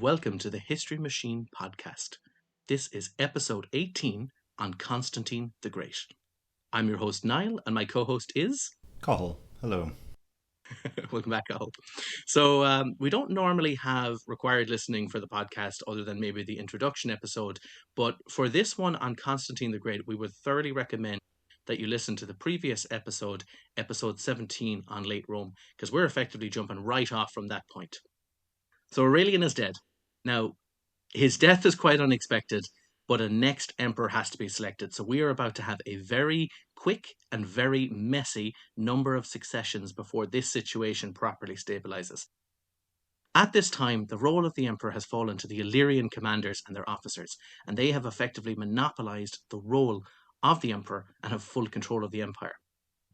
welcome to the History Machine podcast. This is episode 18 on Constantine the Great. I'm your host, Niall, and my co-host is... Cathal. Hello. Welcome back, Cathal. So we don't normally have required listening for the podcast other than maybe the introduction episode, but for this one on Constantine the Great, we would thoroughly recommend that you listen to the previous episode, episode 17 on late Rome, because we're effectively jumping right off from that point. So Aurelian is dead. Now, his death is quite unexpected, but a next emperor has to be selected. So we are about to have a very quick and very messy number of successions before this situation properly stabilizes. At this time, the role of the emperor has fallen to the Illyrian commanders and their officers, and they have effectively monopolized the role of the emperor and have full control of the empire.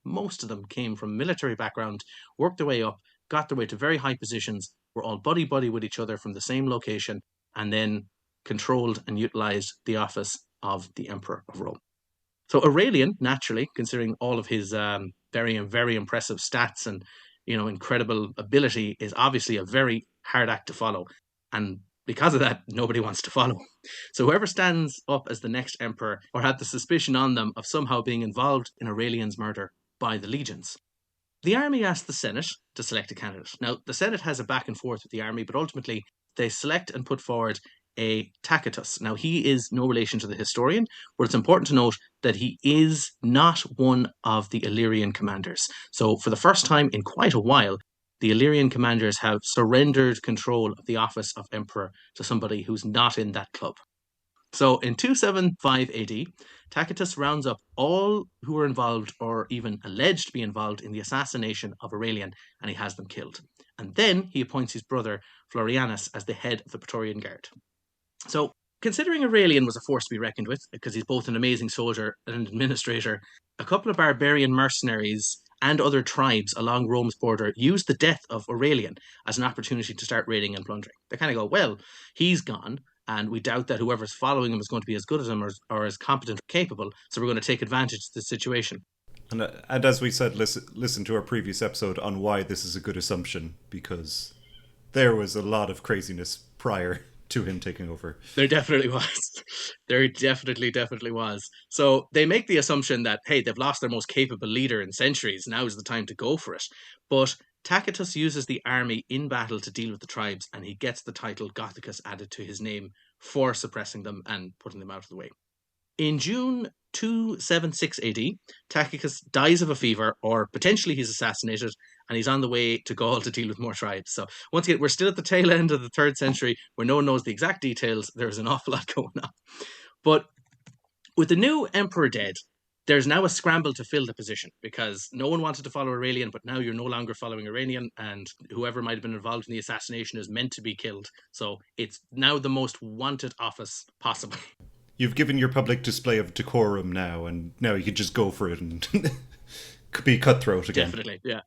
Most of them came from military background, worked their way up, got their way to very high positions, were all buddy-buddy with each other from the same location, and then controlled and utilized the office of the Emperor of Rome. So Aurelian, naturally, considering all of his very impressive stats and incredible ability, is obviously a very hard act to follow. And because of that, nobody wants to follow him. So whoever stands up as the next emperor or had the suspicion on them of somehow being involved in Aurelian's murder by the legions. The army asked the Senate to select a candidate. Now, the Senate has a back and forth with the army, but ultimately they select and put forward a Tacitus. Now, he is no relation to the historian, but it's important to note that he is not one of the Illyrian commanders. So for the first time in quite a while, the Illyrian commanders have surrendered control of the office of emperor to somebody who's not in that club. So in 275 AD, Tacitus rounds up all who were involved or even alleged to be involved in the assassination of Aurelian, and he has them killed. And then he appoints his brother Florianus as the head of the Praetorian Guard. So considering Aurelian was a force to be reckoned with, because he's both an amazing soldier and an administrator, a couple of barbarian mercenaries and other tribes along Rome's border used the death of Aurelian as an opportunity to start raiding and plundering. They kind of go, well, he's gone, and we doubt that whoever's following him is going to be as good as him or as competent or capable, so we're going to take advantage of the situation. And as we said, listen to our previous episode on why this is a good assumption, because there was a lot of craziness prior to him taking over. There definitely was. There definitely was. So they make the assumption that, hey, they've lost their most capable leader in centuries. Now is the time to go for it. But Tacitus uses the army in battle to deal with the tribes, and he gets the title Gothicus added to his name for suppressing them and putting them out of the way. In June 276 AD, Tacitus dies of a fever, or potentially he's assassinated, and he's on the way to Gaul to deal with more tribes. So once again, we're still at the tail end of the 3rd century where no one knows the exact details. There's an awful lot going on. But with the new emperor dead, there's now a scramble to fill the position because no one wanted to follow Aurelian, but now you're no longer following Aurelian, and whoever might have been involved in the assassination is meant to be killed. So it's now the most wanted office possible. You've given your public display of decorum now, and now you could just go for it and be cutthroat again. Definitely, yeah.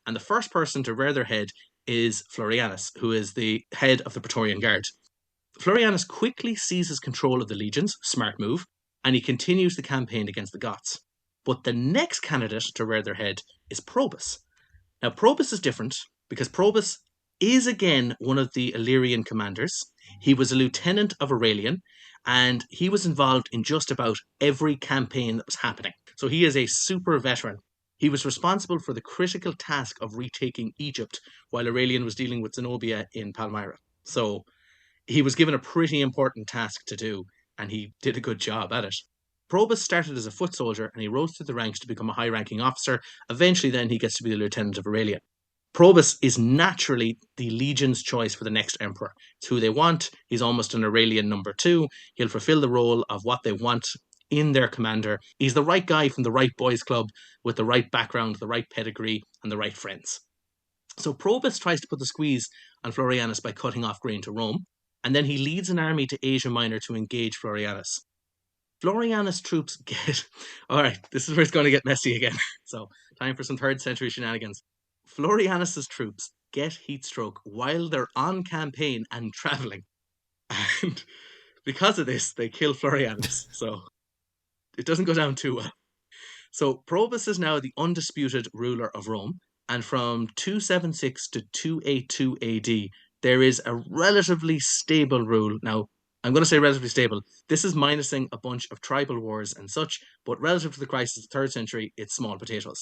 And the first person to rear their head is Florianus, who is the head of the Praetorian Guard. Florianus quickly seizes control of the legions, smart move, and he continues the campaign against the Goths. But the next candidate to rear their head is Probus. Now, Probus is different because Probus is again one of the Illyrian commanders. He was a lieutenant of Aurelian, and he was involved in just about every campaign that was happening. So he is a super veteran. He was responsible for the critical task of retaking Egypt while Aurelian was dealing with Zenobia in Palmyra. So he was given a pretty important task to do, and he did a good job at it. Probus started as a foot soldier, and he rose through the ranks to become a high-ranking officer. Eventually then he gets to be the lieutenant of Aurelian. Probus is naturally the legion's choice for the next emperor. It's who they want. He's almost an Aurelian number 2. He'll fulfill the role of what they want in their commander. He's the right guy from the right boys club with the right background, the right pedigree, and the right friends. So Probus tries to put the squeeze on Florianus by cutting off grain to Rome, and then he leads an army to Asia Minor to engage Florianus. Florianus' troops get... All right, this is where it's going to get messy again. So time for some 3rd century shenanigans. Florianus' troops get heat stroke while they're on campaign and travelling. And because of this, they kill Florianus. So it doesn't go down too well. So Probus is now the undisputed ruler of Rome, and from 276 to 282 AD, there is a relatively stable rule. Now, I'm going to say relatively stable. This is minusing a bunch of tribal wars and such, but relative to the crisis of the 3rd century, it's small potatoes.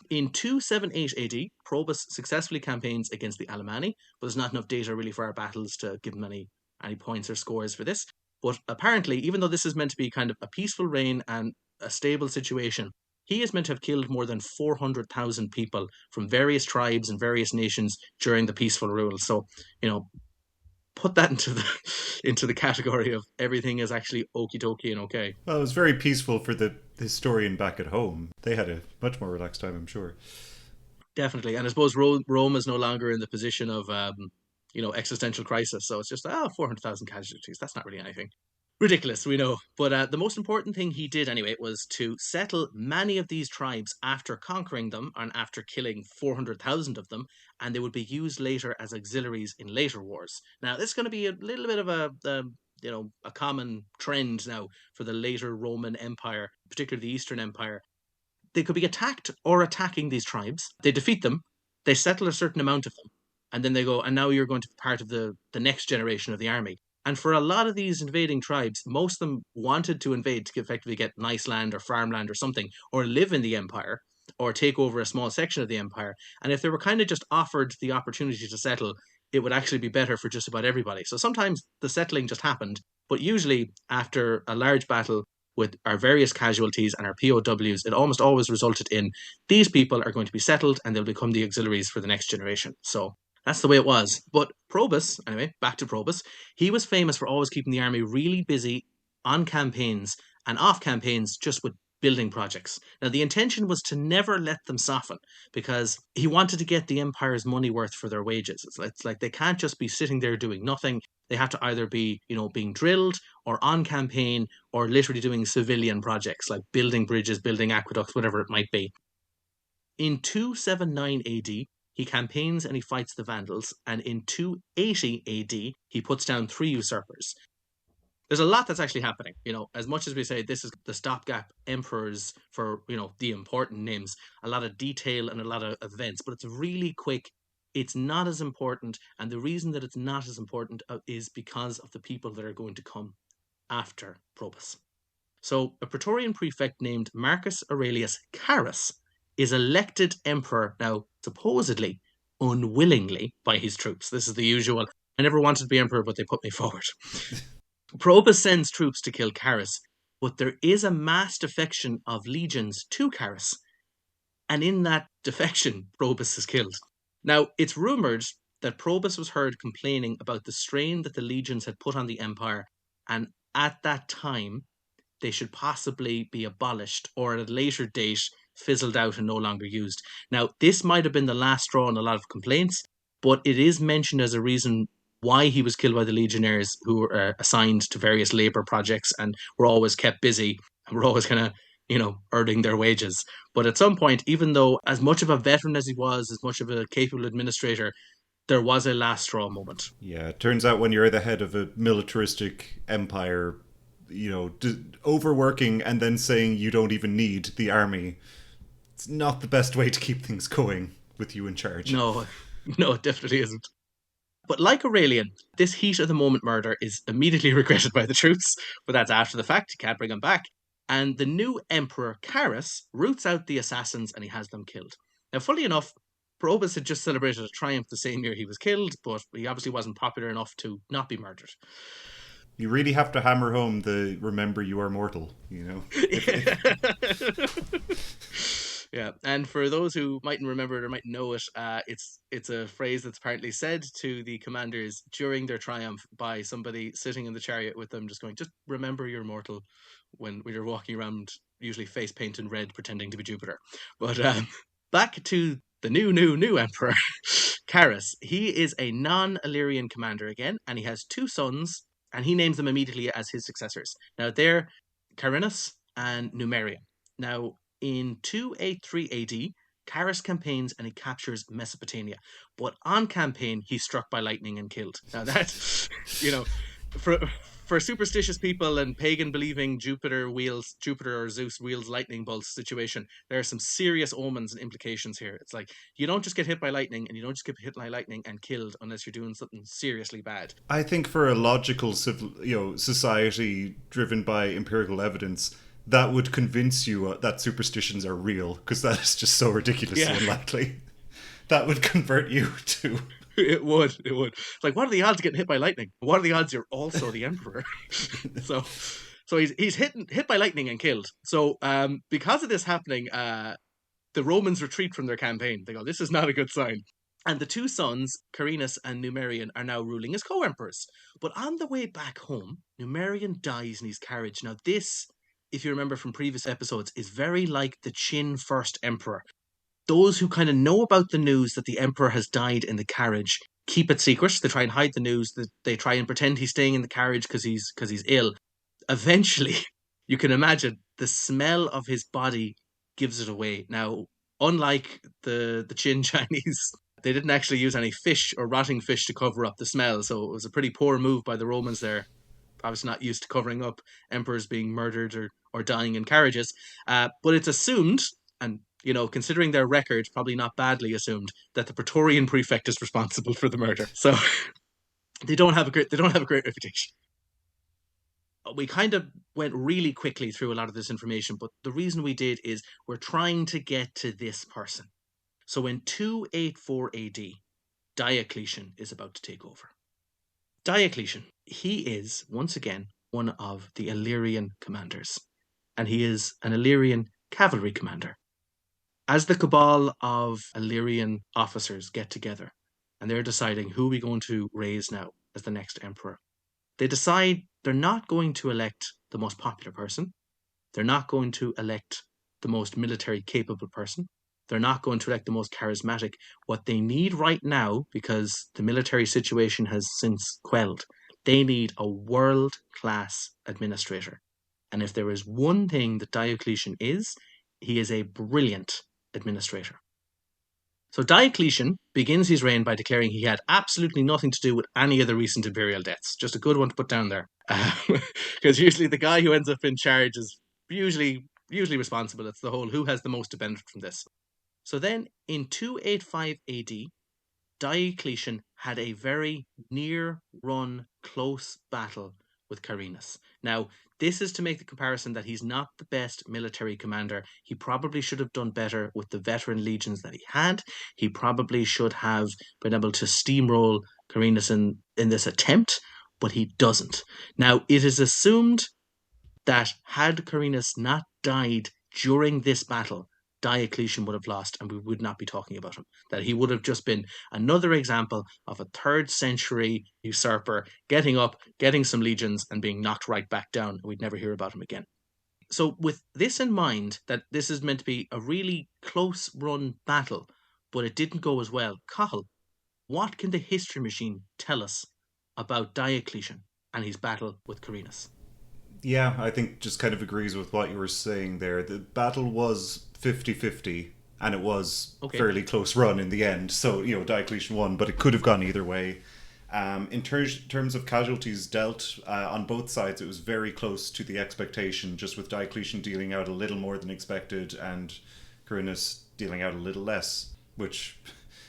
In 278 AD, Probus successfully campaigns against the Alemanni, but there's not enough data really for our battles to give him any points or scores for this. But apparently, even though this is meant to be kind of a peaceful reign and a stable situation, he is meant to have killed more than 400,000 people from various tribes and various nations during the peaceful rule. So, put that into the category of everything is actually okie dokie and okay. Well, it was very peaceful for the historian back at home. They had a much more relaxed time, I'm sure. Definitely. And I suppose Rome is no longer in the position of, existential crisis. So it's just, 400,000 casualties. That's not really anything. Ridiculous, we know. But the most important thing he did anyway was to settle many of these tribes after conquering them and after killing 400,000 of them, and they would be used later as auxiliaries in later wars. Now, this is going to be a little bit of a common trend now for the later Roman Empire, particularly the Eastern Empire. They could be attacked or attacking these tribes. They defeat them, they settle a certain amount of them, and then they go, and now you're going to be part of the next generation of the army. And for a lot of these invading tribes, most of them wanted to invade to effectively get nice land or farmland or something, or live in the empire, or take over a small section of the empire. And if they were kind of just offered the opportunity to settle, it would actually be better for just about everybody. So sometimes the settling just happened, but usually after a large battle with our various casualties and our POWs, it almost always resulted in these people are going to be settled and they'll become the auxiliaries for the next generation. So that's the way it was. But Probus, anyway, back to Probus, he was famous for always keeping the army really busy on campaigns and off campaigns just with building projects. Now, the intention was to never let them soften because he wanted to get the empire's money worth for their wages. It's like they can't just be sitting there doing nothing. They have to either be, being drilled or on campaign or literally doing civilian projects like building bridges, building aqueducts, whatever it might be. In 279 AD, he campaigns and he fights the Vandals, and in 280 AD, he puts down 3 usurpers. There's a lot that's actually happening. As much as we say this is the stopgap emperors for, the important names, a lot of detail and a lot of events, but it's really quick. It's not as important. And the reason that it's not as important is because of the people that are going to come after Probus. So a Praetorian prefect named Marcus Aurelius Carus is elected emperor now, supposedly, unwillingly by his troops. This is the usual, I never wanted to be emperor, but they put me forward. Probus sends troops to kill Carus, but there is a mass defection of legions to Carus, and in that defection, Probus is killed. Now, it's rumoured that Probus was heard complaining about the strain that the legions had put on the empire, and at that time, they should possibly be abolished, or at a later date, fizzled out and no longer used. Now, this might have been the last straw in a lot of complaints, but it is mentioned as a reason why he was killed by the legionnaires who were assigned to various labour projects and were always kept busy and were always kind of, earning their wages. But at some point, even though as much of a veteran as he was, as much of a capable administrator, there was a last straw moment. Yeah, it turns out when you're the head of a militaristic empire, overworking and then saying you don't even need the army, it's not the best way to keep things going with you in charge. No, it definitely isn't. But like Aurelian, this heat of the moment murder is immediately regretted by the troops, but that's after the fact, you can't bring them back. And the new emperor, Carus, roots out the assassins and he has them killed. Now, fully enough, Probus had just celebrated a triumph the same year he was killed, but he obviously wasn't popular enough to not be murdered. You really have to hammer home the remember you are mortal, Yeah, and for those who mightn't remember it or mightn't know it, it's a phrase that's apparently said to the commanders during their triumph by somebody sitting in the chariot with them, just going, just remember you're mortal when you're walking around, usually face painted red, pretending to be Jupiter. But back to the new emperor, Carus. He is a non-Illyrian commander again, and he has 2 sons, and he names them immediately as his successors. Now, they're Carnuntum and Numerian. Now, in 283 AD, Carus campaigns and he captures Mesopotamia. But on campaign, he's struck by lightning and killed. Now that, for superstitious people and pagan believing Jupiter or Zeus wields lightning bolts situation, there are some serious omens and implications here. It's like you don't just get hit by lightning, and you don't just get hit by lightning and killed unless you're doing something seriously bad. I think for a logical society driven by empirical evidence, that would convince you that superstitions are real, because that is just so ridiculously unlikely. That would convert you to... It would. It's like, what are the odds of getting hit by lightning? What are the odds you're also the emperor? so he's hit by lightning and killed. So because of this happening, the Romans retreat from their campaign. They go, this is not a good sign. And the two sons, Carinus and Numerian, are now ruling as co-emperors. But on the way back home, Numerian dies in his carriage. Now this, if you remember from previous episodes, is very like the Qin first emperor. Those who kind of know about the news that the emperor has died in the carriage keep it secret. They try and hide the news. They try and pretend he's staying in the carriage because he's ill. Eventually, you can imagine the smell of his body gives it away. Now, unlike the Qin Chinese, they didn't actually use any fish or rotting fish to cover up the smell. So it was a pretty poor move by the Romans there. Obviously not used to covering up emperors being murdered or dying in carriages. But it's assumed, and considering their record, probably not badly assumed, that the Praetorian prefect is responsible for the murder. So they don't have a great reputation. We kind of went really quickly through a lot of this information, but the reason we did is we're trying to get to this person. So in 284 AD, Diocletian is about to take over. Diocletian, he is, once again, one of the Illyrian commanders, and he is an Illyrian cavalry commander. As the cabal of Illyrian officers get together and they're deciding who we're going to raise now as the next emperor, they decide they're not going to elect the most popular person. They're not going to elect the most military capable person. They're not going to elect the most charismatic. What they need right now, because the military situation has since quelled, they need a world-class administrator. And if there is one thing that Diocletian is, he is a brilliant administrator. So Diocletian begins his reign by declaring he had absolutely nothing to do with any of the recent imperial deaths. Just a good one to put down there. Because usually the guy who ends up in charge is usually responsible. It's the whole who has the most to benefit from this. So then in 285 AD, Diocletian had a very near-run close battle with Carinus. Now, this is to make the comparison that he's not the best military commander. He probably should have done better with the veteran legions that he had. He probably should have been able to steamroll Carinus in this attempt, but he doesn't. Now, it is assumed that had Carinus not died during this battle, Diocletian would have lost and we would not be talking about him. That he would have just been another example of a 3rd century usurper getting up, getting some legions and being knocked right back down, and we'd never hear about him again. So with this in mind, that this is meant to be a really close run battle, but it didn't go as well, Cathal, what can the history machine tell us about Diocletian and his battle with Carinus? Yeah, I think just kind of agrees with what you were saying there. The battle was 50-50, and it was fairly close run in the end. So, Diocletian won, but it could have gone either way. In terms of casualties dealt on both sides, it was very close to the expectation, just with Diocletian dealing out a little more than expected and Carinus dealing out a little less, which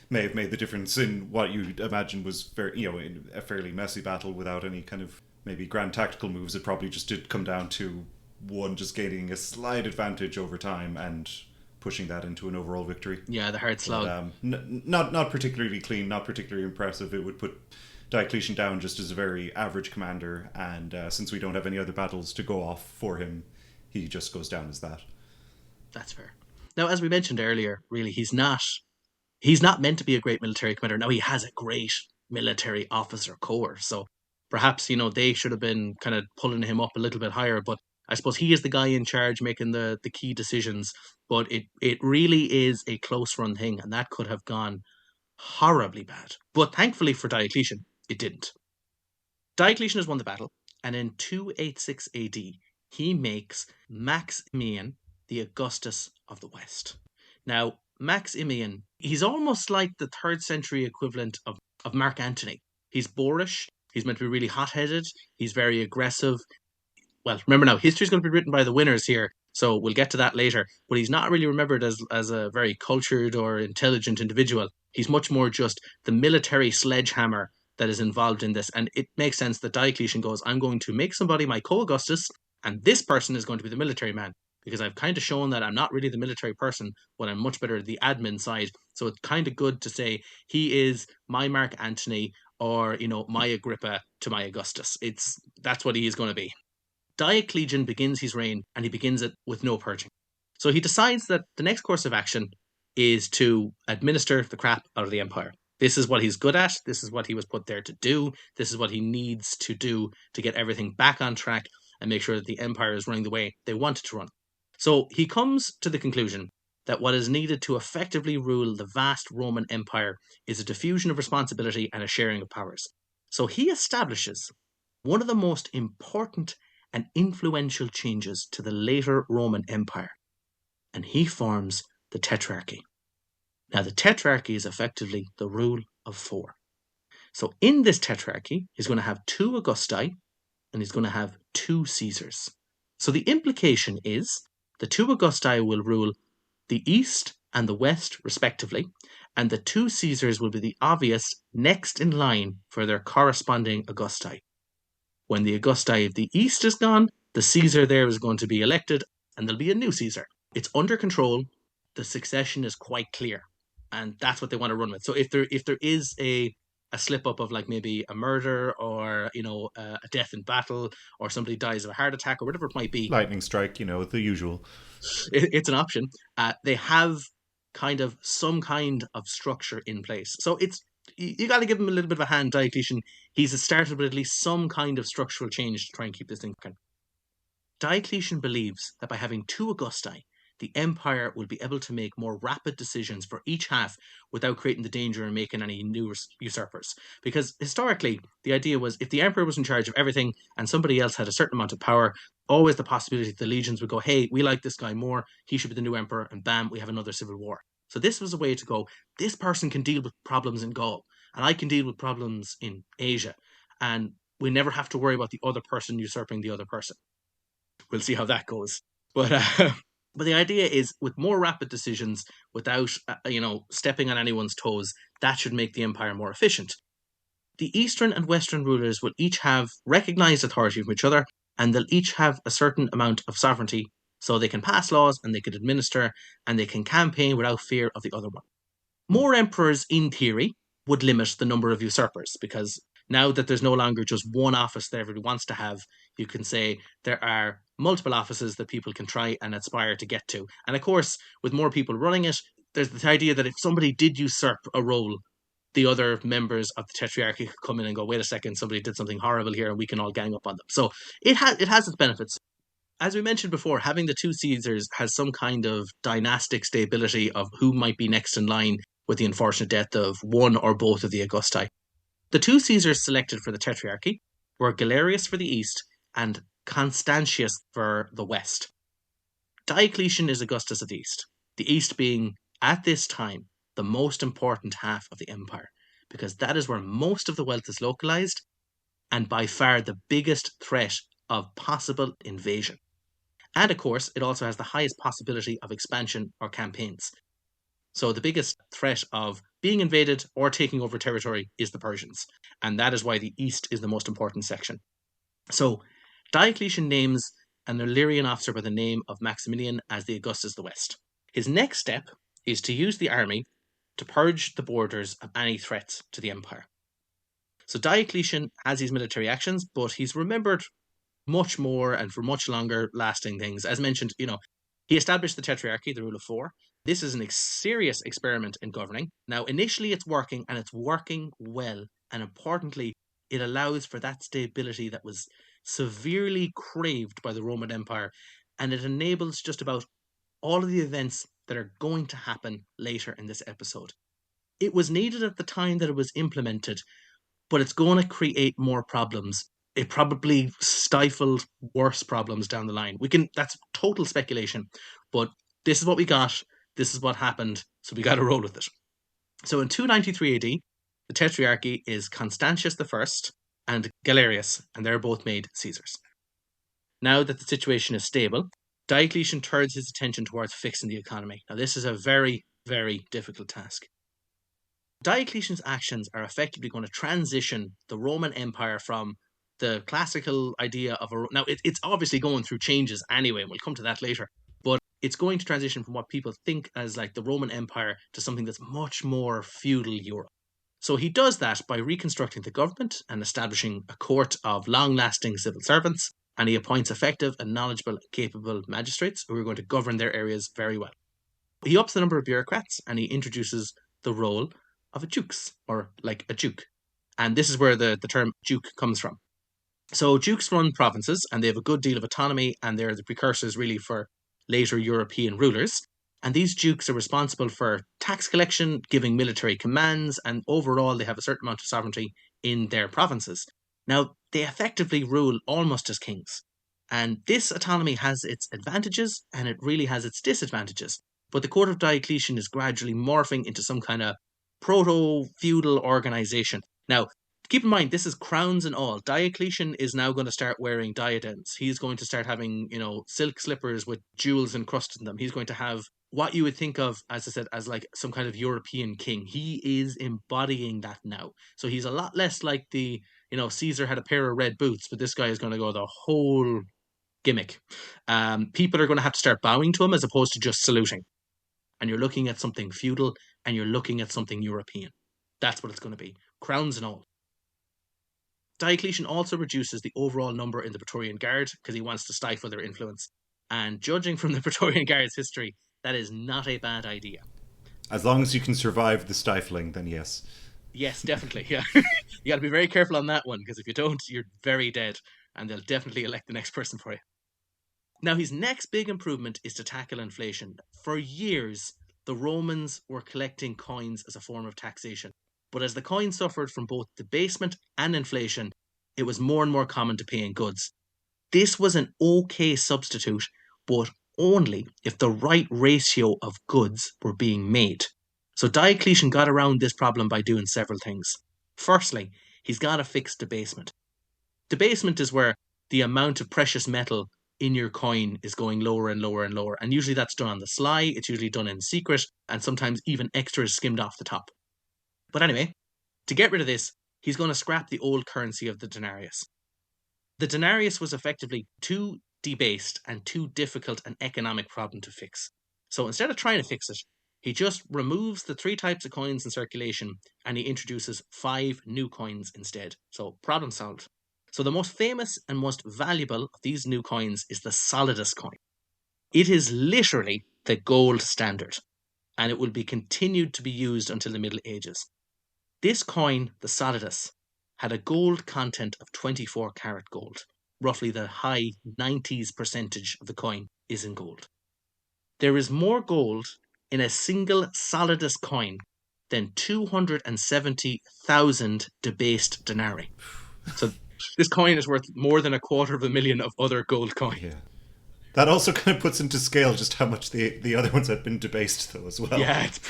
may have made the difference in what you imagine was a fairly messy battle without any kind of maybe grand tactical moves. It probably just did come down to one just gaining a slight advantage over time and pushing that into an overall victory. Yeah, the hard slog. Not particularly clean, not particularly impressive. It would put Diocletian down just as a very average commander, and since we don't have any other battles to go off for him, he just goes down as that. That's fair. Now, as we mentioned earlier, really, he's not meant to be a great military commander. Now, he has a great military officer corps, so perhaps, they should have been kind of pulling him up a little bit higher, but I suppose he is the guy in charge making the key decisions, but it really is a close run thing, and that could have gone horribly bad. But thankfully for Diocletian, it didn't. Diocletian has won the battle, and in 286 AD, he makes Maximian the Augustus of the West. Now, Maximian, he's almost like the 3rd century equivalent of Mark Antony. He's boorish. He's meant to be really hot-headed. He's very aggressive. Well, remember now, history's going to be written by the winners here, so we'll get to that later. But he's not really remembered as a very cultured or intelligent individual. He's much more just the military sledgehammer that is involved in this. And it makes sense that Diocletian goes, I'm going to make somebody my co-Augustus, and this person is going to be the military man, because I've kind of shown that I'm not really the military person, but I'm much better at the admin side. So it's kind of good to say he is my Mark Antony, or, my Agrippa to my Augustus. That's what he is going to be. Diocletian begins his reign, and he begins it with no purging. So he decides that the next course of action is to administer the crap out of the empire. This is what he's good at. This is what he was put there to do. This is what he needs to do to get everything back on track and make sure that the empire is running the way they want it to run. So he comes to the conclusion that what is needed to effectively rule the vast Roman Empire is a diffusion of responsibility and a sharing of powers. So he establishes one of the most important and influential changes to the later Roman Empire, and he forms the tetrarchy. Now, the tetrarchy is effectively the rule of 4. So in this tetrarchy, he's going to have 2 Augusti, and he's going to have 2 Caesars. So the implication is the 2 Augusti will rule the East and the West, respectively, and the 2 Caesars will be the obvious next in line for their corresponding Augusti. When the Augusti of the East is gone, the Caesar there is going to be elected, and there'll be a new Caesar. It's under control. The succession is quite clear, and that's what they want to run with. So if there is a slip up of like maybe a murder or a death in battle, or somebody dies of a heart attack or whatever it might be, lightning strike, the usual. It's an option. They have some kind of structure in place. So you got to give him a little bit of a hand, Diocletian. He's started with at least some kind of structural change to try and keep this thing going. Diocletian believes that by having 2 Augusti, the empire will be able to make more rapid decisions for each half without creating the danger of making any new usurpers. Because historically, the idea was if the emperor was in charge of everything and somebody else had a certain amount of power, always the possibility that the legions would go, hey, we like this guy more, he should be the new emperor, and bam, we have another civil war. So this was a way to go, this person can deal with problems in Gaul, and I can deal with problems in Asia, and we never have to worry about the other person usurping the other person. We'll see how that goes. But the idea is, with more rapid decisions, without stepping on anyone's toes, that should make the empire more efficient. The Eastern and Western rulers will each have recognized authority from each other, and they'll each have a certain amount of sovereignty, so they can pass laws and they can administer and they can campaign without fear of the other one. More emperors, in theory, would limit the number of usurpers, because now that there's no longer just one office that everybody wants to have, you can say there are multiple offices that people can try and aspire to get to. And of course, with more people running it, there's the idea that if somebody did usurp a role, the other members of the tetrarchy could come in and go, wait a second, somebody did something horrible here and we can all gang up on them. So it has its benefits. As we mentioned before, having the 2 Caesars has some kind of dynastic stability of who might be next in line with the unfortunate death of one or both of the Augusti. The 2 Caesars selected for the tetrarchy were Galerius for the east and Constantius for the west. Diocletian is Augustus of the east being, at this time, the most important half of the empire, because that is where most of the wealth is localized and by far the biggest threat of possible invasion. And of course, it also has the highest possibility of expansion or campaigns. So the biggest threat of being invaded or taking over territory is the Persians. And that is why the east is the most important section. So Diocletian names an Illyrian officer by the name of Maximilian as the Augustus of the West. His next step is to use the army to purge the borders of any threats to the empire. So Diocletian has these military actions, but he's remembered much more and for much longer lasting things. As mentioned, he established the tetrarchy, the rule of 4. This is a serious experiment in governing. Now, initially it's working, and it's working well. And importantly, it allows for that stability that was severely craved by the Roman Empire. And it enables just about all of the events that are going to happen later in this episode. It was needed at the time that it was implemented, but it's going to create more problems. It probably stifled worse problems down the line. That's total speculation, but this is what we got. This is what happened, so we got to roll with it. So in 293 AD, the tetrarchy is Constantius I, and Galerius, and they're both made Caesars. Now that the situation is stable, Diocletian turns his attention towards fixing the economy. Now, this is a very, very difficult task. Diocletian's actions are effectively going to transition the Roman Empire from the classical idea of a... Now, it's obviously going through changes anyway, and we'll come to that later, but it's going to transition from what people think as like the Roman Empire to something that's much more feudal Europe. So he does that by reconstructing the government and establishing a court of long-lasting civil servants, and he appoints effective and knowledgeable and capable magistrates who are going to govern their areas very well. He ups the number of bureaucrats, and he introduces the role of a dux, or like a duke. And this is where the term duke comes from. So dukes run provinces, and they have a good deal of autonomy, and they're the precursors really for later European rulers. And these dukes are responsible for tax collection, giving military commands, and overall they have a certain amount of sovereignty in their provinces. Now, they effectively rule almost as kings. And this autonomy has its advantages, and it really has its disadvantages. But the court of Diocletian is gradually morphing into some kind of proto-feudal organization. Now, keep in mind, this is crowns and all. Diocletian is now going to start wearing diadems. He's going to start having, silk slippers with jewels encrusted in them. He's going to have what you would think of, as I said, as like some kind of European king. He is embodying that now. So he's a lot less like the, Caesar had a pair of red boots, but this guy is going to go the whole gimmick. People are going to have to start bowing to him as opposed to just saluting. And you're looking at something feudal, and you're looking at something European. That's what it's going to be. Crowns and all. Diocletian also reduces the overall number in the Praetorian Guard because he wants to stifle their influence. And judging from the Praetorian Guard's history, that is not a bad idea. As long as you can survive the stifling, then yes. Yes, definitely. Yeah, you got to be very careful on that one, because if you don't, you're very dead, and they'll definitely elect the next person for you. Now, his next big improvement is to tackle inflation. For years, the Romans were collecting coins as a form of taxation. But as the coin suffered from both debasement and inflation, it was more and more common to pay in goods. This was an okay substitute, but only if the right ratio of goods were being made. So Diocletian got around this problem by doing several things. Firstly, he's got to fix debasement. Debasement is where the amount of precious metal in your coin is going lower and lower and lower. And usually that's done on the sly, it's usually done in secret, and sometimes even extra is skimmed off the top. But anyway, to get rid of this, he's going to scrap the old currency of the denarius. The denarius was effectively too debased and too difficult an economic problem to fix. So instead of trying to fix it, he just removes the 3 types of coins in circulation and he introduces 5 new coins instead. So problem solved. So the most famous and most valuable of these new coins is the solidus coin. It is literally the gold standard, and it will be continued to be used until the Middle Ages. This coin, the solidus, had a gold content of 24 karat gold. Roughly the high 90s% of the coin is in gold. There is more gold in a single solidus coin than 270,000 debased denarii. So this coin is worth more than 250,000 of other gold coins. Yeah. That also kind of puts into scale just how much the other ones had been debased, though, as well. Yeah, it's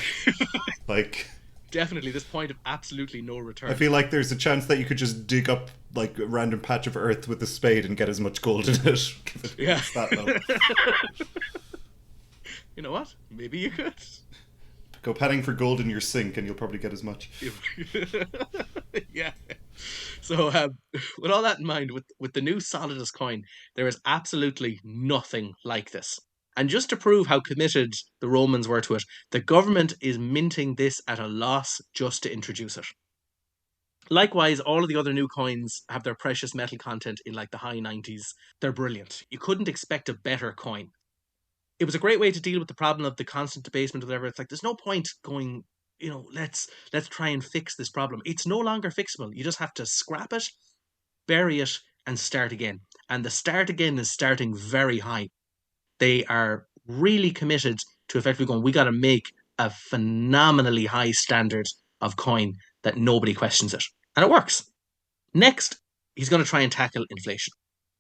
like definitely this point of absolutely no return. I feel like there's a chance that you could just dig up like a random patch of earth with a spade and get as much gold in it. Yeah. That low. You know what? Maybe you could. Go padding for gold in your sink and you'll probably get as much. Yeah. So with all that in mind, with the new solidus coin, there is absolutely nothing like this. And just to prove how committed the Romans were to it, the government is minting this at a loss just to introduce it. Likewise, all of the other new coins have their precious metal content in like the high 90s. They're brilliant. You couldn't expect a better coin. It was a great way to deal with the problem of the constant debasement or whatever. It's like, there's no point going, let's try and fix this problem. It's no longer fixable. You just have to scrap it, bury it, and start again. And the start again is starting very high. They are really committed to effectively going, we got to make a phenomenally high standard of coin that nobody questions it. And it works. Next, he's going to try and tackle inflation.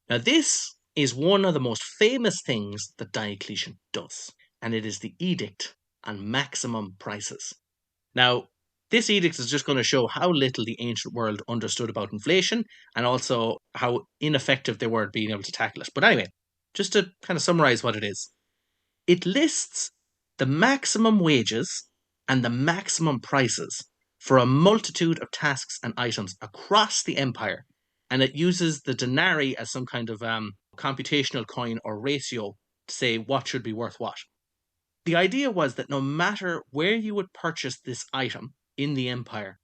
Now, this is one of the most famous things that Diocletian does, and it is the edict on maximum prices. Now, this edict is just going to show how little the ancient world understood about inflation and also how ineffective they were at being able to tackle it. But anyway, just to kind of summarize what it is. It lists the maximum wages and the maximum prices for a multitude of tasks and items across the empire. And it uses the denarii as some kind of computational coin or ratio to say what should be worth what. The idea was that no matter where you would purchase this item in the empire,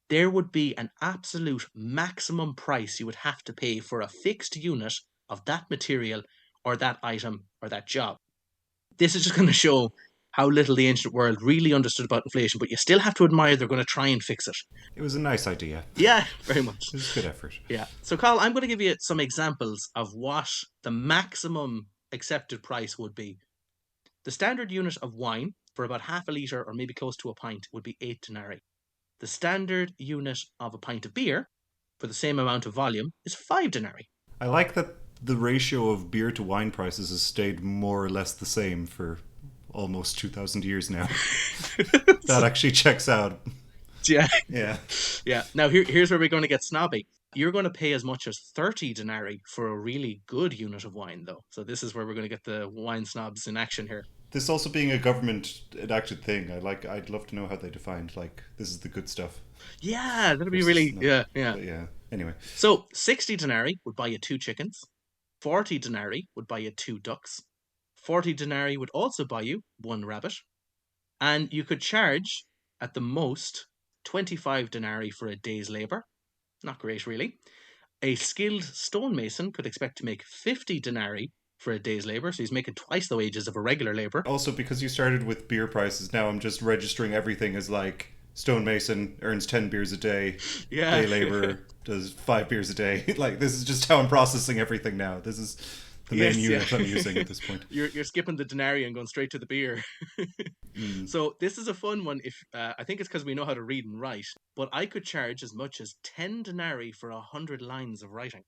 there would be an absolute maximum price you would have to pay for a fixed unit of that material or that item or that job. This is just going to show how little the ancient world really understood about inflation, but you still have to admire they're going to try and fix it. It was a nice idea. Yeah, very much. It was good effort. Yeah. So, Carl, I'm going to give you some examples of what the maximum accepted price would be. The standard unit of wine for about half a litre or maybe close to a pint would be 8 denarii. The standard unit of a pint of beer for the same amount of volume is 5 denarii. I like that the ratio of beer to wine prices has stayed more or less the same for almost 2,000 years now. That actually checks out. Yeah. Yeah. Yeah. Now, here's where we're going to get snobby. You're going to pay as much as 30 denarii for a really good unit of wine, though. So this is where we're going to get the wine snobs in action here. This also being a government enacted thing, I'd love to know how they defined, like, this is the good stuff. Yeah, that'd be really, yeah. But yeah, anyway. So 60 denarii would buy you 2 chickens. 40 denarii would buy you 2 ducks. 40 denarii would also buy you 1 rabbit. And you could charge, at the most, 25 denarii for a day's labour. Not great, really. A skilled stonemason could expect to make 50 denarii for a day's labour, so he's making twice the wages of a regular labourer. Also, because you started with beer prices, now I'm just registering everything as like stonemason earns 10 beers a day, day labourer does 5 beers a day. Like, this is just how I'm processing everything now. This is the main unit I'm using at this point. You're skipping the denarii and going straight to the beer. So this is a fun one. If I think it's because we know how to read and write, but I could charge as much as 10 denarii for 100 lines of writing.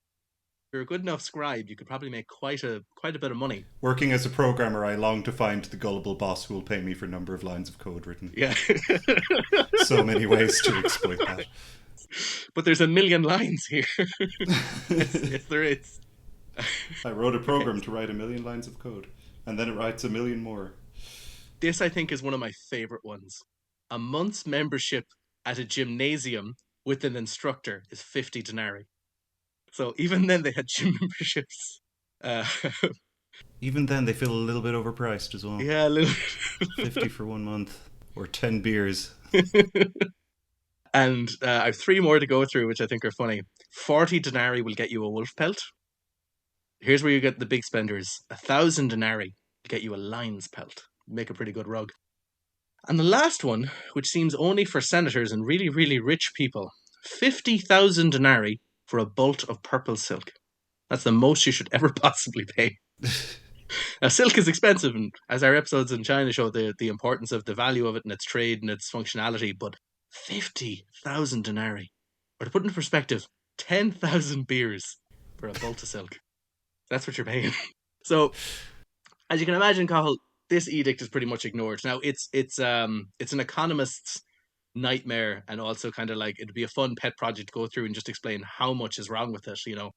If you're a good enough scribe, you could probably make quite a bit of money. Working as a programmer, I long to find the gullible boss who will pay me for number of lines of code written. Yeah. So many ways to exploit that. But there's a million lines here. Yes, there is. I wrote a program to write 1 million lines of code, and then it writes 1 million more. This, I think, is one of my favourite ones. A month's membership at a gymnasium with an instructor is 50 denarii. So even then they had gym memberships. Even then they feel a little bit overpriced as well. Yeah, a little. 50 for 1 month, or 10 beers. And I have 3 more to go through, which I think are funny. 40 denarii will get you a wolf pelt. Here's where you get the big spenders. 1,000 denarii will get you a lion's pelt. Make a pretty good rug. And the last one, which seems only for senators and really, really rich people, 50,000 denarii for a bolt of purple silk. That's the most you should ever possibly pay. Now, silk is expensive, and as our episodes in China show, the importance of the value of it and its trade and its functionality, but 50,000 denarii. Or to put into perspective, 10,000 beers for a bolt of silk. That's what you're paying. So, as you can imagine, Cathal, this edict is pretty much ignored. Now, it's an economist's nightmare, and also kind of like it'd be a fun pet project to go through and just explain how much is wrong with it, you know.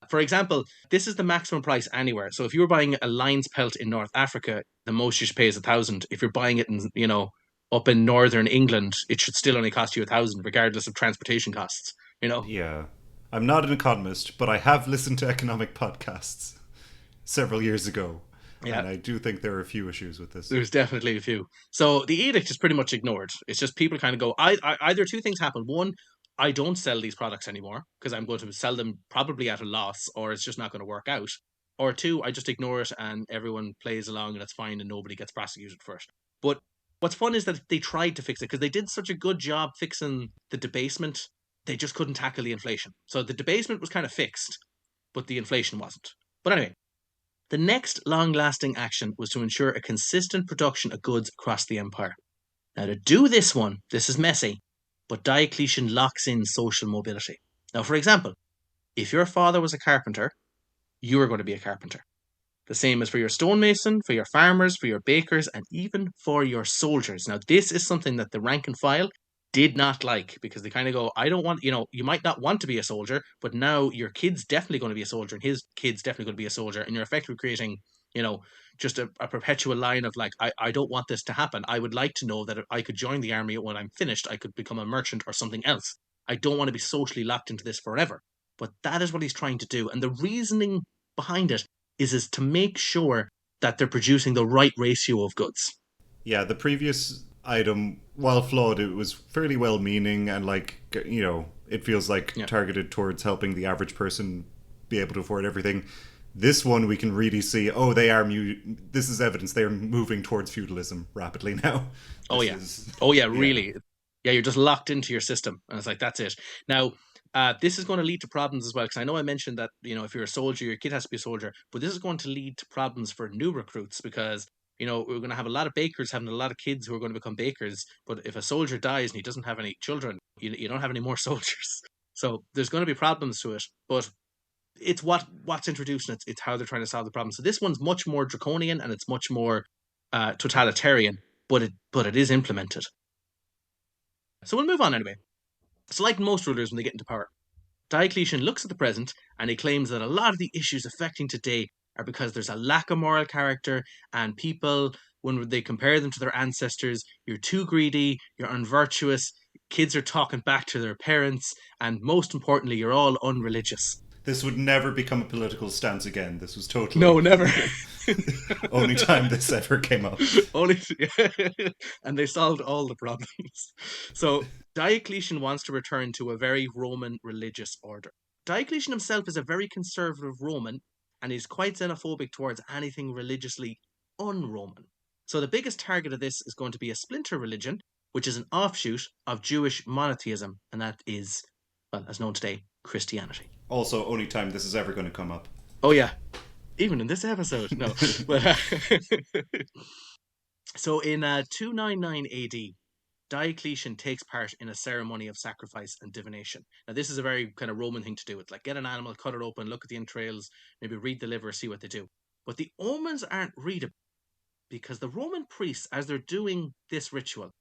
For example, this is the maximum price anywhere. So if you were buying a lion's pelt in North Africa, the most you should pay is 1,000. If you're buying it in, you know, up in northern England, it should still only cost you 1,000, regardless of transportation costs, you know. Yeah. I'm not an economist, but I have listened to economic podcasts several years ago. Yeah. And I do think there are a few issues with this. There's definitely a few. So the edict is pretty much ignored. It's just people kind of go, either 2 things happen. One, I don't sell these products anymore because I'm going to sell them probably at a loss, or it's just not going to work out. Or 2, I just ignore it and everyone plays along and it's fine and nobody gets prosecuted for it. But what's fun is that they tried to fix it because they did such a good job fixing the debasement. They just couldn't tackle the inflation. So the debasement was kind of fixed, but the inflation wasn't. But anyway, the next long-lasting action was to ensure a consistent production of goods across the empire. Now, to do this one, this is messy, but Diocletian locks in social mobility. Now, for example, if your father was a carpenter, you were going to be a carpenter. The same as for your stonemason, for your farmers, for your bakers, and even for your soldiers. Now, this is something that the rank and file did not like, because they kind of go, I don't want, you might not want to be a soldier, but now your kid's definitely going to be a soldier and his kid's definitely going to be a soldier. And you're effectively creating, just a perpetual line of like, I don't want this to happen. I would like to know that if I could join the army when I'm finished, I could become a merchant or something else. I don't want to be socially locked into this forever. But that is what he's trying to do. And the reasoning behind it is to make sure that they're producing the right ratio of goods. Yeah, the previous item, while flawed, it was fairly well meaning and it feels like targeted towards helping the average person be able to afford everything. This one we can really see, this is evidence they are moving towards feudalism rapidly now. Really. Yeah, you're just locked into your system. And it's like, that's it. Now, this is going to lead to problems as well, because I know I mentioned that, if you're a soldier, your kid has to be a soldier, but this is going to lead to problems for new recruits, because we're going to have a lot of bakers having a lot of kids who are going to become bakers. But if a soldier dies and he doesn't have any children, you don't have any more soldiers. So there's going to be problems to it. But it's what's introduced, and it's how they're trying to solve the problem. So this one's much more draconian and it's much more totalitarian, but it is implemented. So we'll move on anyway. So like most rulers when they get into power, Diocletian looks at the present and he claims that a lot of the issues affecting today are because there's a lack of moral character, and people, when they compare them to their ancestors, you're too greedy, you're unvirtuous, kids are talking back to their parents, and most importantly, you're all unreligious. This would never become a political stance again. This was totally... No, never. Only time this ever came up. And they solved all the problems. So Diocletian wants to return to a very Roman religious order. Diocletian himself is a very conservative Roman, and he's quite xenophobic towards anything religiously un-Roman. So the biggest target of this is going to be a splinter religion, which is an offshoot of Jewish monotheism, and that is, well, as known today, Christianity. Also, only time this is ever going to come up. Oh yeah, even in this episode, no. But, so in 299 AD, Diocletian takes part in a ceremony of sacrifice and divination. Now, this is a very kind of Roman thing to do. It's like, get an animal, cut it open, look at the entrails, maybe read the liver, see what they do. But the omens aren't readable, because the Roman priests, as they're doing this ritual,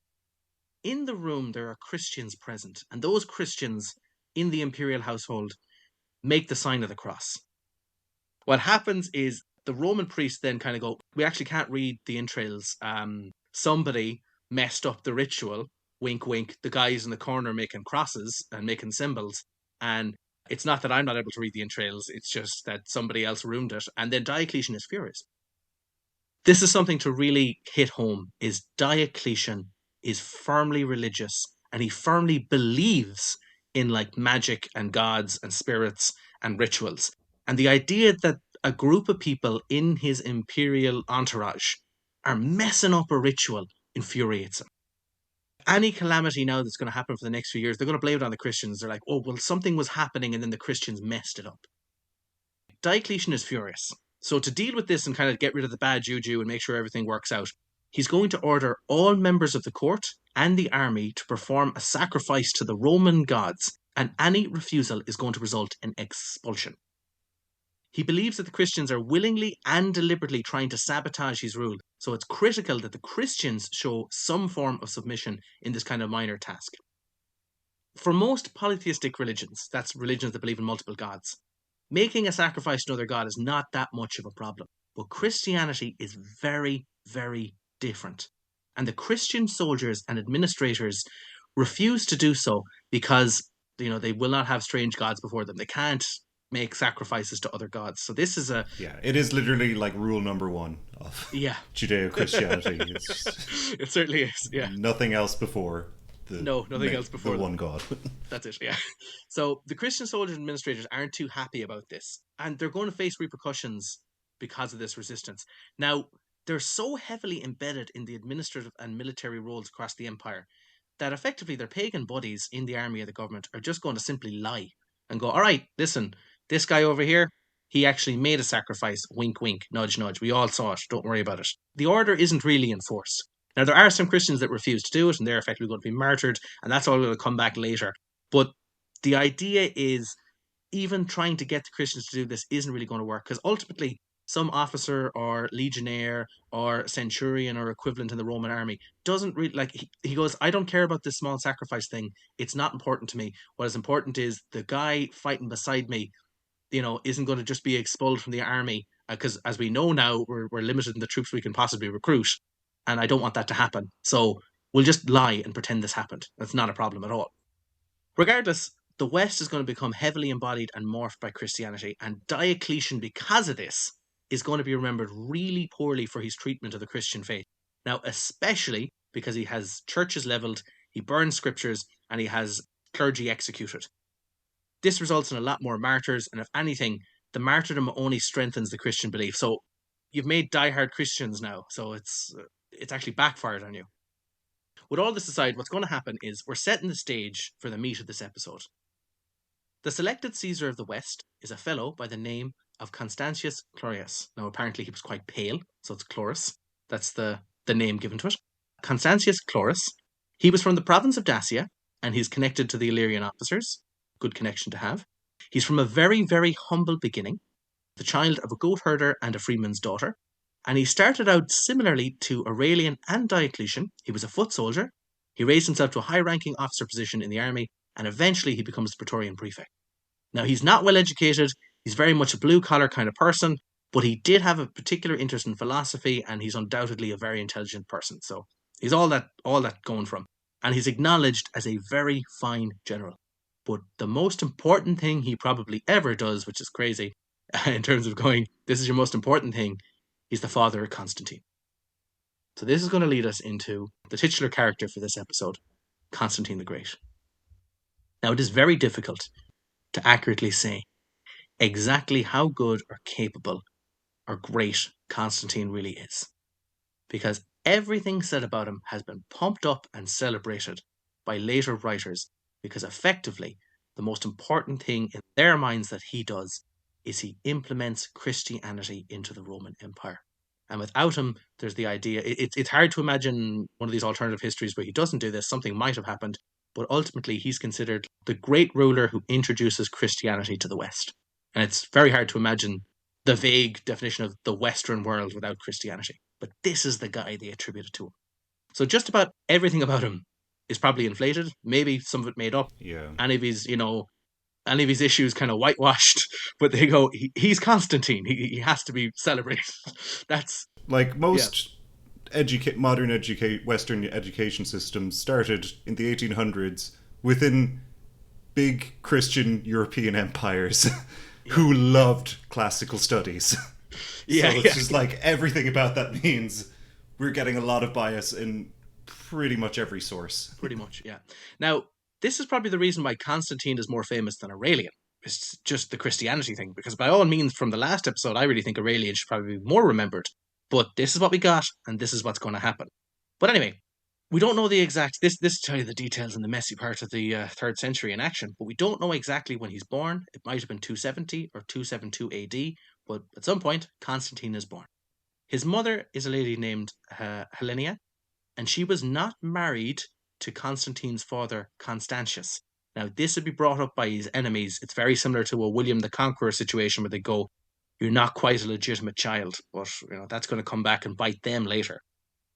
in the room there are Christians present, and those Christians in the imperial household make the sign of the cross. What happens is the Roman priests then kind of go, we actually can't read the entrails. Somebody messed up the ritual, wink, wink, the guys in the corner making crosses and making symbols. And it's not that I'm not able to read the entrails, it's just that somebody else ruined it. And then Diocletian is furious. This is something to really hit home, is Diocletian is firmly religious, and he firmly believes in like magic and gods and spirits and rituals. And the idea that a group of people in his imperial entourage are messing up a ritual infuriates him. Any calamity now that's going to happen for the next few years, they're going to blame it on the Christians. They're like, oh, well, something was happening and then the Christians messed it up. Diocletian is furious. So to deal with this and kind of get rid of the bad juju and make sure everything works out, he's going to order all members of the court and the army to perform a sacrifice to the Roman gods, and any refusal is going to result in expulsion. He believes that the Christians are willingly and deliberately trying to sabotage his rule, so it's critical that the Christians show some form of submission in this kind of minor task. For most polytheistic religions, that's religions that believe in multiple gods, making a sacrifice to another god is not that much of a problem. But Christianity is very, very different. And the Christian soldiers and administrators refuse to do so because, they will not have strange gods before them. They can't make sacrifices to other gods. So this is it is literally like rule number one of Judeo-Christianity. It certainly is, yeah. Nothing else before. Nothing else before the one God. That's it, yeah. So the Christian soldiers and administrators aren't too happy about this, and they're going to face repercussions because of this resistance. Now, they're so heavily embedded in the administrative and military roles across the empire that effectively their pagan buddies in the army of the government are just going to simply lie and go, all right, listen, this guy over here, he actually made a sacrifice, wink, wink, nudge, nudge. We all saw it, don't worry about it. The order isn't really enforced. Now, there are some Christians that refuse to do it, and they're effectively going to be martyred, and that's all going to come back later. But the idea is, even trying to get the Christians to do this isn't really going to work, because ultimately, some officer or legionnaire or centurion or equivalent in the Roman army doesn't really, like, he goes, I don't care about this small sacrifice thing. It's not important to me. What is important is the guy fighting beside me, isn't going to just be expelled from the army, because as we know now, we're limited in the troops we can possibly recruit, and I don't want that to happen. So we'll just lie and pretend this happened. That's not a problem at all. Regardless, the West is going to become heavily embodied and morphed by Christianity, and Diocletian, because of this, is going to be remembered really poorly for his treatment of the Christian faith. Now, especially because he has churches leveled, he burns scriptures, and he has clergy executed. This results in a lot more martyrs, and if anything, the martyrdom only strengthens the Christian belief. So you've made diehard Christians now, so it's actually backfired on you. With all this aside, what's going to happen is we're setting the stage for the meat of this episode. The selected Caesar of the West is a fellow by the name of Constantius Chlorus. Now, apparently he was quite pale, so it's Chlorus. That's the name given to it. Constantius Chlorus. He was from the province of Dacia, and he's connected to the Illyrian officers. Good connection to have. He's from a very, very humble beginning, the child of a goat herder and a freeman's daughter, and he started out similarly to Aurelian and Diocletian. He was a foot soldier. He raised himself to a high-ranking officer position in the army, and eventually he becomes the Praetorian prefect. Now, he's not well educated. He's very much a blue-collar kind of person, but he did have a particular interest in philosophy, and he's undoubtedly a very intelligent person. So he's all that going from. And he's acknowledged as a very fine general. But the most important thing he probably ever does, which is crazy, in terms of going, this is your most important thing, he's the father of Constantine. So this is going to lead us into the titular character for this episode, Constantine the Great. Now, it is very difficult to accurately say exactly how good or capable or great Constantine really is, because everything said about him has been pumped up and celebrated by later writers, because effectively the most important thing in their minds that he does is he implements Christianity into the Roman Empire. And without him, there's the idea, it's hard to imagine one of these alternative histories where he doesn't do this. Something might have happened, but ultimately he's considered the great ruler who introduces Christianity to the West. And it's very hard to imagine the vague definition of the Western world without Christianity. But this is the guy they attributed to him. So just about everything about him is probably inflated, maybe some of it made up. Yeah. Any of his issues kind of whitewashed, but they go, he's Constantine. He has to be celebrated. That's like most modern Western education systems started in the 1800s within big Christian European empires who loved classical studies. It's just like everything about that means we're getting a lot of bias in pretty much every source. Pretty much, yeah. Now, this is probably the reason why Constantine is more famous than Aurelian. It's just the Christianity thing, because by all means, from the last episode, I really think Aurelian should probably be more remembered. But this is what we got, and this is what's going to happen. But anyway, we don't know the exact... This tell you the details in the messy part of the 3rd century in action, but we don't know exactly when he's born. It might have been 270 or 272 AD, but at some point, Constantine is born. His mother is a lady named Helena, and she was not married to Constantine's father, Constantius. Now, this would be brought up by his enemies. It's very similar to a William the Conqueror situation where they go, you're not quite a legitimate child, but that's going to come back and bite them later.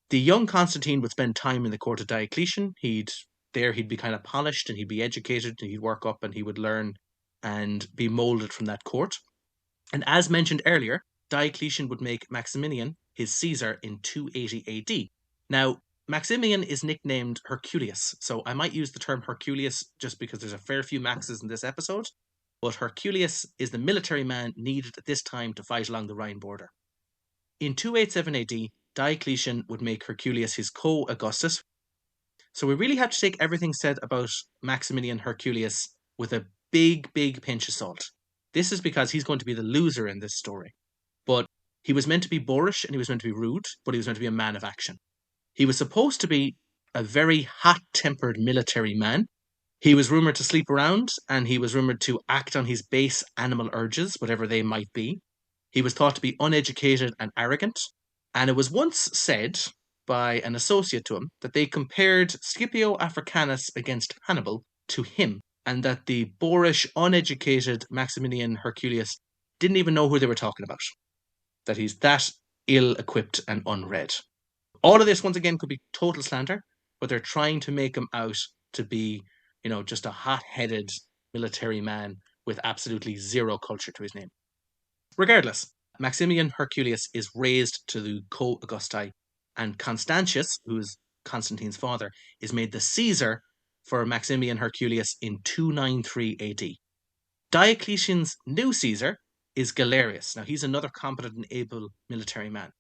The young Constantine would spend time in the court of Diocletian. He'd be kind of polished, and he'd be educated, and he'd work up, and he would learn and be moulded from that court. And as mentioned earlier, Diocletian would make Maximian his Caesar in 280 AD. Now, Maximian is nicknamed Herculeus, so I might use the term Herculeus just because there's a fair few Maxes in this episode, but Herculeus is the military man needed at this time to fight along the Rhine border. In 287 AD, Diocletian would make Herculeus his co-Augustus, so we really have to take everything said about Maximian Herculeus with a big, big pinch of salt. This is because he's going to be the loser in this story, but he was meant to be boorish and he was meant to be rude, but he was meant to be a man of action. He was supposed to be a very hot-tempered military man. He was rumoured to sleep around, and he was rumoured to act on his base animal urges, whatever they might be. He was thought to be uneducated and arrogant, and it was once said by an associate to him that they compared Scipio Africanus against Hannibal to him, and that the boorish, uneducated Maximian Herculeus didn't even know who they were talking about. that he's that ill-equipped and unread. All of this, once again, could be total slander, but they're trying to make him out to be, just a hot-headed military man with absolutely zero culture to his name. Regardless, Maximian Herculius is raised to the co-Augusti, and Constantius, who is Constantine's father, is made the Caesar for Maximian Herculius in 293 AD. Diocletian's new Caesar is Galerius. Now, he's another competent and able military man.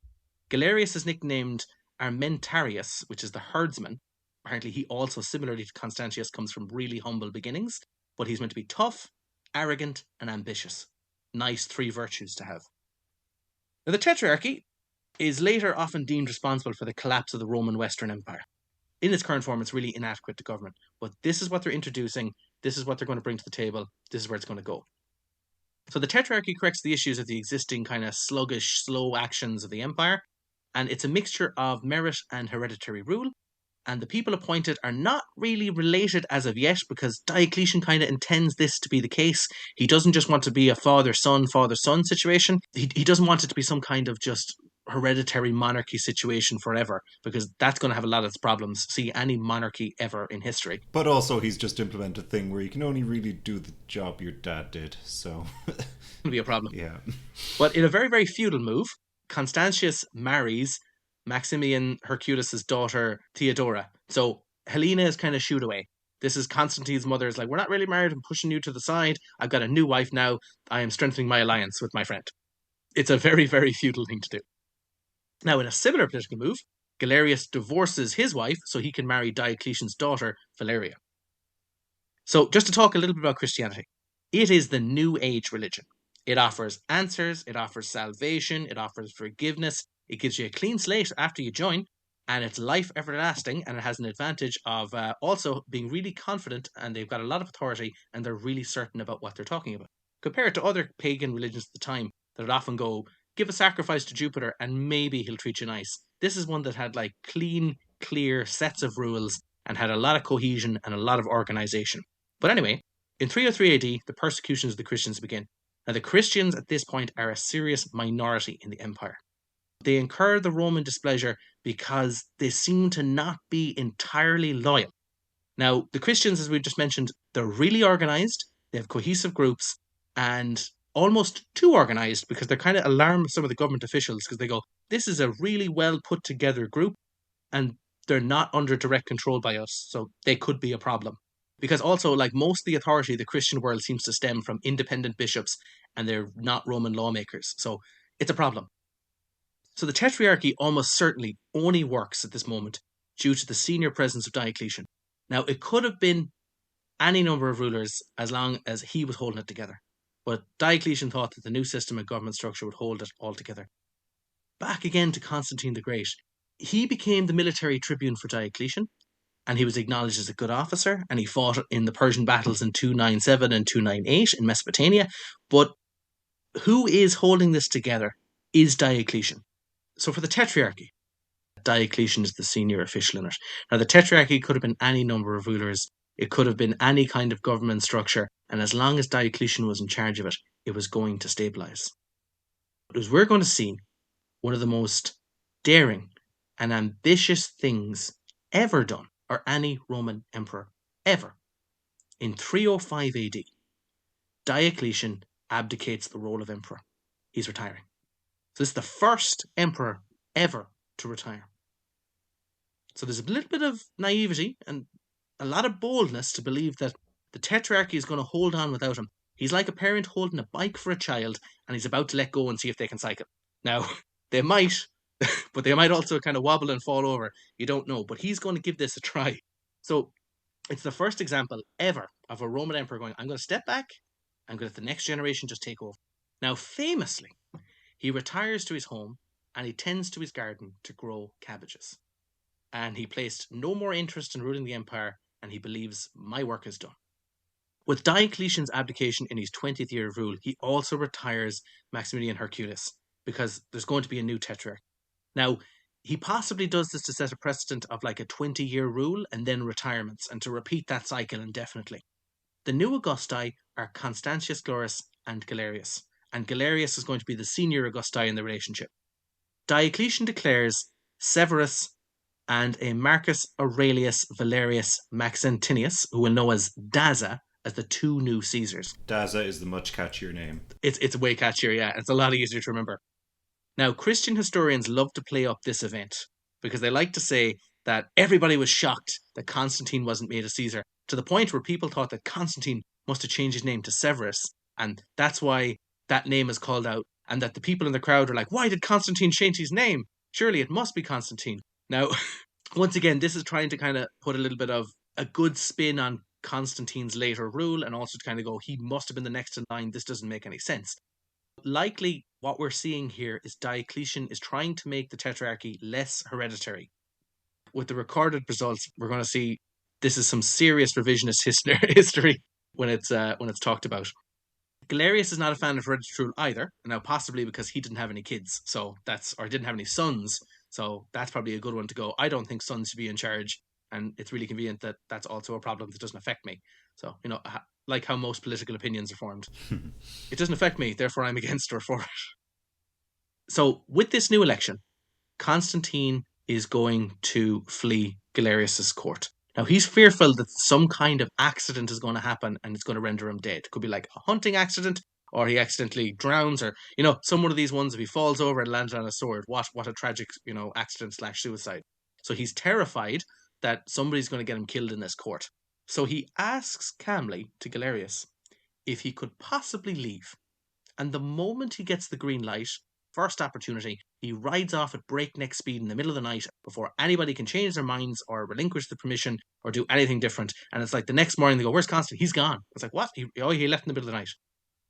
Galerius is nicknamed Armentarius, which is the herdsman. Apparently, he also, similarly to Constantius, comes from really humble beginnings, but he's meant to be tough, arrogant, and ambitious. Nice 3 virtues to have. Now, the tetrarchy is later often deemed responsible for the collapse of the Roman Western Empire. In its current form, it's really inadequate to government, but this is what they're introducing, this is what they're going to bring to the table, this is where it's going to go. So the tetrarchy corrects the issues of the existing kind of sluggish, slow actions of the empire, and it's a mixture of merit and hereditary rule, and the people appointed are not really related as of yet, because Diocletian kind of intends this to be the case. He doesn't just want to be a father-son situation. He doesn't want it to be some kind of just hereditary monarchy situation forever, because that's going to have a lot of its problems. See any monarchy ever in history. But also he's just implemented a thing where you can only really do the job your dad did, so It'll be a problem. Yeah. But in a very, very feudal move, Constantius marries Maximian Herculius' daughter Theodora. So Helena is kind of shooed away. This is Constantine's mother is like, we're not really married, I'm pushing you to the side, I've got a new wife now, I am strengthening my alliance with my friend. It's a very, very feudal thing to do. Now, in a similar political move, Galerius divorces his wife so he can marry Diocletian's daughter, Valeria. So, just to talk a little bit about Christianity, it is the New Age religion. It offers answers, it offers salvation, it offers forgiveness, it gives you a clean slate after you join, and it's life everlasting, and it has an advantage of also being really confident, and they've got a lot of authority, and they're really certain about what they're talking about. Compared to other pagan religions at the time that would often go, give a sacrifice to Jupiter and maybe he'll treat you nice. This is one that had like clean, clear sets of rules and had a lot of cohesion and a lot of organization. But anyway, in 303 AD, the persecutions of the Christians begin. Now, the Christians at this point are a serious minority in the empire. They incur the Roman displeasure because they seem to not be entirely loyal. Now, the Christians, as we just mentioned, they're really organized, they have cohesive groups, and almost too organized, because they're kind of alarmed some of the government officials, because they go, this is a really well put together group, and they're not under direct control by us, so they could be a problem. Because also, like most of the authority of the Christian world seems to stem from independent bishops, and they're not Roman lawmakers, so it's a problem. So the tetrarchy almost certainly only works at this moment due to the senior presence of Diocletian. Now, it could have been any number of rulers as long as he was holding it together. But Diocletian thought that the new system and government structure would hold it all together. Back again to Constantine the Great. He became the military tribune for Diocletian, and he was acknowledged as a good officer, and he fought in the Persian battles in 297 and 298 in Mesopotamia. But who is holding this together is Diocletian. So for the tetrarchy, Diocletian is the senior official in it. Now, the tetrarchy could have been any number of rulers. It could have been any kind of government structure, and as long as Diocletian was in charge of it, it was going to stabilize. But as we're going to see, one of the most daring and ambitious things ever done, or any Roman emperor ever, in 305 AD, Diocletian abdicates the role of emperor. He's retiring. So this is the first emperor ever to retire. So there's a little bit of naivety and a lot of boldness to believe that the tetrarchy is going to hold on without him. He's like a parent holding a bike for a child, and he's about to let go and see if they can cycle. Now, they might, but they might also kind of wobble and fall over. You don't know, but he's going to give this a try. So it's the first example ever of a Roman emperor going, I'm going to step back, I'm going to let the next generation just take over. Now, famously, he retires to his home and he tends to his garden to grow cabbages. And he placed no more interest in ruling the empire, and he believes my work is done. With Diocletian's abdication in his 20th year of rule, he also retires Maximian Herculius, because there's going to be a new tetrarch. Now, he possibly does this to set a precedent of like a 20-year rule and then retirements, and to repeat that cycle indefinitely. The new Augusti are Constantius Chlorus and Galerius, and Galerius is going to be the senior Augusti in the relationship. Diocletian declares Severus and a Marcus Aurelius Valerius Maxentius, who we'll know as Daza, as the two new Caesars. Daza is the much catchier name. It's way catchier, yeah. It's a lot easier to remember. Now, Christian historians love to play up this event because they like to say that everybody was shocked that Constantine wasn't made a Caesar, to the point where people thought that Constantine must have changed his name to Severus, and that's why that name is called out, and that the people in the crowd are like, why did Constantine change his name? Surely it must be Constantine. Now, once again, this is trying to kind of put a little bit of a good spin on Constantine's later rule, and also to kind of go, he must have been the next in line. This doesn't make any sense. Likely, what we're seeing here is Diocletian is trying to make the tetrarchy less hereditary. With the recorded results, we're going to see this is some serious revisionist history when it's talked about. Galerius is not a fan of hereditary rule either, now possibly because he didn't have any kids, or didn't have any sons, so that's probably a good one to go. I don't think sons should be in charge, and it's really convenient that that's also a problem that doesn't affect me. So, like how most political opinions are formed. It doesn't affect me, therefore I'm against or for it. So, with this new election, Constantine is going to flee Galerius's court. Now, he's fearful that some kind of accident is going to happen and it's going to render him dead. It could be like a hunting accident, or he accidentally drowns, or, some one of these ones, if he falls over and lands on a sword, what a tragic, accident/suicide. So he's terrified that somebody's going to get him killed in this court. So he asks calmly to Galerius if he could possibly leave. And the moment he gets the green light, first opportunity, he rides off at breakneck speed in the middle of the night before anybody can change their minds or relinquish the permission or do anything different. And it's like the next morning they go, where's Constantine? He's gone. It's like, what? He left in the middle of the night.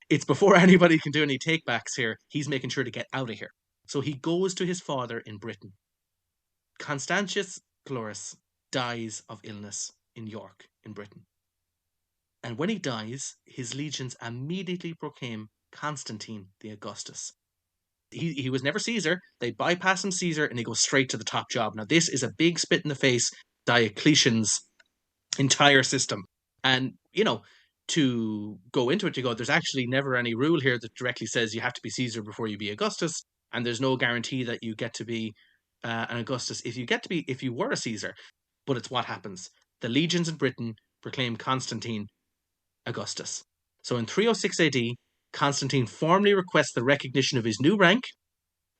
It's before anybody can do any takebacks here. He's making sure to get out of here. So he goes to his father in Britain. Constantius Chlorus dies of illness in York, in Britain. And when he dies, his legions immediately proclaim Constantine the Augustus. He was never Caesar. They bypass him Caesar and he goes straight to the top job. Now, this is a big spit in the face, Diocletian's entire system. And, to go into it, you go, there's actually never any rule here that directly says you have to be Caesar before you be Augustus. And there's no guarantee that you get to be an Augustus if you were a Caesar. But it's what happens. The legions in Britain proclaim Constantine Augustus. So in 306 AD, Constantine formally requests the recognition of his new rank,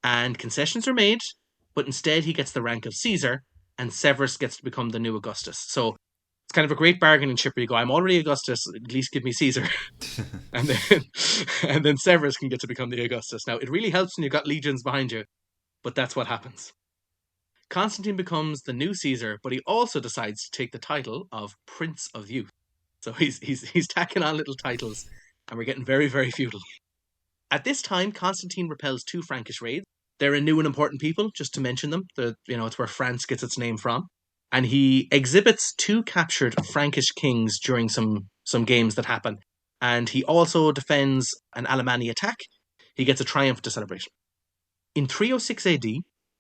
and concessions are made, but instead he gets the rank of Caesar, and Severus gets to become the new Augustus. So it's kind of a great bargaining chip where you go, I'm already Augustus, at least give me Caesar. and then Severus can get to become the Augustus. Now, it really helps when you've got legions behind you, but that's what happens. Constantine becomes the new Caesar, but he also decides to take the title of Prince of Youth. So he's tacking on little titles, and we're getting very, very feudal. At this time, Constantine repels 2 Frankish raids. They're a new and important people, just to mention them. It's where France gets its name from. And he exhibits 2 captured Frankish kings during some games that happen. And he also defends an Alemanni attack. He gets a triumph to celebrate. In 306 AD,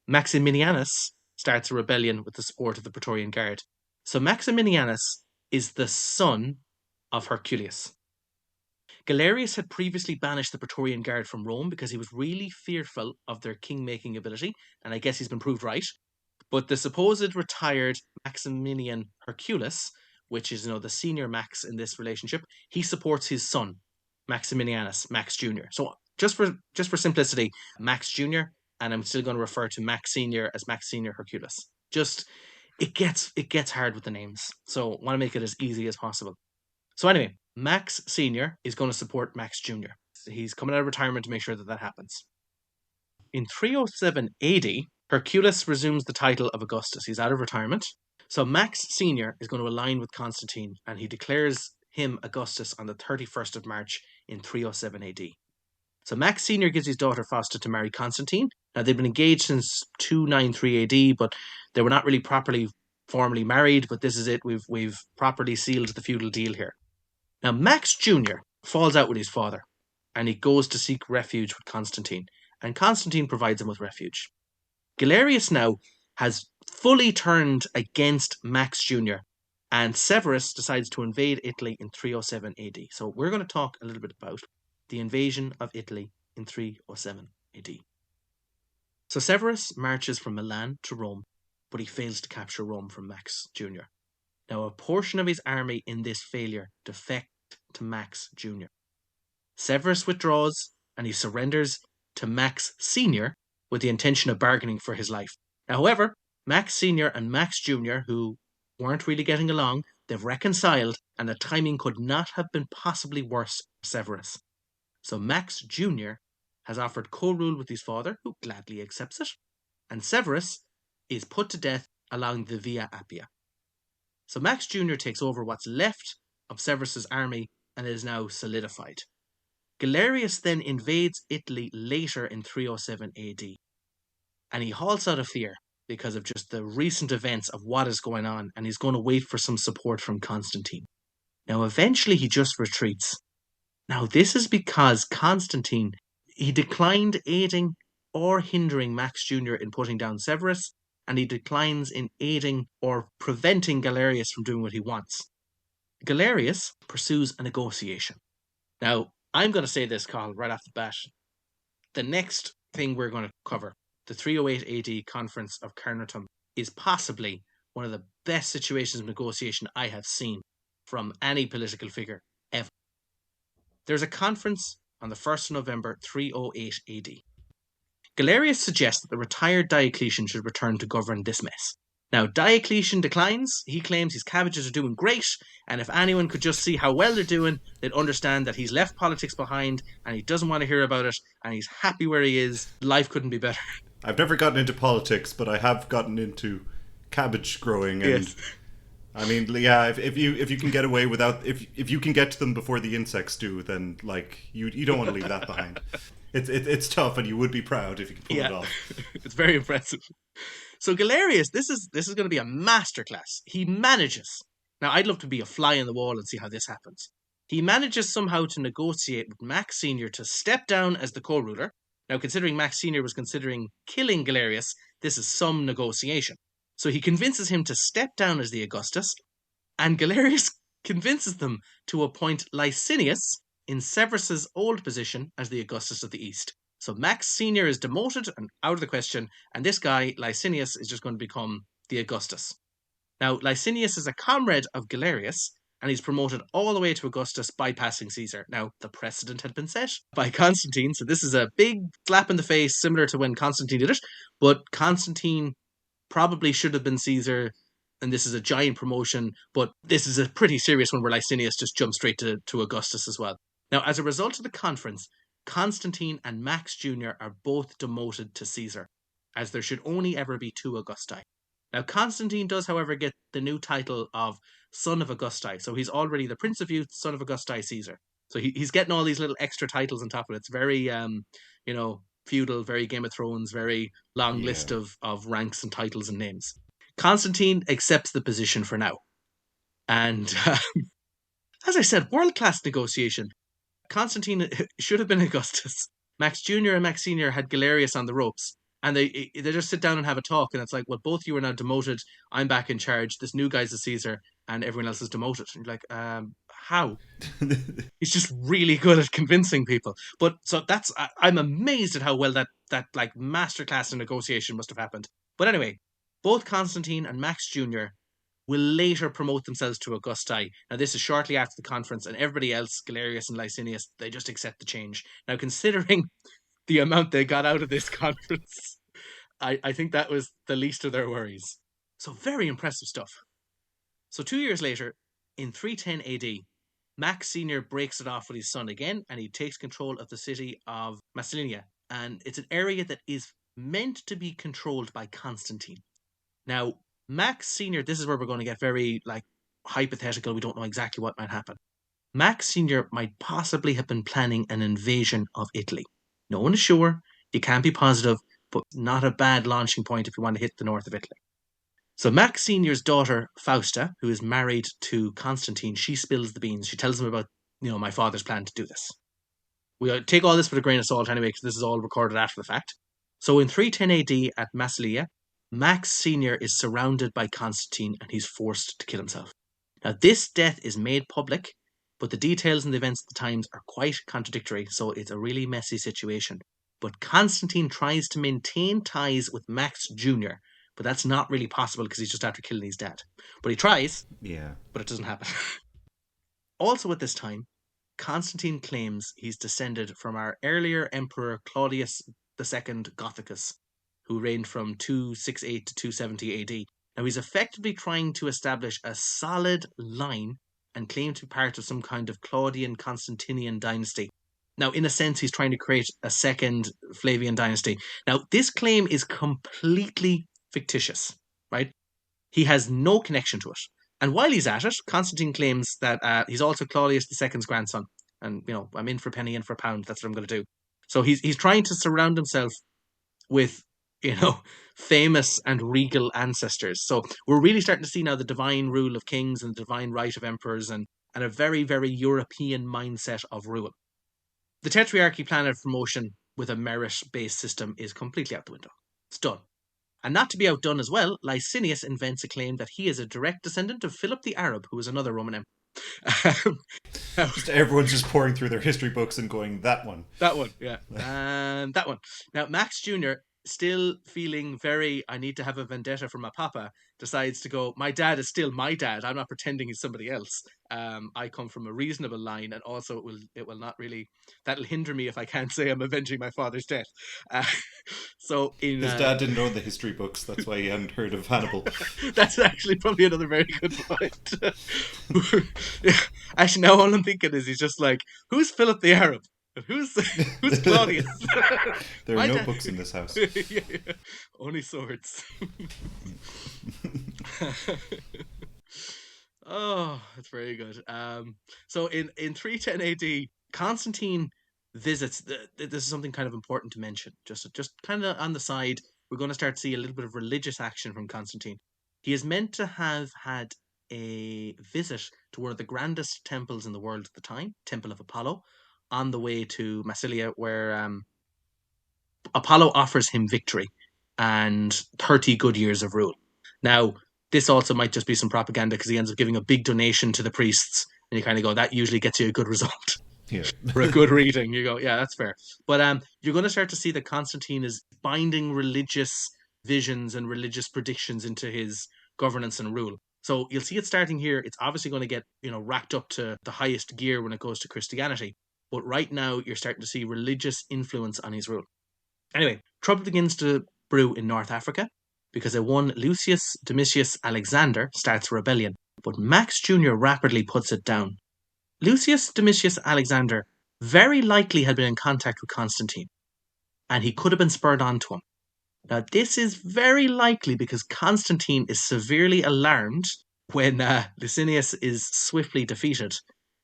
Maximianus starts a rebellion with the support of the Praetorian Guard. So Maximianus is the son of Herculius. Galerius had previously banished the Praetorian Guard from Rome because he was really fearful of their king-making ability, and I guess he's been proved right. But the supposed retired Maximian Hercules, which is the senior Max in this relationship, he supports his son, Maximianus, Max Jr. So just for simplicity, Max Jr., and I'm still going to refer to Max Senior as Max Senior Hercules. It gets hard with the names, so I want to make it as easy as possible. So anyway, Max Senior is going to support Max Jr. He's coming out of retirement to make sure that happens. In 307 AD, Hercules resumes the title of Augustus. He's out of retirement. So Max Senior is going to align with Constantine, and he declares him Augustus on the 31st of March in 307 AD. So Max Senior gives his daughter Fausta to marry Constantine. Now, they've been engaged since 293 AD, but they were not really formally married, but this is it. We've properly sealed the feudal deal here. Now, Max Jr. falls out with his father, and he goes to seek refuge with Constantine, and Constantine provides him with refuge. Galerius now has fully turned against Max Jr., and Severus decides to invade Italy in 307 AD. So we're going to talk a little bit about the invasion of Italy in 307 AD. So Severus marches from Milan to Rome, but he fails to capture Rome from Max Jr. Now, a portion of his army in this failure defect to Max Jr. Severus withdraws and he surrenders to Max Sr. with the intention of bargaining for his life. Now, however, Max Sr. and Max Jr., who weren't really getting along, they've reconciled, and the timing could not have been possibly worse for Severus. So Max Jr. has offered co-rule with his father, who gladly accepts it, and Severus is put to death along the Via Appia. So Max Jr. takes over what's left of Severus's army and is now solidified. Galerius then invades Italy later in 307 AD, and he halts out of fear because of just the recent events of what is going on, and he's going to wait for some support from Constantine. Now, eventually he just retreats. Now, this is because Constantine, he declined aiding or hindering Max Jr. in putting down Severus, and he declines in aiding or preventing Galerius from doing what he wants. Galerius pursues a negotiation. Now, I'm going to say this, Carl, right off the bat. The next thing we're going to cover, the 308 AD Conference of Carnuntum, is possibly one of the best situations of negotiation I have seen from any political figure ever. There's a conference on the 1st of November 308 AD. Galerius suggests that the retired Diocletian should return to govern this mess. Now, Diocletian declines. He claims his cabbages are doing great, and if anyone could just see how well they're doing, they'd understand that he's left politics behind, and he doesn't want to hear about it, and he's happy where he is. Life couldn't be better. I've never gotten into politics, but I have gotten into cabbage growing, and yes. I mean, yeah, if you can get away without, if you can get to them before the insects do, then like you don't want to leave that behind. It's tough, and you would be proud if you could pull it off. It's very impressive. So Galerius, this is going to be a masterclass. He manages. Now, I'd love to be a fly in the wall and see how this happens. He manages somehow to negotiate with Max Sr. to step down as the co-ruler. Now, considering Max Sr. was considering killing Galerius, this is some negotiation. So he convinces him to step down as the Augustus, and Galerius convinces them to appoint Licinius in Severus's old position as the Augustus of the East. So Max Sr. is demoted and out of the question, and this guy, Licinius, is just going to become the Augustus. Now, Licinius is a comrade of Galerius, and he's promoted all the way to Augustus, bypassing Caesar. Now, the precedent had been set by Constantine, so this is a big slap in the face, similar to when Constantine did it, but Constantine probably should have been Caesar, and this is a giant promotion, but this is a pretty serious one where Licinius just jumped straight to Augustus as well. Now, as a result of the conference, Constantine and Max Jr. are both demoted to Caesar, as there should only ever be two Augusti. Now, Constantine does, however, get the new title of Son of Augusti, so he's already the Prince of Youth, Son of Augusti Caesar. So he's getting all these little extra titles on top of it. It's very, feudal, very Game of Thrones, very long list of ranks and titles and names. Constantine accepts the position for now. And, as I said, world-class negotiation. Constantine should have been Augustus. Max Jr. and Max Sr. had Galerius on the ropes, and they just sit down and have a talk, and it's like, well, both you are now demoted, I'm back in charge, this new guy's a Caesar, and everyone else is demoted. And you're like, how? He's just really good at convincing people. But so I'm amazed at how well that like masterclass in negotiation must have happened. But anyway, both Constantine and Max Jr. will later promote themselves to Augusti. Now, this is shortly after the conference, and everybody else, Galerius and Licinius, they just accept the change. Now, considering the amount they got out of this conference, I think that was the least of their worries. So, very impressive stuff. So, 2 years later, in 310 AD, Max Sr. breaks it off with his son again, and he takes control of the city of Massilia. And it's an area that is meant to be controlled by Constantine. Now, Max Sr., this is where we're going to get very, hypothetical. We don't know exactly what might happen. Max Sr. might possibly have been planning an invasion of Italy. No one is sure. You can't be positive, but not a bad launching point if you want to hit the north of Italy. So Max Sr.'s daughter, Fausta, who is married to Constantine, she spills the beans. She tells him about, my father's plan to do this. We'll take all this with a grain of salt anyway, because this is all recorded after the fact. So in 310 AD at Massilia, Max Sr. is surrounded by Constantine and he's forced to kill himself. Now, this death is made public, but the details and the events of the times are quite contradictory, so it's a really messy situation. But Constantine tries to maintain ties with Max Jr., but that's not really possible because he's just after killing his dad. But he tries, but it doesn't happen. Also at this time, Constantine claims he's descended from our earlier emperor Claudius II Gothicus, who reigned from 268 to 270 AD. Now he's effectively trying to establish a solid line and claim to be part of some kind of Claudian Constantinian dynasty. Now, in a sense, he's trying to create a second Flavian dynasty. Now, this claim is completely fictitious, right? He has no connection to it. And while he's at it, Constantine claims that he's also Claudius II's grandson. And, I'm in for a penny, in for a pound. That's what I'm going to do. So he's trying to surround himself with, famous and regal ancestors. So we're really starting to see now the divine rule of kings and the divine right of emperors and a very, very European mindset of rule. The tetrarchy plan of promotion with a merit-based system is completely out the window. It's done. And not to be outdone as well, Licinius invents a claim that he is a direct descendant of Philip the Arab, who was another Roman emperor. Everyone's just pouring through their history books and going, that one. That one, yeah. And that one. Now, Max Jr., still feeling very, I need to have a vendetta for my papa, decides to go, my dad is still my dad. I'm not pretending he's somebody else. I come from a reasonable line, and also it will not really, that'll hinder me if I can't say I'm avenging my father's death. So his dad didn't own the history books, that's why he hadn't heard of Hannibal. That's actually probably another very good point. Actually, now all I'm thinking is he's just like, who's Philip the Arab? Who's Claudius? There are no books in this house. Yeah. Only swords. Oh, that's very good. So in 310 AD, Constantine visits. This is something kind of important to mention. Just kind of on the side, we're going to start to see a little bit of religious action from Constantine. He is meant to have had a visit to one of the grandest temples in the world at the time, Temple of Apollo, on the way to Massilia, where Apollo offers him victory and 30 good years of rule. Now, this also might just be some propaganda because he ends up giving a big donation to the priests, and you kind of go, that usually gets you a good result. Yeah. For a good reading. You go, yeah, that's fair. But you're going to start to see that Constantine is binding religious visions and religious predictions into his governance and rule. So you'll see it starting here. It's obviously going to get, racked up to the highest gear when it goes to Christianity. But right now, you're starting to see religious influence on his rule. Anyway, trouble begins to brew in North Africa because one Lucius Domitius Alexander starts a rebellion, but Max Jr. rapidly puts it down. Lucius Domitius Alexander very likely had been in contact with Constantine, and he could have been spurred on to him. Now, this is very likely because Constantine is severely alarmed when Licinius is swiftly defeated,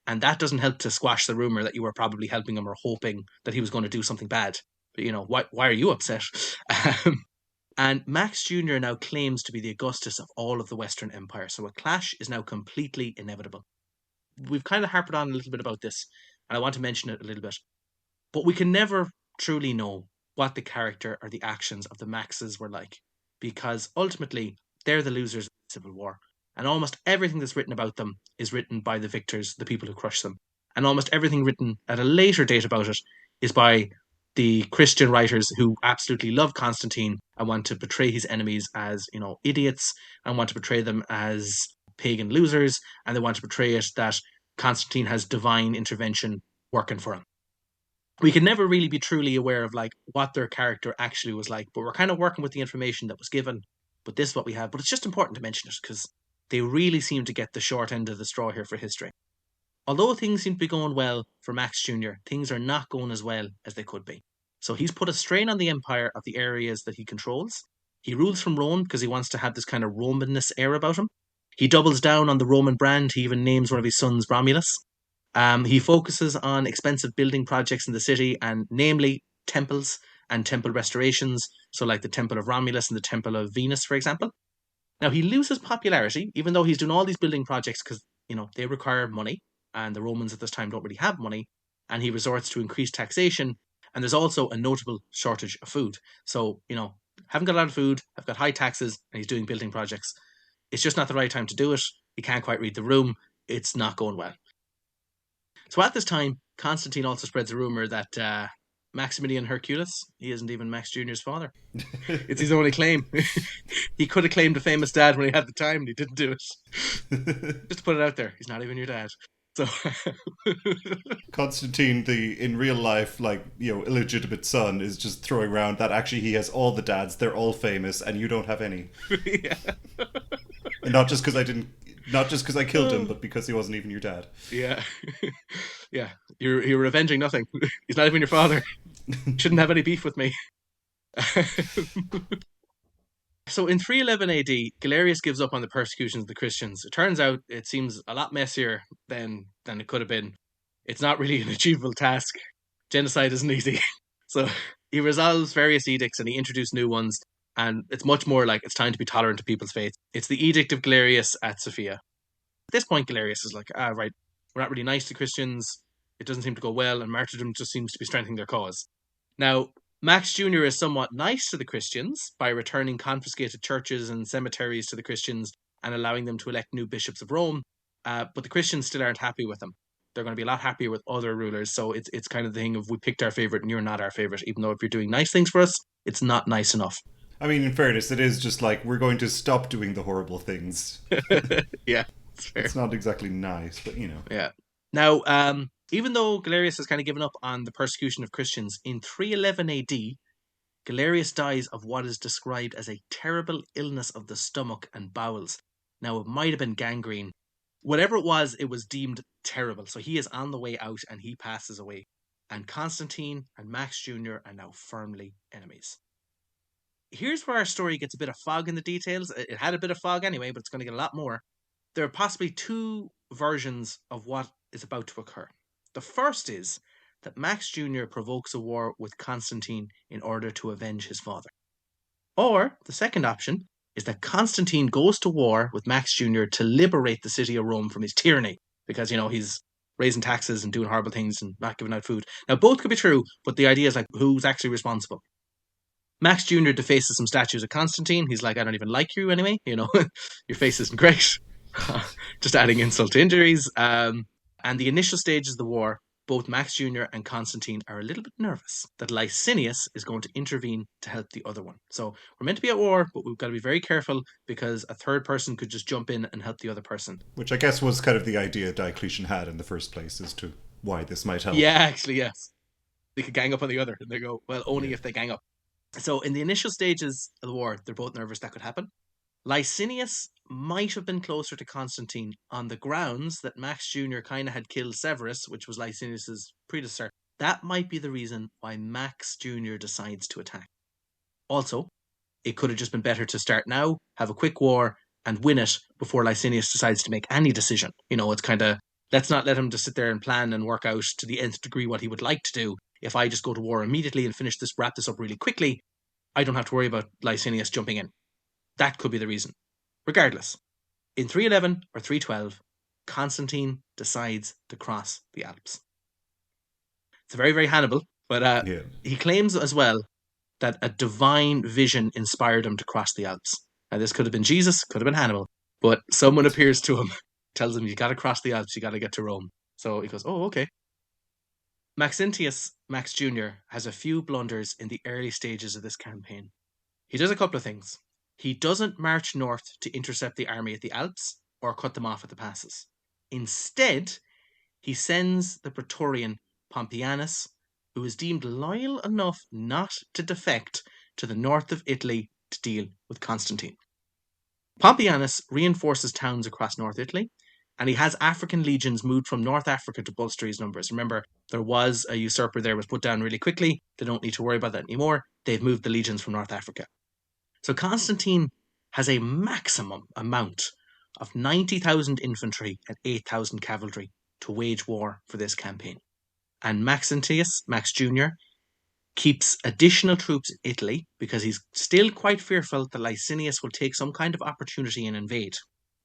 and that doesn't help to squash the rumor that you were probably helping him or hoping that he was going to do something bad. But, why are you upset? And Max Jr. now claims to be the Augustus of all of the Western Empire, so a clash is now completely inevitable. We've kind of harped on a little bit about this, and I want to mention it a little bit. But we can never truly know what the character or the actions of the Maxes were like, because ultimately they're the losers of the Civil War, and almost everything that's written about them is written by the victors, the people who crushed them, and almost everything written at a later date about it is by the Christian writers who absolutely love Constantine and want to portray his enemies as, idiots, and want to portray them as pagan losers, and they want to portray it that Constantine has divine intervention working for him. We can never really be truly aware of what their character actually was like, but we're kind of working with the information that was given. But this is what we have. But it's just important to mention it because they really seem to get the short end of the straw here for history. Although things seem to be going well for Max Jr., things are not going as well as they could be. So he's put a strain on the empire of the areas that he controls. He rules from Rome because he wants to have this kind of Romanness air about him. He doubles down on the Roman brand. He even names one of his sons Romulus. He focuses on expensive building projects in the city, and namely temples and temple restorations. So like the Temple of Romulus and the Temple of Venus, for example. Now he loses popularity, even though he's doing all these building projects because, they require money. And the Romans at this time don't really have money. And he resorts to increased taxation. And there's also a notable shortage of food. So, haven't got a lot of food, have got high taxes, and he's doing building projects. It's just not the right time to do it. He can't quite read the room. It's not going well. So at this time, Constantine also spreads a rumor that Maximilian Herculus, he isn't even Max Jr.'s father. It's his only claim. He could have claimed a famous dad when he had the time, and he didn't do it. Just to put it out there, he's not even your dad. So Constantine, the in real life, like, illegitimate son, is just throwing around that actually he has all the dads, they're all famous, and you don't have any. Yeah. And not just because I killed him, but because he wasn't even your dad. Yeah. Yeah. You're avenging nothing. He's not even your father. Shouldn't have any beef with me. So in 311 AD, Galerius gives up on the persecutions of the Christians. It turns out it seems a lot messier than it could have been. It's not really an achievable task. Genocide isn't easy. So he resolves various edicts and he introduced new ones. And it's much more like it's time to be tolerant of people's faith. It's the Edict of Galerius at Sophia. At this point, Galerius is like, right, we're not really nice to Christians. It doesn't seem to go well, and martyrdom just seems to be strengthening their cause. Now, Max Jr. is somewhat nice to the Christians by returning confiscated churches and cemeteries to the Christians and allowing them to elect new bishops of Rome. But the Christians still aren't happy with them. They're going to be a lot happier with other rulers. So it's kind of the thing of we picked our favorite and you're not our favorite. Even though if you're doing nice things for us, it's not nice enough. I mean, in fairness, it is just like we're going to stop doing the horrible things. Yeah, it's fair. It's not exactly nice, but Yeah. Now, even though Galerius has kind of given up on the persecution of Christians, in 311 AD, Galerius dies of what is described as a terrible illness of the stomach and bowels. Now, it might have been gangrene. Whatever it was deemed terrible. So he is on the way out and he passes away. And Constantine and Max Jr. are now firmly enemies. Here's where our story gets a bit of fog in the details. It had a bit of fog anyway, but it's going to get a lot more. There are possibly two versions of what is about to occur. The first is that Max Jr. provokes a war with Constantine in order to avenge his father. Or the second option is that Constantine goes to war with Max Jr. to liberate the city of Rome from his tyranny because, he's raising taxes and doing horrible things and not giving out food. Now, both could be true, but the idea is like, who's actually responsible? Max Jr. defaces some statues of Constantine. He's like, I don't even like you anyway. Your face isn't great. Just adding insult to injuries. And the initial stages of the war, both Max Jr. and Constantine are a little bit nervous that Licinius is going to intervene to help the other one. So we're meant to be at war, but we've got to be very careful because a third person could just jump in and help the other person. Which I guess was kind of the idea Diocletian had in the first place as to why this might help. Yeah, actually, yes. They could gang up on the other and they go, well, only if they gang up. So in the initial stages of the war, they're both nervous that could happen. Licinius might have been closer to Constantine on the grounds that Max Jr. kind of had killed Severus, which was Licinius's predecessor. That might be the reason why Max Jr. decides to attack. Also, it could have just been better to start now, have a quick war, and win it before Licinius decides to make any decision. It's kind of, let's not let him just sit there and plan and work out to the nth degree what he would like to do. If I just go to war immediately and wrap this up really quickly, I don't have to worry about Licinius jumping in. That could be the reason. Regardless, in 311 or 312, Constantine decides to cross the Alps. It's very, very Hannibal, but he claims as well that a divine vision inspired him to cross the Alps. Now, this could have been Jesus, could have been Hannibal, but someone appears to him, tells him, you got to cross the Alps, you got to get to Rome. So he goes, oh, okay. Maxentius, Max Jr., has a few blunders in the early stages of this campaign. He does a couple of things. He doesn't march north to intercept the army at the Alps or cut them off at the passes. Instead, he sends the Praetorian Pompeianus, who is deemed loyal enough not to defect to the north of Italy to deal with Constantine. Pompeianus reinforces towns across North Italy, and he has African legions moved from North Africa to bolster his numbers. Remember, there was a usurper there, was put down really quickly. They don't need to worry about that anymore. They've moved the legions from North Africa. So Constantine has a maximum amount of 90,000 infantry and 8,000 cavalry to wage war for this campaign. And Maxentius, Max Jr., keeps additional troops in Italy because he's still quite fearful that Licinius will take some kind of opportunity and invade.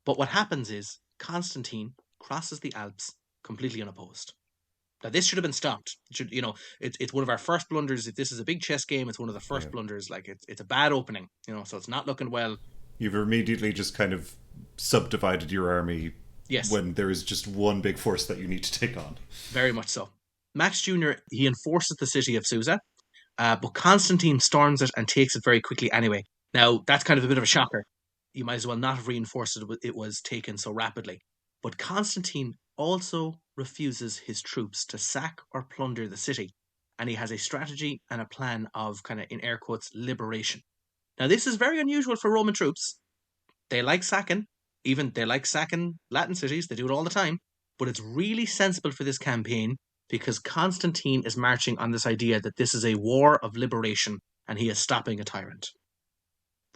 But what happens is Constantine crosses the Alps completely unopposed. Now, this should have been stopped. It's one of our first blunders. If this is a big chess game, it's one of the first blunders. Like it's a bad opening, so it's not looking well. You've immediately just kind of subdivided your army Yes, when there is just one big force that you need to take on. very much so. Max Jr., he enforces the city of Susa, but Constantine storms it and takes it very quickly anyway. Now, that's kind of a bit of a shocker. You might as well not have reinforced it, it was taken so rapidly. But Constantine also refuses his troops to sack or plunder the city. And he has a strategy and a plan of kind of, in air quotes, liberation. Now, this is very unusual for Roman troops. They like sacking, even they like sacking Latin cities, they do it all the time. But it's really sensible for this campaign because Constantine is marching on this idea that this is a war of liberation and he is stopping a tyrant.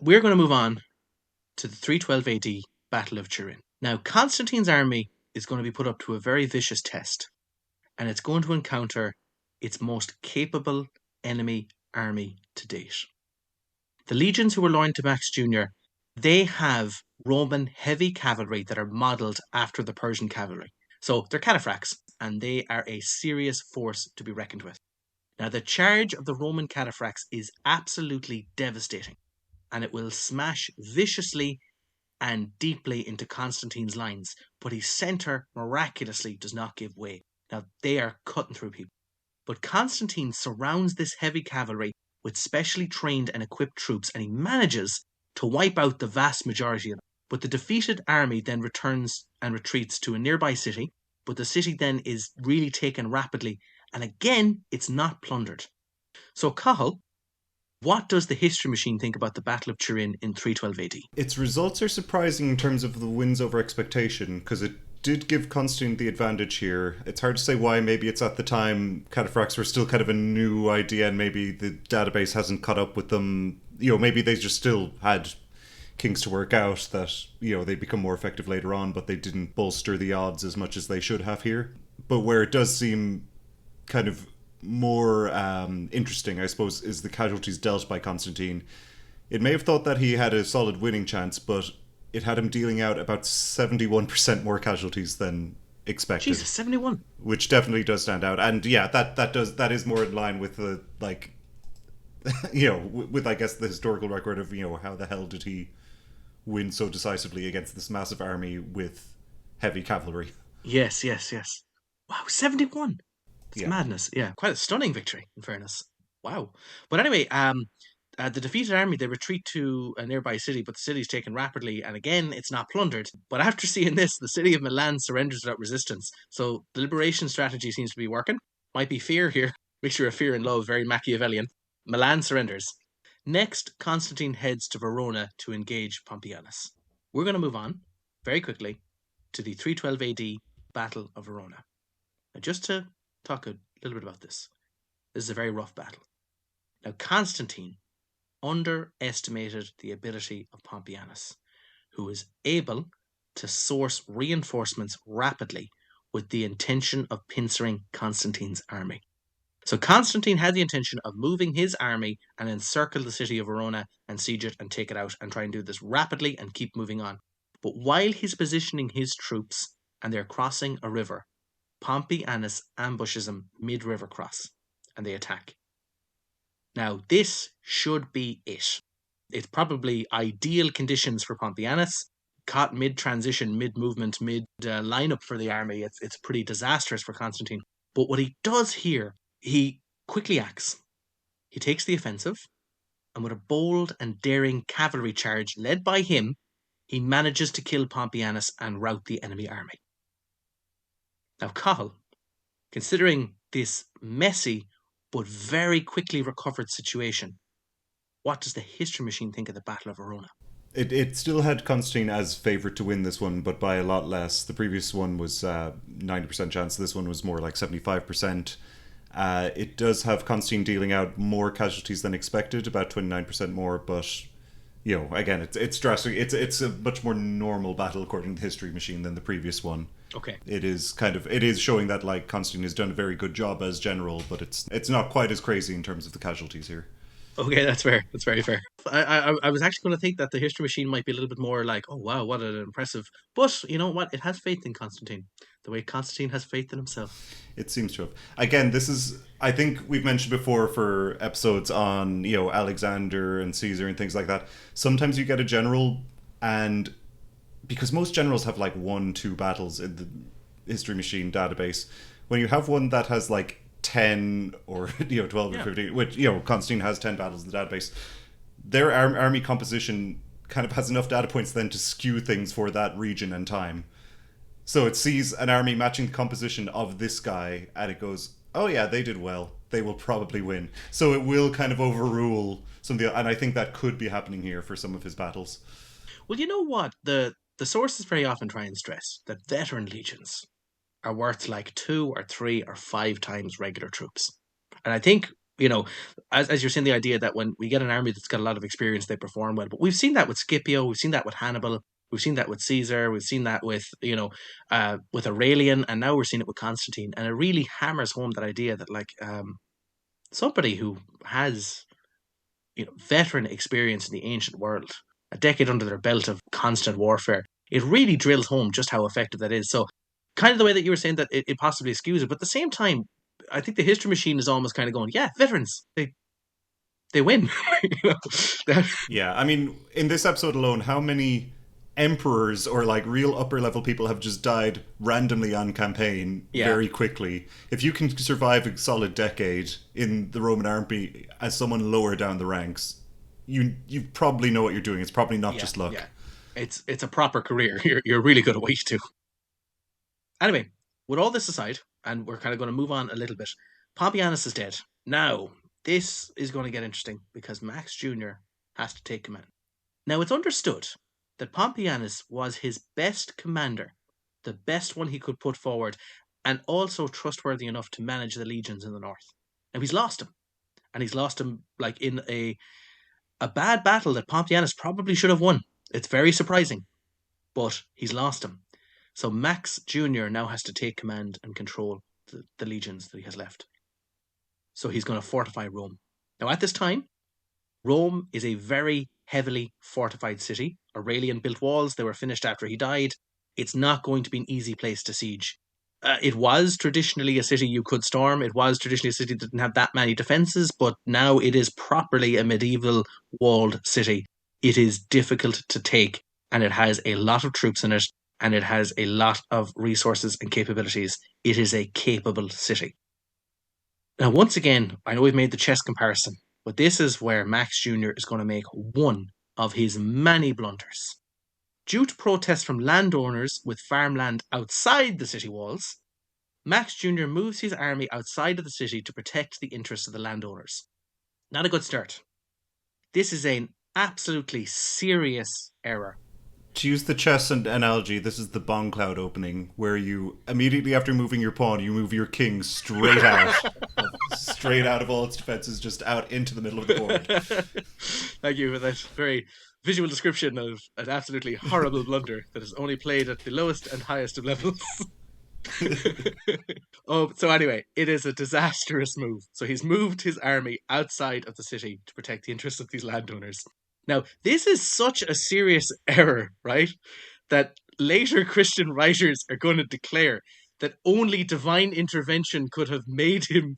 We're going to move on to the 312 AD Battle of Turin. Now, Constantine's army is going to be put up to a very vicious test, and it's going to encounter its most capable enemy army to date. The legions who were loaned to Max Jr., they have Roman heavy cavalry that are modelled after the Persian cavalry. So they're cataphracts, and they are a serious force to be reckoned with. Now, the charge of the Roman cataphracts is absolutely devastating, and it will smash viciously and deeply into Constantine's lines, but his centre miraculously does not give way. Now, they are cutting through people. But Constantine surrounds this heavy cavalry with specially trained and equipped troops, and he manages to wipe out the vast majority of them. But the defeated army then returns and retreats to a nearby city, but the city then is really taken rapidly, and again, it's not plundered. So, Cathal, what does the history machine think about the Battle of Turin in 312 AD? Its results are surprising in terms of the wins over expectation, because it did give Constantine the advantage here. It's hard to say why. Maybe it's at the time cataphracts were still kind of a new idea and maybe the database hasn't caught up with them. Maybe they just still had kings to work out that, they become more effective later on, but they didn't bolster the odds as much as they should have here. But where it does seem kind of more interesting, I suppose, is the casualties dealt by Constantine. It may have thought that he had a solid winning chance, but it had him dealing out about 71% more casualties than expected. Jesus, 71. Which definitely does stand out. And yeah, that is more in line with the, like, with, I guess, the historical record of, how the hell did he win so decisively against this massive army with heavy cavalry. Yes. Wow, 71. It's madness. Yeah, quite a stunning victory, in fairness. Wow. But anyway, the defeated army, they retreat to a nearby city, but the city is taken rapidly, and again, it's not plundered. But after seeing this, the city of Milan surrenders without resistance. So the liberation strategy seems to be working. Might be fear here. Mixture of fear and love, very Machiavellian. Milan surrenders. Next, Constantine heads to Verona to engage Pompeianus. We're going to move on, very quickly, to the 312 AD Battle of Verona. Now, just to talk a little bit about this. This is a very rough battle. Now, Constantine underestimated the ability of Pompeianus, who was able to source reinforcements rapidly with the intention of pincering Constantine's army. So Constantine had the intention of moving his army and encircle the city of Verona and siege it and take it out and try and do this rapidly and keep moving on. But while he's positioning his troops and they're crossing a river, Pompeianus ambushes them mid-river cross and they attack. Now, this should be it. It's probably ideal conditions for Pompeianus. Caught mid-transition, mid-movement, mid-lineup for the army. It's pretty disastrous for Constantine. But what he does here, he quickly acts. He takes the offensive, and with a bold and daring cavalry charge led by him, he manages to kill Pompeianus and rout the enemy army. Now, Cathal, considering this messy but very quickly recovered situation, what does the history machine think of the Battle of Verona? It still had Constantine as favourite to win this one, but by a lot less. The previous one was 90% chance. This one was more like 75%. It does have Constantine dealing out more casualties than expected, about 29% more, but again, it's drastic. It's a much more normal battle according to the history machine than the previous one. Okay. It is showing that, like, Constantine has done a very good job as general, but it's not quite as crazy in terms of the casualties here. Okay, that's fair. That's very fair. I was actually going to think that the history machine might be a little bit more like, oh wow, what an impressive. But you know what? It has faith in Constantine, the way Constantine has faith in himself. It seems to have. Again, this is, I think we've mentioned before for episodes on Alexander and Caesar and things like that. Sometimes you get a general and because most generals have like 1-2 battles in the history machine database. When you have one that has like 10 or 12 or Yeah. 15, which Constantine has 10 battles in the database, their army composition kind of has enough data points then to skew things for that region and time. So it sees an army matching the composition of this guy and it goes, oh yeah, they did well, they will probably win. So it will kind of overrule some of the, and I think that could be happening here for some of his battles. Well, you know what? The sources very often try and stress that veteran legions are worth like 2 or 3 or 5 times regular troops. And I think, as you're saying, the idea that when we get an army that's got a lot of experience, they perform well. But we've seen that with Scipio, we've seen that with Hannibal, we've seen that with Caesar, we've seen that with Aurelian, and now we're seeing it with Constantine. And it really hammers home that idea that somebody who has veteran experience in the ancient world, a decade under their belt of constant warfare, it really drills home just how effective that is. So, kind of the way that you were saying that it possibly skews it, but at the same time, I think the history machine is almost kind of going, yeah, veterans, they win. Yeah, I mean, in this episode alone, how many emperors or like real upper level people have just died randomly on campaign very quickly? If you can survive a solid decade in the Roman army as someone lower down the ranks, you probably know what you're doing. It's probably not just luck. Yeah, it's a proper career. You're really good at what you do. Anyway, with all this aside, and we're kind of going to move on a little bit, Pompeianus is dead. Now, this is going to get interesting because Max Jr. has to take command. Now, it's understood that Pompeianus was his best commander, the best one he could put forward, and also trustworthy enough to manage the legions in the north. Now, he's lost him. And he's lost him like in a bad battle that Pompeianus probably should have won. It's very surprising, but he's lost him. So Max Jr. now has to take command and control the legions that he has left. So he's going to fortify Rome. Now, at this time, Rome is a very heavily fortified city. Aurelian built walls. They were finished after he died. It's not going to be an easy place to siege. It was traditionally a city you could storm. It was traditionally a city that didn't have that many defenses, but now it is properly a medieval walled city. It is difficult to take, and it has a lot of troops in it, and it has a lot of resources and capabilities. It is a capable city. Now, once again, I know we've made the chess comparison, but this is where Max Jr. is going to make one of his many blunders. Due to protests from landowners with farmland outside the city walls, Max Jr. moves his army outside of the city to protect the interests of the landowners. Not a good start. This is an absolutely serious error. To use the chess analogy, this is the bomb cloud opening, where you immediately after moving your pawn, you move your king straight out, straight out of all its defenses, just out into the middle of the board. Thank you for that very visual description of an absolutely horrible blunder that is only played at the lowest and highest of levels. So anyway, it is a disastrous move. So he's moved his army outside of the city to protect the interests of these landowners. Now, this is such a serious error, right? That later Christian writers are going to declare that only divine intervention could have made him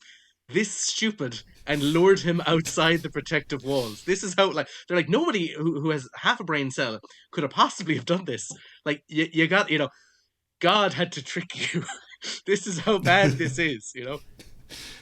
this stupid and lured him outside the protective walls. This is how, they're like, nobody who has half a brain cell could have possibly have done this. Like, you got, God had to trick you. This is how bad this is,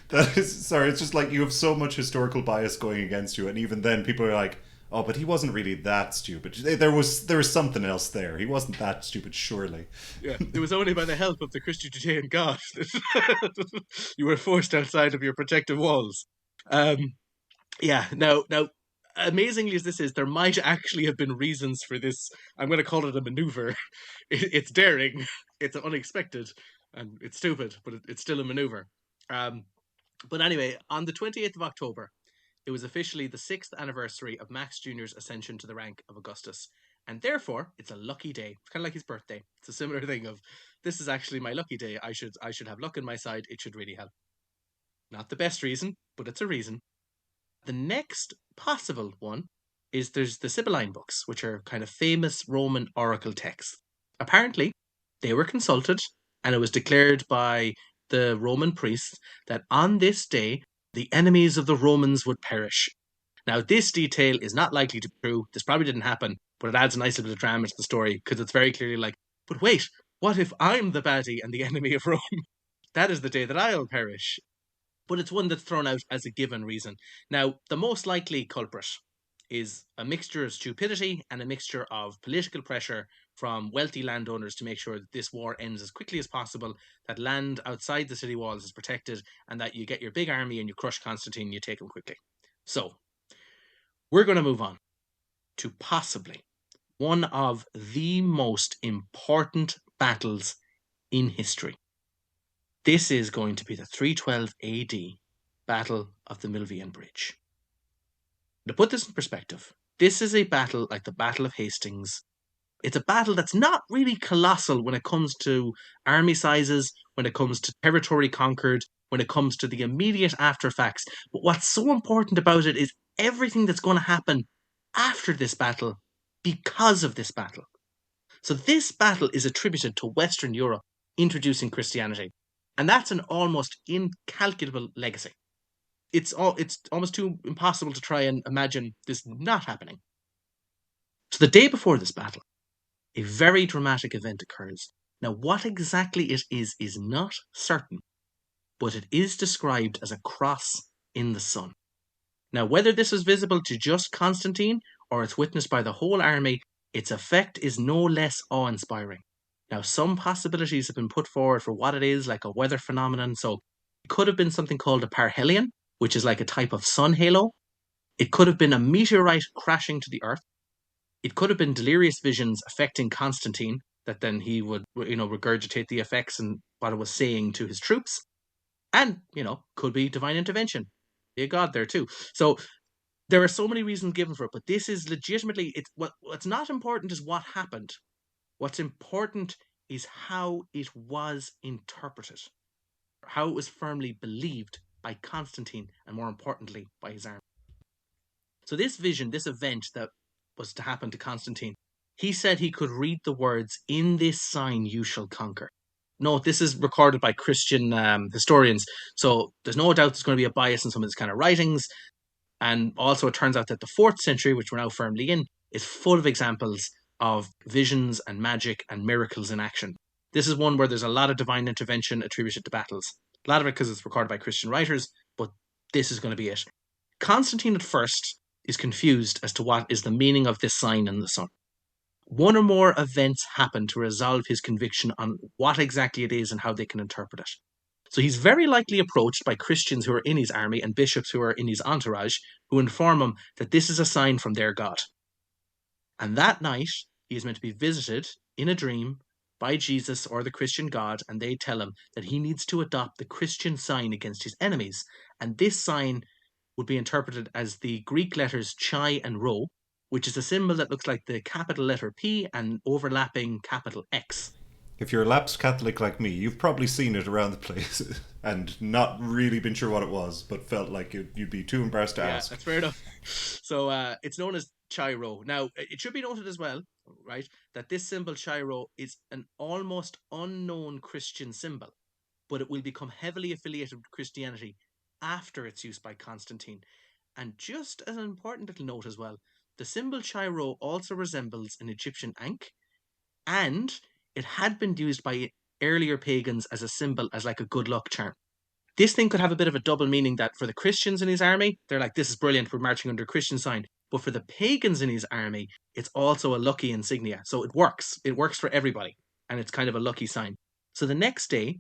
That is, sorry, it's just like you have so much historical bias going against you, and even then people are like, oh, but he wasn't really that stupid. There was something else there. He wasn't that stupid, surely. Yeah, it was only by the help of the Christian Judean God that you were forced outside of your protective walls. Yeah, now, amazingly as this is, there might actually have been reasons for this. I'm going to call it a maneuver. It's daring, it's unexpected, and it's stupid, but it's still a maneuver. But anyway, on the 28th of October, it was officially the 6th anniversary of Max Jr.'s ascension to the rank of Augustus. And therefore, it's a lucky day. It's kind of like his birthday. It's a similar thing of, this is actually my lucky day. I should have luck on my side. It should really help. Not the best reason, but it's a reason. The next possible one is there's the Sibylline books, which are kind of famous Roman oracle texts. Apparently, they were consulted, and it was declared by the Roman priests that on this day, the enemies of the Romans would perish. Now, this detail is not likely to be true. This probably didn't happen, but it adds a nice little bit of drama to the story because it's very clearly like, but wait, what if I'm the baddie and the enemy of Rome? That is the day that I'll perish. But it's one that's thrown out as a given reason. Now, the most likely culprit is a mixture of stupidity and a mixture of political pressure from wealthy landowners to make sure that this war ends as quickly as possible, that land outside the city walls is protected, and that you get your big army and you crush Constantine and you take him quickly. So, we're going to move on to possibly one of the most important battles in history. This is going to be the 312 AD Battle of the Milvian Bridge. To put this in perspective, this is a battle like the Battle of Hastings. It's a battle that's not really colossal when it comes to army sizes, when it comes to territory conquered, when it comes to the immediate afterfacts. But what's so important about it is everything that's going to happen after this battle because of this battle. So this battle is attributed to Western Europe introducing Christianity. And that's an almost incalculable legacy. It's almost too impossible to try and imagine this not happening. So the day before this battle, a very dramatic event occurs. Now, what exactly it is not certain, but it is described as a cross in the sun. Now, whether this was visible to just Constantine or it's witnessed by the whole army, its effect is no less awe-inspiring. Now, some possibilities have been put forward for what it is, like a weather phenomenon. So it could have been something called a parhelion, which is like a type of sun halo. It could have been a meteorite crashing to the earth. It could have been delirious visions affecting Constantine, that then he would, regurgitate the effects and what it was saying to his troops. And, could be divine intervention. Be a god there too. So there are so many reasons given for it, but this is legitimately, what's not important is what happened. What's important is how it was interpreted, how it was firmly believed by Constantine, and more importantly, by his army. So this vision, this event that was to happen to Constantine, he said he could read the words, "In this sign you shall conquer." Note, this is recorded by Christian historians, so there's no doubt there's going to be a bias in some of this kind of writings. And also it turns out that the 4th century, which we're now firmly in, is full of examples of visions and magic and miracles in action. This is one where there's a lot of divine intervention attributed to battles. A lot of it because it's recorded by Christian writers, but this is going to be it. Constantine at first is confused as to what is the meaning of this sign in the sun. One or more events happen to resolve his conviction on what exactly it is and how they can interpret it. So he's very likely approached by Christians who are in his army and bishops who are in his entourage, who inform him that this is a sign from their God. And that night, he is meant to be visited in a dream by Jesus or the Christian God, and they tell him that he needs to adopt the Christian sign against his enemies. And this sign would be interpreted as the Greek letters chi and rho, which is a symbol that looks like the capital letter P and overlapping capital X. If you're a lapsed Catholic like me, you've probably seen it around the place and not really been sure what it was, but felt like you'd be too embarrassed to ask. Yeah, that's fair enough. So it's known as Chi-Rho. Now, it should be noted as well, right, that this symbol Chi-Rho is an almost unknown Christian symbol, but it will become heavily affiliated with Christianity after its use by Constantine. And just as an important little note as well, the symbol Chi-Rho also resembles an Egyptian ankh, and it had been used by earlier pagans as a symbol, as like a good luck charm. This thing could have a bit of a double meaning, that for the Christians in his army, they're like, this is brilliant, we're marching under a Christian sign. But for the pagans in his army, it's also a lucky insignia. So it works. It works for everybody. And it's kind of a lucky sign. So the next day,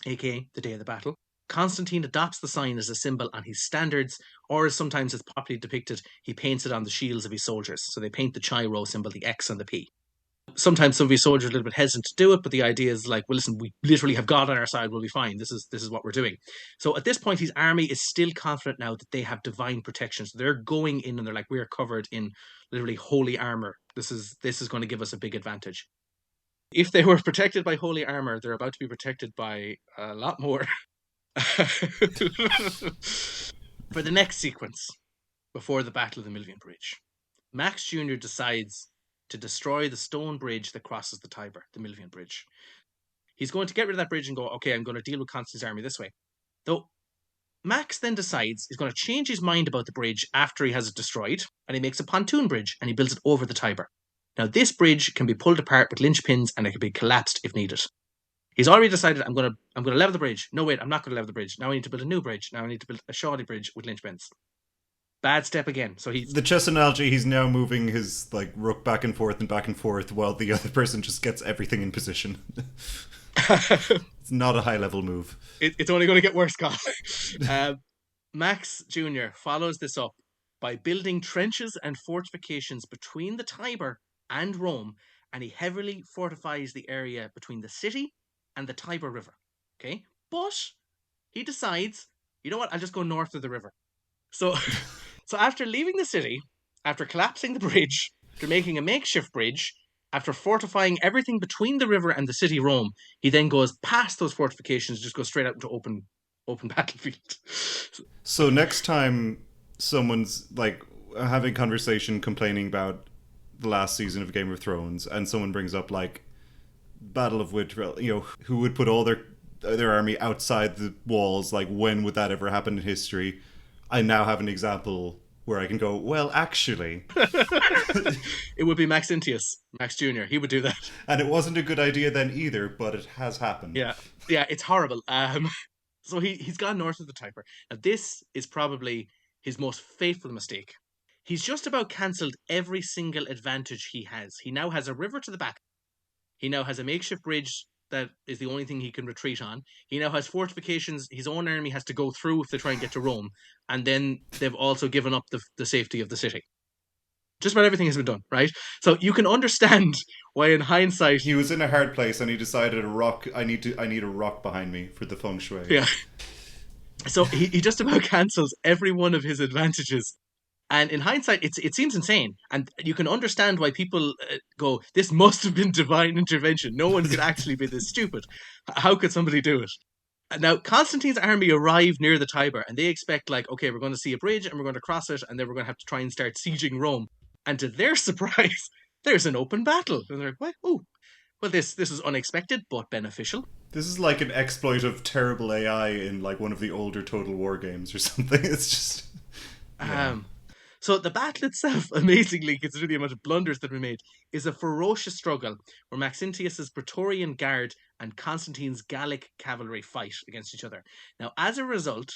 aka the day of the battle, Constantine adopts the sign as a symbol on his standards, or as sometimes it's popularly depicted, he paints it on the shields of his soldiers. So they paint the Chi-Rho symbol, the X and the P. Sometimes some of his soldiers are a little bit hesitant to do it, but the idea is like, well, listen, we literally have God on our side, we'll be fine. This is what we're doing. So at this point, his army is still confident now that they have divine protection. So they're going in and they're like, we're covered in literally holy armor. This is going to give us a big advantage. If they were protected by holy armor, they're about to be protected by a lot more. For the next sequence, before the Battle of the Milvian Bridge, Max Jr. decides to destroy the stone bridge that crosses the Tiber, the Milvian Bridge. He's going to get rid of that bridge and go, okay, I'm going to deal with Constantine's army this way. Though Max then decides he's going to change his mind about the bridge after he has it destroyed, and he makes a pontoon bridge and he builds it over the Tiber. Now, this bridge can be pulled apart with linchpins and it can be collapsed if needed. He's already decided, I'm going to level the bridge. No, wait, I'm not going to level the bridge. Now I need to build a new bridge. Now I need to build a shoddy bridge with linchpins. Bad step again. So the chess analogy, he's now moving his like rook back and forth while the other person just gets everything in position. It's not a high level move. It's only going to get worse, Carl. Max Jr. follows this up by building trenches and fortifications between the Tiber and Rome, and he heavily fortifies the area between the city and the Tiber River. Okay? But he decides, you know what, I'll just go north of the river. So after leaving the city, after collapsing the bridge, after making a makeshift bridge, after fortifying everything between the river and the city Rome, he then goes past those fortifications, just goes straight out into open battlefield. So next time someone's like having conversation complaining about the last season of Game of Thrones and someone brings up like Battle of Winterfell, you know, who would put all their army outside the walls, like when would that ever happen in history? I now have an example where I can go, well, actually. It would be Maxentius, Max Jr. He would do that. And it wasn't a good idea then either, but it has happened. Yeah, it's horrible. So he's gone north of the Tiber. Now, this is probably his most fateful mistake. He's just about cancelled every single advantage he has. He now has a river to the back. He now has a makeshift bridge that is the only thing he can retreat on. He now has fortifications his own army has to go through if they try and get to Rome. And then they've also given up the safety of the city. Just about everything has been done, right? So you can understand why in hindsight... He was in a hard place and he decided I need a rock behind me for the feng shui. Yeah. So he just about cancels every one of his advantages. And in hindsight, it seems insane. And you can understand why people go, this must have been divine intervention. No one could actually be this stupid. How could somebody do it? Now, Constantine's army arrive near the Tiber, and they expect, like, okay, we're going to see a bridge, and we're going to cross it, and then we're going to have to try and start sieging Rome. And to their surprise, there's an open battle. And they're like, what? Oh, well, this is unexpected, but beneficial. This is like an exploit of terrible AI in, like, one of the older Total War games or something. It's just... Yeah. So the battle itself, amazingly, considering the amount of blunders that we made, is a ferocious struggle where Maxentius's Praetorian Guard and Constantine's Gallic cavalry fight against each other. Now, as a result,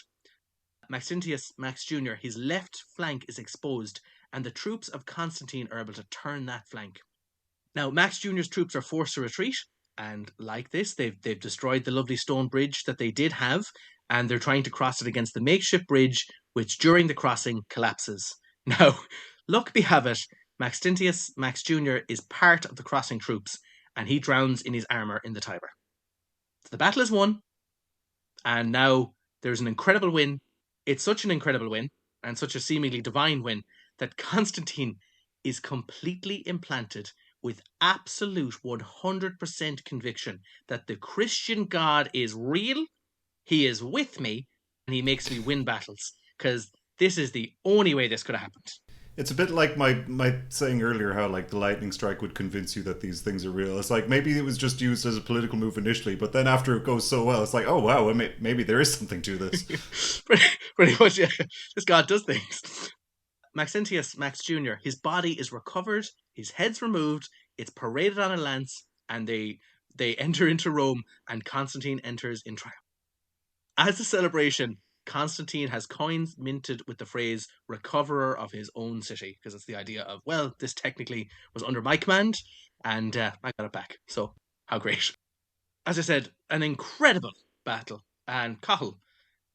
Maxentius, Max Jr., his left flank is exposed, and the troops of Constantine are able to turn that flank. Now, Max Jr.'s troops are forced to retreat, and like this, they've destroyed the lovely stone bridge that they did have, and they're trying to cross it against the makeshift bridge, which during the crossing collapses. Now, luck be have it, Maxentius, Max Jr. is part of the crossing troops, and he drowns in his armour in the Tiber. So the battle is won, and now there's an incredible win. It's such an incredible win, and such a seemingly divine win, that Constantine is completely implanted with absolute 100% conviction that the Christian God is real, he is with me, and he makes me win battles, because this is the only way this could have happened. It's a bit like my saying earlier how like the lightning strike would convince you that these things are real. It's like maybe it was just used as a political move initially, but then after it goes so well, it's like, oh wow, maybe there is something to this. pretty much, yeah. This God does things. Maxentius, Max Jr., his body is recovered, his head's removed, it's paraded on a lance, and they enter into Rome, and Constantine enters in triumph. As a celebration, Constantine has coins minted with the phrase recoverer of his own city, because it's the idea of, well, this technically was under my command and I got it back. So how great. As I said, an incredible battle. And Cathal,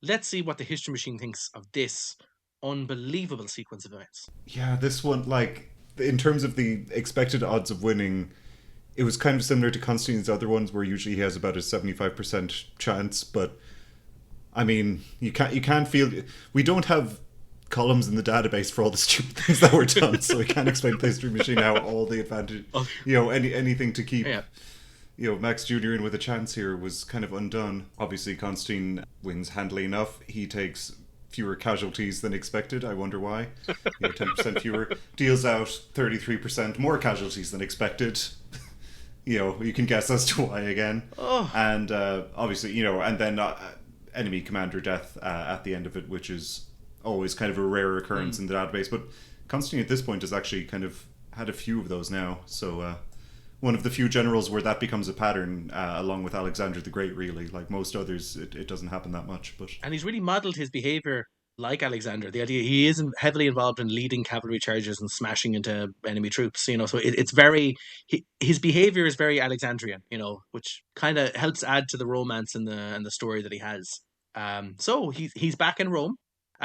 let's see what the History Machine thinks of this unbelievable sequence of events. Yeah, this one, like, in terms of the expected odds of winning, it was kind of similar to Constantine's other ones where usually he has about a 75% chance, but I mean, you can't feel... We don't have columns in the database for all the stupid things that were done, so we can't explain to the History Machine how all the advantage... anything to keep... Yeah. Max Jr. in with a chance here was kind of undone. Obviously, Constantine wins handily enough. He takes fewer casualties than expected. I wonder why. 10% fewer. Deals out 33% more casualties than expected. You can guess as to why again. Oh. And obviously, and then... enemy commander death at the end of it, which is always kind of a rare occurrence in the database. But Constantine at this point has actually kind of had a few of those now. So one of the few generals where that becomes a pattern, along with Alexander the Great, really. Like most others, it doesn't happen that much. And he's really modelled his behaviour like Alexander. The idea he isn't heavily involved in leading cavalry charges and smashing into enemy troops, you know. So it's very his behaviour is very Alexandrian, you know, which kind of helps add to the romance and the story that he has. So he's back in Rome.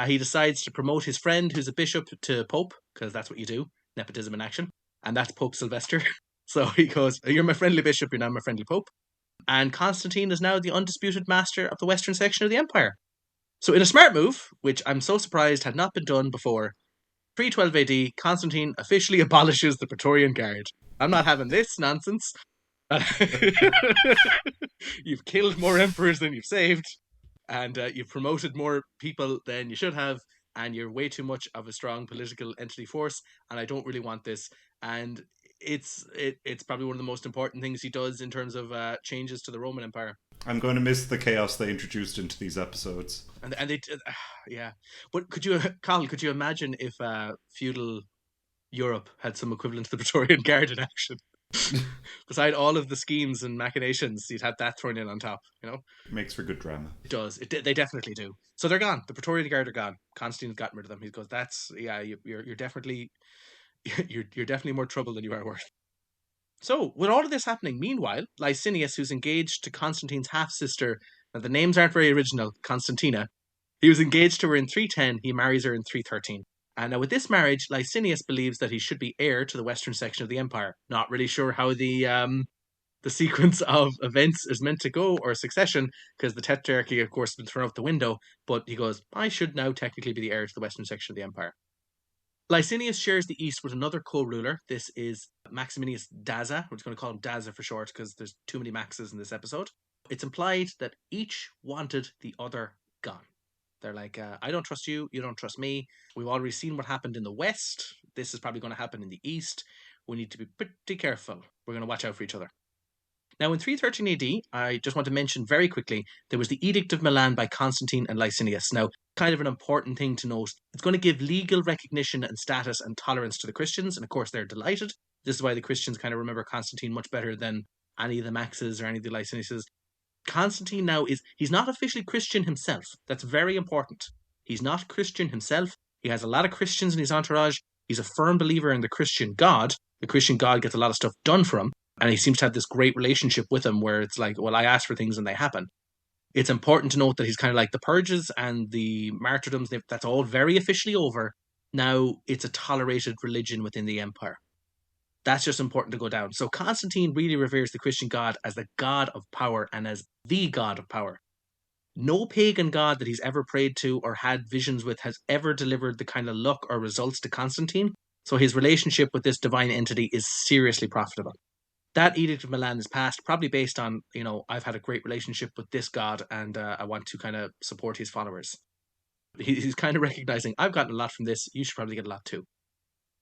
He decides to promote his friend, who's a bishop, to pope, because that's what you do, nepotism in action, and that's Pope Sylvester. So he goes, "You're my friendly bishop. You're now my friendly pope." And Constantine is now the undisputed master of the western section of the empire. So in a smart move, which I'm so surprised had not been done before, 312 AD, Constantine officially abolishes the Praetorian Guard. I'm not having this nonsense. You've killed more emperors than you've saved, and you've promoted more people than you should have, and you're way too much of a strong political entity force, and I don't really want this. And it's probably one of the most important things he does in terms of changes to the Roman Empire. I'm going to miss the chaos they introduced into these episodes. And they, yeah. But Carl, could you imagine if feudal Europe had some equivalent to the Praetorian Guard in action? Beside all of the schemes and machinations, you'd have that thrown in on top, you know? Makes for good drama. It does. They definitely do. So they're gone. The Praetorian Guard are gone. Constantine's gotten rid of them. He goes, you're definitely you're definitely more trouble than you are worth. So, with all of this happening, meanwhile, Licinius, who's engaged to Constantine's half-sister, now the names aren't very original, Constantina, he was engaged to her in 310, he marries her in 313. And now with this marriage, Licinius believes that he should be heir to the western section of the empire. Not really sure how the sequence of events is meant to go, or succession, because the tetrarchy, of course, has been thrown out the window, but he goes, I should now technically be the heir to the western section of the empire. Licinius shares the east with another co-ruler. This is Maximinus Daza. We're just going to call him Daza for short because there's too many Maxes in this episode. It's implied that each wanted the other gone. They're like, I don't trust you, you don't trust me. We've already seen what happened in the west. This is probably going to happen in the east. We need to be pretty careful. We're going to watch out for each other. Now, in 313 AD, I just want to mention very quickly, there was the Edict of Milan by Constantine and Licinius. Now, kind of an important thing to note. It's going to give legal recognition and status and tolerance to the Christians, and of course they're delighted. This is why the Christians kind of remember Constantine much better than any of the Maxes or any of the Liciniuses. Constantine now he's not officially Christian himself. That's very important. He's not Christian himself. He has a lot of Christians in his entourage. He's a firm believer in the Christian God. The Christian God gets a lot of stuff done for him. And he seems to have this great relationship with them where it's like, well, I ask for things and they happen. It's important to note that he's kind of like the purges and the martyrdoms. That's all very officially over. Now it's a tolerated religion within the empire. That's just important to go down. So Constantine really reveres the Christian God as the God of power and as the God of power. No pagan god that he's ever prayed to or had visions with has ever delivered the kind of luck or results to Constantine. So his relationship with this divine entity is seriously profitable. That Edict of Milan is passed, probably based on, I've had a great relationship with this god and I want to kind of support his followers. He's kind of recognizing, I've gotten a lot from this, you should probably get a lot too.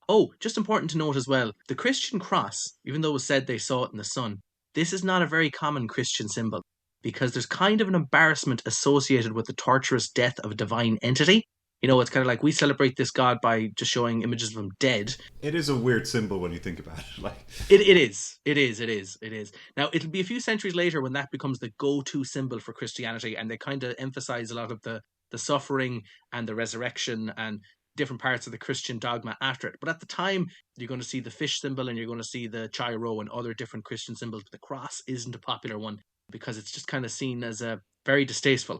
Oh, just important to note as well, the Christian cross, even though it was said they saw it in the sun, this is not a very common Christian symbol because there's kind of an embarrassment associated with the torturous death of a divine entity. It's kind of like we celebrate this god by just showing images of him dead. It is a weird symbol when you think about it. It is. Now, it'll be a few centuries later when that becomes the go-to symbol for Christianity, and they kind of emphasize a lot of the suffering and the resurrection and different parts of the Christian dogma after it. But at the time, you're going to see the fish symbol and you're going to see the Chi-Rho and other different Christian symbols. But the cross isn't a popular one because it's just kind of seen as a very distasteful.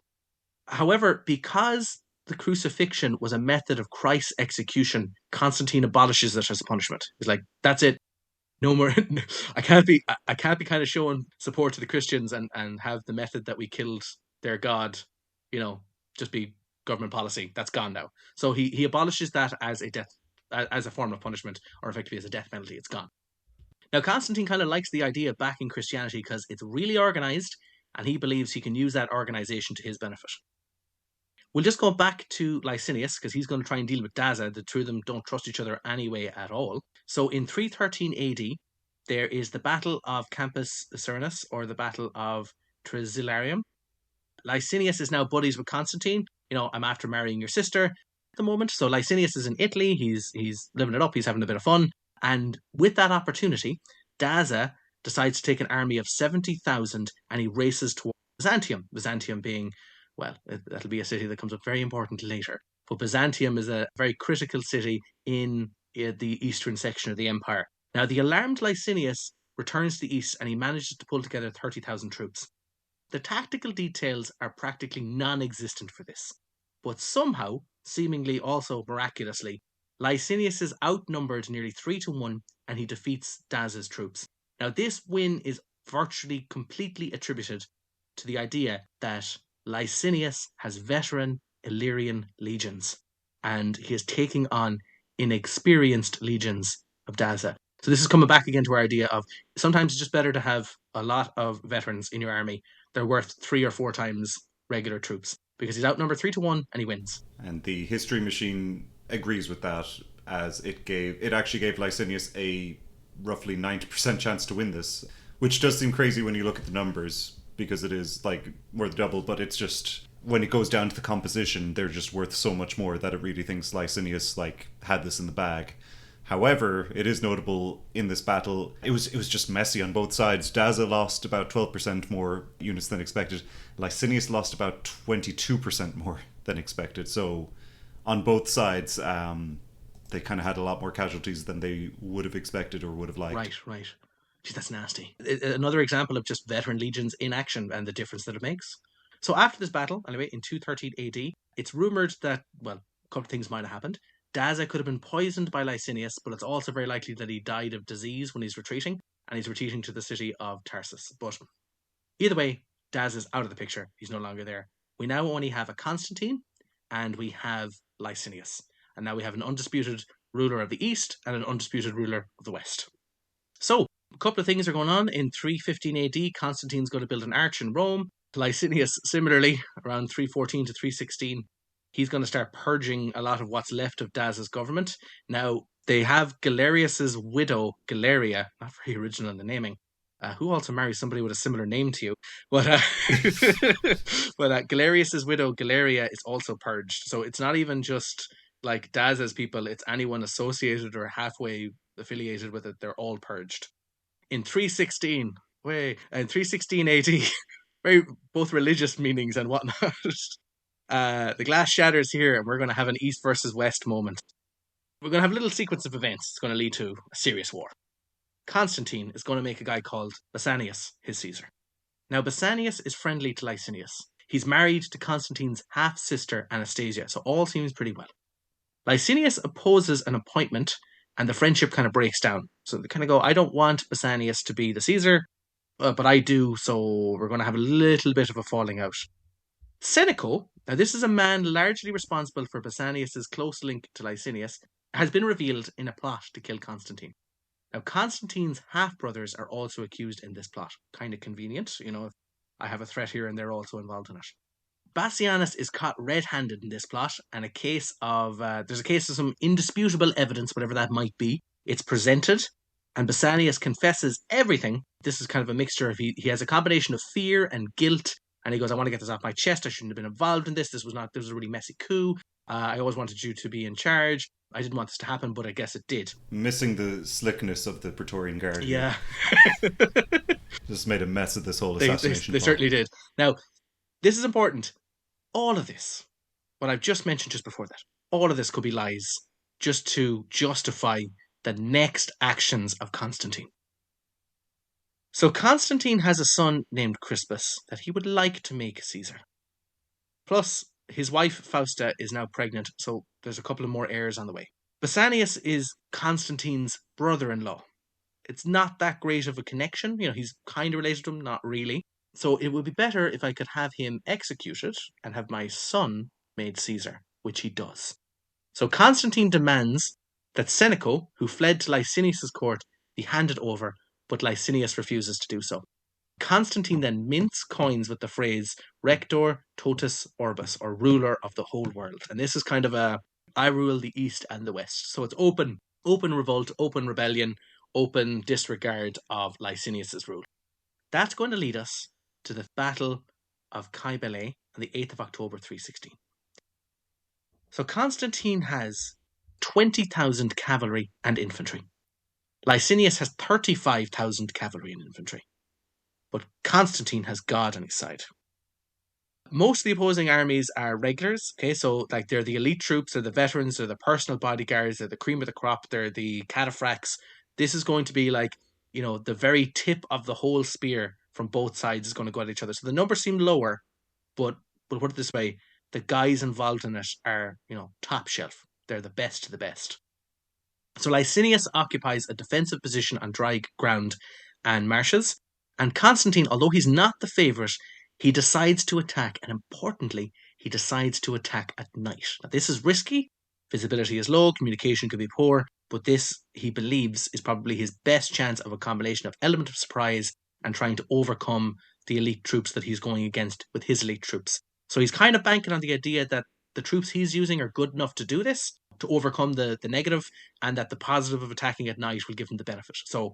However, because the crucifixion was a method of Christ's execution, Constantine abolishes it as a punishment. He's like, that's it. No more. I can't be kind of showing support to the Christians and have the method that we killed their God, just be government policy. That's gone now. So he abolishes that as a form of punishment, or effectively as a death penalty. It's gone. Now, Constantine kind of likes the idea of backing Christianity because it's really organized, and he believes he can use that organization to his benefit. We'll just go back to Licinius because he's going to try and deal with Daza. The two of them don't trust each other anyway at all. So in 313 AD, there is the Battle of Campus Cernus, or the Battle of Trasylarium. Licinius is now buddies with Constantine. I'm after marrying your sister at the moment. So Licinius is in Italy. He's living it up. He's having a bit of fun. And with that opportunity, Daza decides to take an army of 70,000 and he races towards Byzantium. Byzantium being, well, that'll be a city that comes up very important later. But Byzantium is a very critical city in the eastern section of the empire. Now, the alarmed Licinius returns to the east and he manages to pull together 30,000 troops. The tactical details are practically non-existent for this. But somehow, seemingly also miraculously, Licinius is outnumbered nearly 3-1 and he defeats Daza's troops. Now, this win is virtually completely attributed to the idea that Licinius has veteran Illyrian legions and he is taking on inexperienced legions of Daza. So this is coming back again to our idea of sometimes it's just better to have a lot of veterans in your army. They're worth 3 or 4 times regular troops because he's outnumbered 3-1 and he wins. And the history machine agrees with that, as it actually gave Licinius a roughly 90% chance to win this, which does seem crazy when you look at the numbers because it is like more than double, but it's just when it goes down to the composition, they're just worth so much more that it really thinks Licinius had this in the bag. However, it is notable in this battle, it was just messy on both sides. Daza lost about 12% more units than expected. Licinius lost about 22% more than expected. So on both sides, they kind of had a lot more casualties than they would have expected or would have liked. Right. Gee, that's nasty. Another example of just veteran legions in action and the difference that it makes. So after this battle, anyway, in 213 AD, it's rumoured that, well, a couple of things might have happened. Daza could have been poisoned by Licinius, but it's also very likely that he died of disease when he's retreating, and he's retreating to the city of Tarsus. But either way, Daza's out of the picture. He's no longer there. We now only have a Constantine, and we have Licinius. And now we have an undisputed ruler of the East and an undisputed ruler of the West. So, a couple of things are going on. In 315 AD, Constantine's going to build an arch in Rome. Licinius, similarly, around 314 to 316, he's going to start purging a lot of what's left of Daza's government. Now, they have Galerius's widow, Galeria, not very original in the naming, who also marries somebody with a similar name to you. But Galerius's widow, Galeria, is also purged. So it's not even just like Daza's people, it's anyone associated or halfway affiliated with it, they're all purged. In 316 AD, very both religious meanings and whatnot. The glass shatters here, and we're going to have an East versus West moment. We're going to have a little sequence of events. It's going to lead to a serious war. Constantine is going to make a guy called Basanius his Caesar. Now, Basanius is friendly to Licinius. He's married to Constantine's half-sister Anastasia, so all seems pretty well. Licinius opposes an appointment, and the friendship kind of breaks down. So they kind of go, I don't want Basanius to be the Caesar, but I do, so we're going to have a little bit of a falling out. Senecio, now this is a man largely responsible for Basanius' close link to Licinius, has been revealed in a plot to kill Constantine. Now, Constantine's half-brothers are also accused in this plot. Kind of convenient, if I have a threat here and they're also involved in it. Bassianus is caught red-handed in this plot, and there's a case of some indisputable evidence, whatever that might be. It's presented, and Basanius confesses everything. This is kind of a mixture of, he has a combination of fear and guilt, and he goes, I want to get this off my chest, I shouldn't have been involved in this, this was a really messy coup, I always wanted you to be in charge, I didn't want this to happen, but I guess it did. Missing the slickness of the Praetorian Guard. Yeah. Just made a mess of this whole assassination They certainly did. Now, this is important. All of this, what I've just mentioned just before that, all of this could be lies just to justify the next actions of Constantine. So Constantine has a son named Crispus that he would like to make Caesar. Plus, his wife Fausta is now pregnant, so there's a couple of more heirs on the way. Basanius is Constantine's brother-in-law. It's not that great of a connection. He's kind of related to him, not really. So it would be better if I could have him executed and have my son made Caesar, which he does. So Constantine demands that Senecio, who fled to Licinius' court, be handed over, but Licinius refuses to do so. Constantine then mints coins with the phrase Rector Totus Orbis, or ruler of the whole world. And this is kind of I rule the East and the West. So it's open revolt, open rebellion, open disregard of Licinius' rule. That's going to lead us to the Battle of Cybele on the 8th of October 316. So Constantine has 20,000 cavalry and infantry. Licinius has 35,000 cavalry and infantry. But Constantine has God on his side. Most of the opposing armies are regulars, okay? So, like, they're the elite troops, they're the veterans, they're the personal bodyguards, they're the cream of the crop, they're the cataphracts. This is going to be like, the very tip of the whole spear from both sides is going to go at each other. So the numbers seem lower, but put it this way, the guys involved in it are, top shelf. They're the best of the best. So Licinius occupies a defensive position on dry ground and marshes, and Constantine, although he's not the favourite, he decides to attack, and importantly, he decides to attack at night. Now, this is risky, visibility is low, communication could be poor, but this, he believes, is probably his best chance of a combination of element of surprise and trying to overcome the elite troops that he's going against with his elite troops. So he's kind of banking on the idea that the troops he's using are good enough to do this, to overcome the negative, and that the positive of attacking at night will give him the benefit. So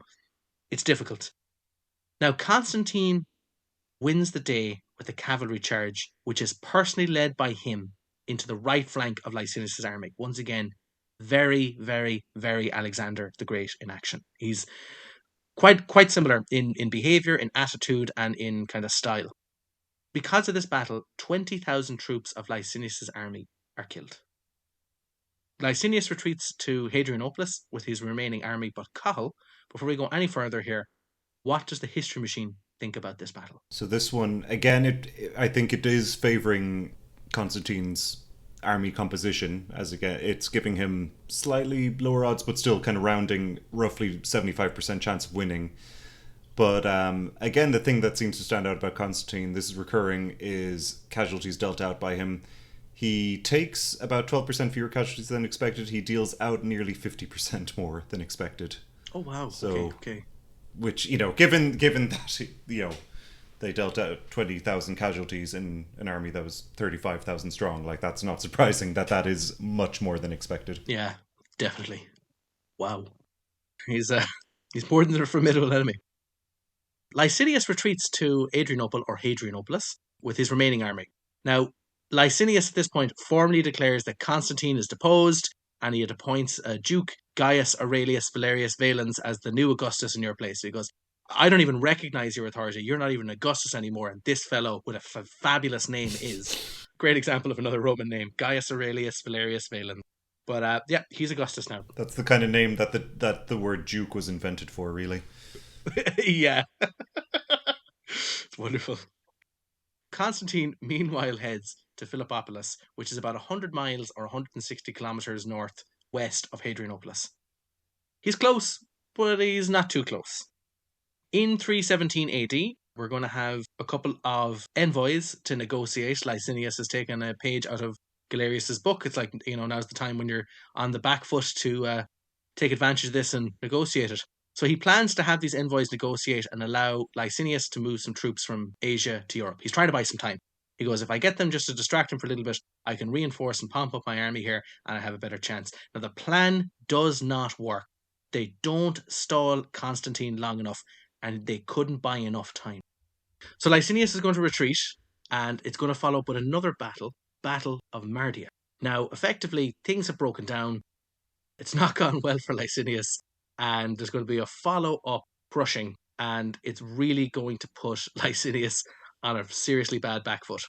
it's difficult. Now, Constantine wins the day with a cavalry charge, which is personally led by him into the right flank of Licinius' army. Once again, very, very, very Alexander the Great in action. He's quite similar in behavior, in attitude, and in kind of style. Because of this battle, 20,000 troops of Licinius' army are killed. Licinius retreats to Hadrianopolis with his remaining army, but Cathal, before we go any further here, what does the history machine think about this battle? So this one, again, I think it is favouring Constantine's army composition, as again, it's giving him slightly lower odds, but still kind of rounding roughly 75% chance of winning. But again, the thing that seems to stand out about Constantine, this is recurring, is casualties dealt out by him. He takes about 12% fewer casualties than expected. He deals out nearly 50% more than expected. Oh, wow. So, okay. Which, given that, they dealt out 20,000 casualties in an army that was 35,000 strong, like, that's not surprising that is much more than expected. Yeah, definitely. Wow. He's more than a formidable enemy. Licinius retreats to Hadrianopolis with his remaining army. Now, Licinius at this point formally declares that Constantine is deposed, and he appoints Duke Gaius Aurelius Valerius Valens as the new Augustus in your place. So he goes, I don't even recognize your authority. You're not even Augustus anymore, and this fellow with a fabulous name is. Great example of another Roman name, Gaius Aurelius Valerius Valens. But yeah, he's Augustus now. That's the kind of name that the word Duke was invented for, really. Yeah. It's wonderful. Constantine, meanwhile, heads to Philippopolis, which is about 100 miles or 160 kilometers northwest of Hadrianopolis. He's close, but he's not too close. In 317 AD, we're going to have a couple of envoys to negotiate. Licinius has taken a page out of Galerius's book. It's like, now's the time when you're on the back foot to take advantage of this and negotiate it. So he plans to have these envoys negotiate and allow Licinius to move some troops from Asia to Europe. He's trying to buy some time. He goes, if I get them just to distract him for a little bit, I can reinforce and pump up my army here and I have a better chance. Now, the plan does not work. They don't stall Constantine long enough, and they couldn't buy enough time. So Licinius is going to retreat, and it's going to follow up with another Battle of Mardia. Now, effectively, things have broken down. It's not gone well for Licinius, and there's going to be a follow-up crushing, and it's really going to put Licinius on a seriously bad back foot.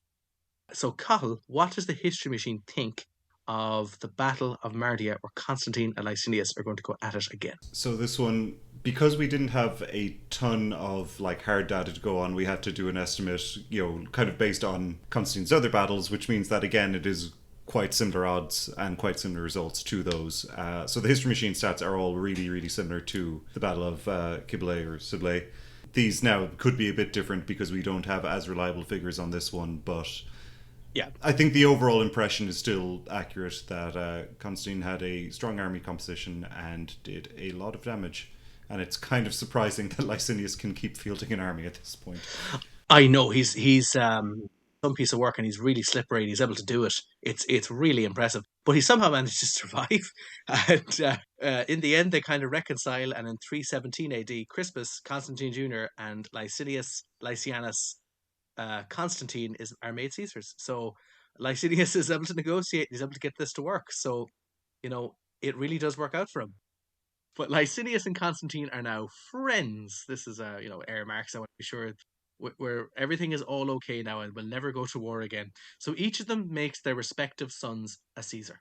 So, Cathal, what does the history machine think of the Battle of Mardia, where Constantine and Licinius are going to go at it again? So this one, because we didn't have a ton of hard data to go on, we had to do an estimate, kind of based on Constantine's other battles, which means that, again, it is quite similar odds and quite similar results to those. So the history machine stats are all really, really similar to the Battle of Cybele or Sibylle. These now could be a bit different because we don't have as reliable figures on this one, but yeah, I think the overall impression is still accurate that Constantine had a strong army composition and did a lot of damage. And it's kind of surprising that Licinius can keep fielding an army at this point. I know, he's some piece of work, and he's really slippery, and he's able to do it. It's really impressive. But he somehow managed to survive. And in the end, they kind of reconcile. And in 317 AD, Crispus, Constantine Jr., and Licinius, Lysianus, Constantine are made Caesars. So Licinius is able to negotiate. He's able to get this to work. So, it really does work out for him. But Licinius and Constantine are now friends. This is air marks. I want to be sure where everything is all okay now and will never go to war again. So each of them makes their respective sons a Caesar.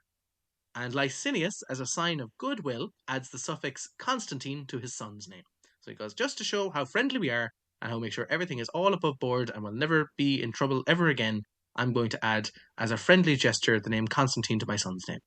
And Licinius, as a sign of goodwill, adds the suffix Constantine to his son's name. So he goes, just to show how friendly we are and how make sure everything is all above board and will never be in trouble ever again, I'm going to add, as a friendly gesture, the name Constantine to my son's name.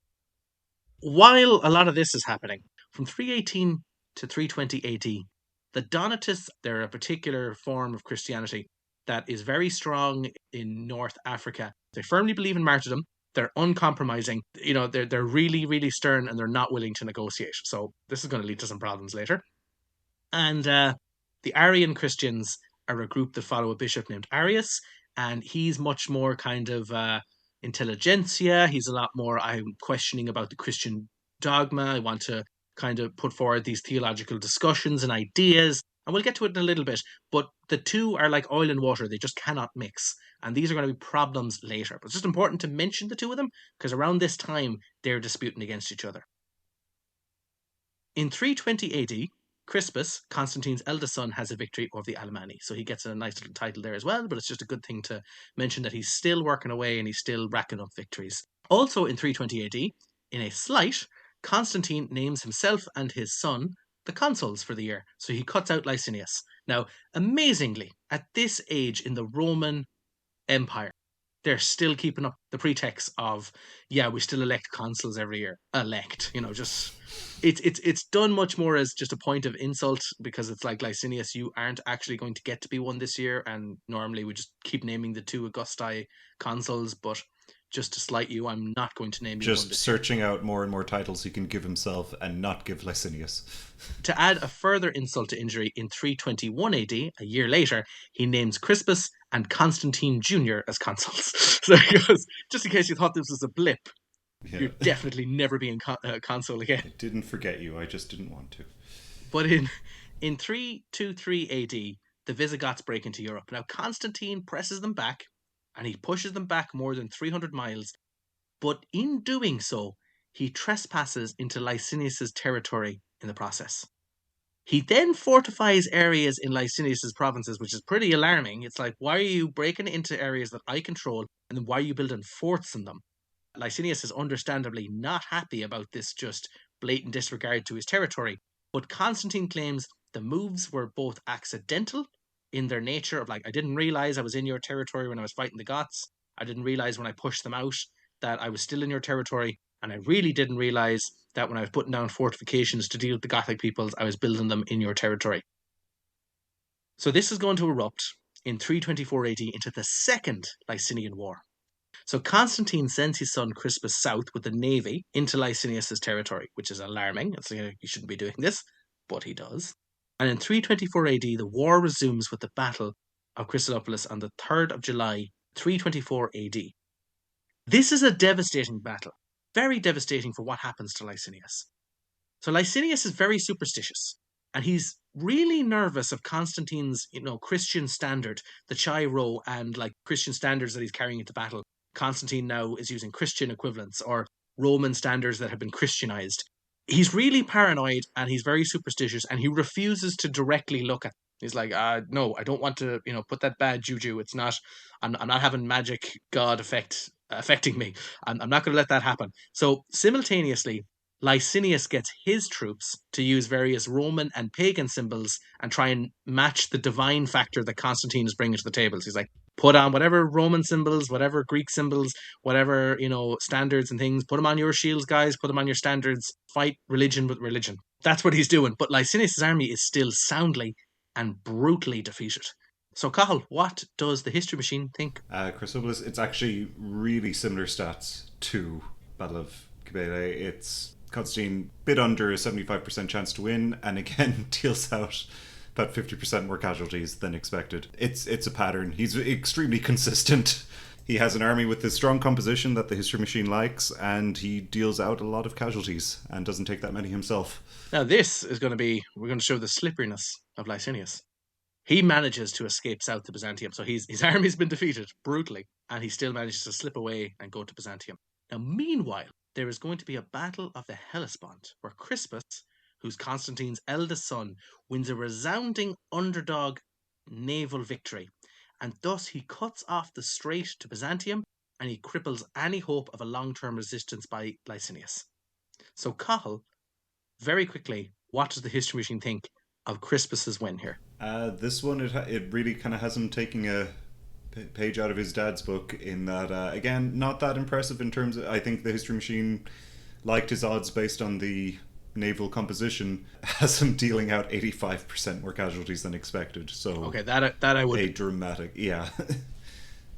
While a lot of this is happening, from 318 to 320 AD, the Donatists, they're a particular form of Christianity that is very strong in North Africa. They firmly believe in martyrdom. They're uncompromising. They're really, really stern, and they're not willing to negotiate. So this is going to lead to some problems later. And the Arian Christians are a group that follow a bishop named Arius, and he's much more kind of intelligentsia. He's a lot more, I'm questioning about the Christian dogma. I want to kind of put forward these theological discussions and ideas. And we'll get to it in a little bit. But the two are like oil and water. They just cannot mix. And these are going to be problems later. But it's just important to mention the two of them, because around this time, they're disputing against each other. In 320 AD, Crispus, Constantine's eldest son, has a victory over the Alemanni. So he gets a nice little title there as well, but it's just a good thing to mention that he's still working away and he's still racking up victories. Also in 320 AD, in a slight, Constantine names himself and his son the consuls for the year. So he cuts out Licinius. Now, amazingly, at this age in the Roman Empire, they're still keeping up the pretext of, we still elect consuls every year. Just it's done much more as just a point of insult, because it's like, Licinius, you aren't actually going to get to be one this year, and normally we just keep naming the two Augusti consuls, but just to slight you, I'm not going to name you one this year. Just searching out more and more titles he can give himself and not give Licinius. To add a further insult to injury, in 321 AD, a year later, he names Crispus and Constantine Jr. as consuls. So he goes, just in case you thought this was a blip, you're definitely never being consul again. I didn't forget you, I just didn't want to. But in 323 AD, the Visigoths break into Europe. Now, Constantine presses them back, and he pushes them back more than 300 miles. But in doing so, he trespasses into Licinius's territory in the process. He then fortifies areas in Licinius's provinces, which is pretty alarming. It's like, why are you breaking into areas that I control, and then why are you building forts in them? Licinius is understandably not happy about this just blatant disregard to his territory, but Constantine claims the moves were both accidental in their nature of, like, I didn't realize I was in your territory when I was fighting the Goths. I didn't realize when I pushed them out that I was still in your territory. And I really didn't realize that when I was putting down fortifications to deal with the Gothic peoples, I was building them in your territory. So this is going to erupt in 324 AD into the Second Licinian War. So Constantine sends his son Crispus south with the navy into Licinius's territory, which is alarming. It's like, you shouldn't be doing this, but he does. And in 324 AD, the war resumes with the Battle of Chrysopolis on the 3rd of July, 324 AD. This is a devastating battle, very devastating for what happens to Licinius. So Licinius is very superstitious, and he's really nervous of Constantine's, Christian standard, the Chai Ro, and like Christian standards that he's carrying into battle. Constantine now is using Christian equivalents or Roman standards that have been Christianized. He's really paranoid and he's very superstitious, and he refuses to directly look at them. He's like, no, I don't want to, put that bad juju. It's not, I'm not having magic god affecting me. I'm not going to let that happen. So simultaneously, Licinius gets his troops to use various Roman and pagan symbols and try and match the divine factor that Constantine is bringing to the table. So he's like, put on whatever Roman symbols, whatever Greek symbols, whatever, standards and things. Put them on your shields, guys. Put them on your standards. Fight religion with religion. That's what he's doing. But Licinius' army is still soundly and brutally defeated. So, Cathal, what does the history machine think? Chrysopolis, it's actually really similar stats to Battle of Cybele. It's Constantine bit under a 75% chance to win, and again deals out about 50% more casualties than expected. It's a pattern. He's extremely consistent. He has an army with this strong composition that the history machine likes, and he deals out a lot of casualties and doesn't take that many himself. Now this is going to be, we're going to show the slipperiness of Licinius. He manages to escape south to Byzantium. So his army's been defeated brutally, and he still manages to slip away and go to Byzantium. Now, meanwhile, there is going to be a battle of the Hellespont, where Crispus, who's Constantine's eldest son, wins a resounding underdog naval victory, and thus he cuts off the strait to Byzantium, and he cripples any hope of a long-term resistance by Licinius. So Cathal, very quickly, what does the History Machine think of Crispus's win here? This one, it really kind of has him taking a page out of his dad's book in that, again, not that impressive in terms of, I think the History Machine liked his odds based on the naval composition, has him dealing out 85% more casualties than expected. So okay, that I would... A dramatic, yeah.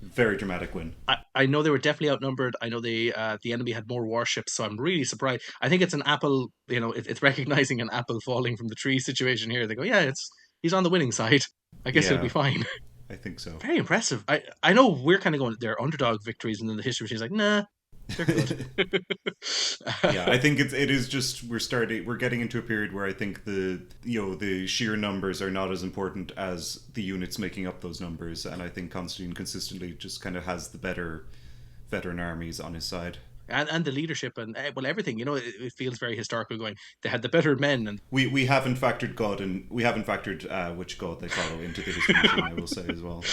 Very dramatic win. I know they were definitely outnumbered. I know the enemy had more warships, so I'm really surprised. I think it's an apple, it's recognizing an apple falling from the tree situation here. They go, yeah, he's on the winning side. I guess it'll be fine. I think so. Very impressive. I know we're kind of going, they're underdog victories, and then the History Machine's like, nah, they're good. Yeah, I think it is just we're getting into a period where I think the sheer numbers are not as important as the units making up those numbers, and I think Constantine consistently just kind of has the better veteran armies on his side. And the leadership and everything, it feels very historical going. They had the better men, and we haven't factored God, and we haven't factored which God they follow into the History Machine, I will say as well.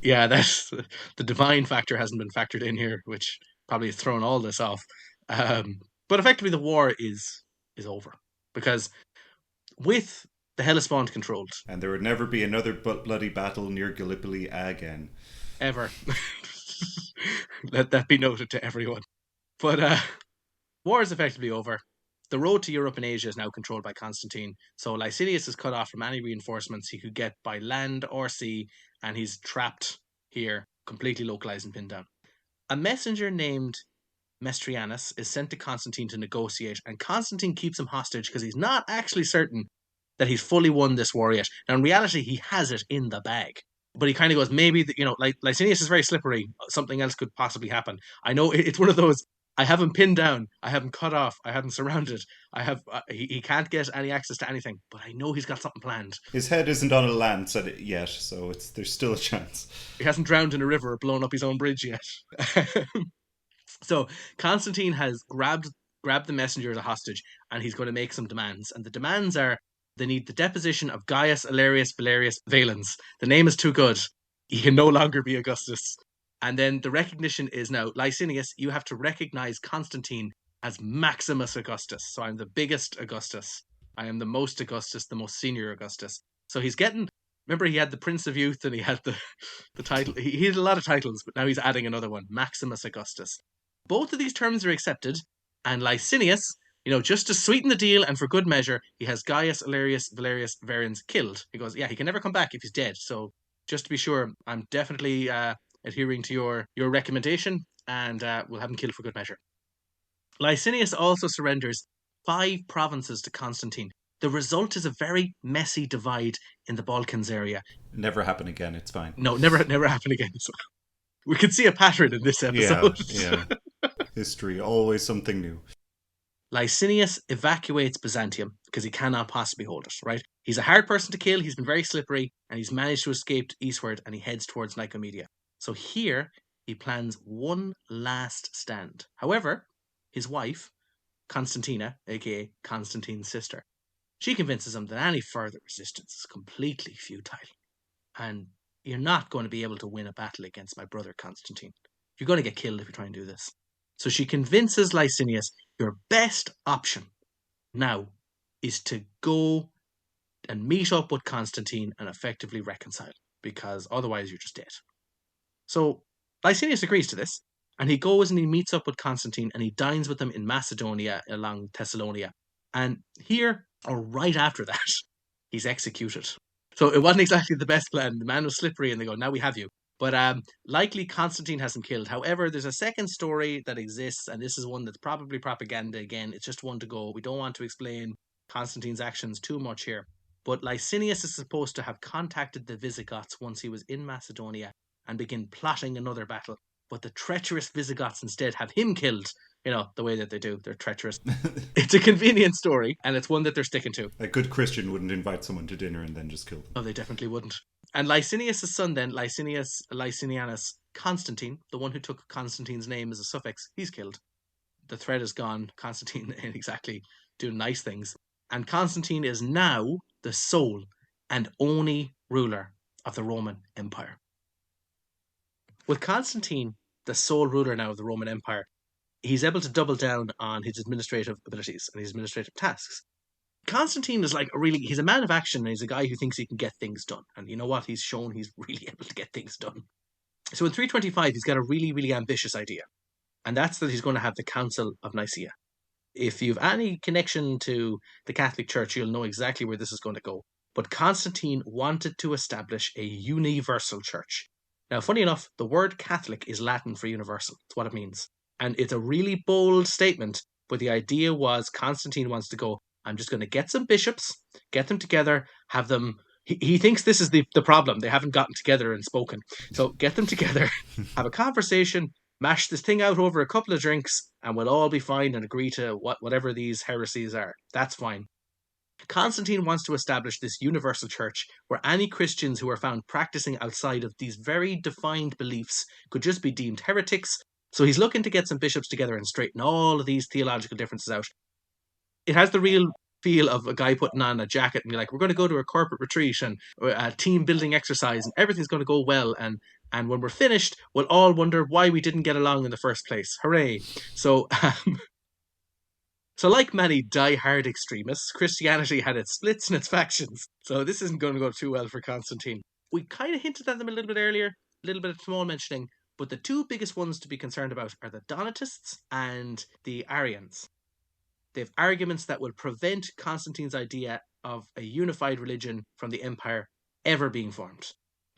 Yeah, that's the divine factor hasn't been factored in here, which probably has thrown all this off. But effectively, the war is over, because with the Hellespont controlled, and there would never be another bloody battle near Gallipoli again, ever. Let that be noted to everyone. But war is effectively over. The road to Europe and Asia is now controlled by Constantine. So Licinius is cut off from any reinforcements he could get by land or sea, and he's trapped here, completely localized and pinned down. A messenger named Mestrianus is sent to Constantine to negotiate, and Constantine keeps him hostage because he's not actually certain that he's fully won this war yet. Now, in reality, he has it in the bag. But he kind of goes, maybe, like Licinius is very slippery. Something else could possibly happen. I know it's one of those, I have him pinned down, I have him cut off, I have him surrounded, he can't get any access to anything, but I know he's got something planned. His head isn't on a lance yet, so there's still a chance. He hasn't drowned in a river or blown up his own bridge yet. So Constantine has grabbed the messenger as a hostage, and he's going to make some demands. And the demands are, they need the deposition of Gaius Valerius Valens. The name is too good. He can no longer be Augustus. And then the recognition is now, Licinius, you have to recognize Constantine as Maximus Augustus. So I'm the biggest Augustus. I am the most Augustus, the most senior Augustus. So he's getting, remember he had the Prince of Youth and he had the title. He had a lot of titles, but now he's adding another one, Maximus Augustus. Both of these terms are accepted, and Licinius, just to sweeten the deal and for good measure, he has Gaius Valerius Valens killed. He goes, yeah, he can never come back if he's dead. So just to be sure, I'm definitely adhering to your recommendation, and we'll have him killed for good measure. Licinius also surrenders 5 provinces to Constantine. The result is a very messy divide in the Balkans area. Never happen again, it's fine. No, never happen again. We can see a pattern in this episode. Yeah. History, always something new. Licinius evacuates Byzantium because he cannot possibly hold it, right? He's a hard person to kill, he's been very slippery, and he's managed to escape eastward, and he heads towards Nicaea. So here, he plans one last stand. However, his wife, Constantina, aka Constantine's sister, she convinces him that any further resistance is completely futile. And you're not going to be able to win a battle against my brother Constantine. You're going to get killed if you try and do this. So she convinces Licinius, your best option now is to go and meet up with Constantine and effectively reconcile, because otherwise you're just dead. So Licinius agrees to this, and he goes and he meets up with Constantine and he dines with them in Macedonia along Thessalonica. And here, or right after that, he's executed. So it wasn't exactly the best plan. The man was slippery and they go, now we have you. But likely Constantine has him killed. However, there's a second story that exists, and this is one that's probably propaganda again. It's just one to go. We don't want to explain Constantine's actions too much here. But Licinius is supposed to have contacted the Visigoths once he was in Macedonia and begin plotting another battle. But the treacherous Visigoths instead have him killed. The way that they do. They're treacherous. It's a convenient story, and it's one that they're sticking to. A good Christian wouldn't invite someone to dinner and then just kill them. No, they definitely wouldn't. And Licinius' son then, Licinianus Constantine, the one who took Constantine's name as a suffix, he's killed. The thread is gone. Constantine ain't exactly doing nice things. And Constantine is now the sole and only ruler of the Roman Empire. With Constantine, the sole ruler now of the Roman Empire, he's able to double down on his administrative abilities and his administrative tasks. Constantine is he's a man of action, and he's a guy who thinks he can get things done. And you know what? He's shown he's really able to get things done. So in 325, he's got a really, really ambitious idea. And that's that he's going to have the Council of Nicaea. If you've any connection to the Catholic Church, you'll know exactly where this is going to go. But Constantine wanted to establish a universal church. Now, funny enough, the word Catholic is Latin for universal. That's what it means. And it's a really bold statement, but the idea was Constantine wants to go, I'm just going to get some bishops, get them together, have them... He thinks this is the problem. They haven't gotten together and spoken. So get them together, have a conversation, mash this thing out over a couple of drinks, and we'll all be fine and agree to whatever these heresies are. That's fine. Constantine wants to establish this universal church where any Christians who are found practicing outside of these very defined beliefs could just be deemed heretics. So he's looking to get some bishops together and straighten all of these theological differences out. It has the real feel of a guy putting on a jacket and be like, we're going to go to a corporate retreat and a team building exercise and everything's going to go well, and when we're finished we'll all wonder why we didn't get along in the first place. Hooray. So like many die-hard extremists, Christianity had its splits and its factions, so this isn't going to go too well for Constantine. We kind of hinted at them a little bit earlier, a little bit of small mentioning, but the two biggest ones to be concerned about are the Donatists and the Arians. They have arguments that will prevent Constantine's idea of a unified religion from the empire ever being formed.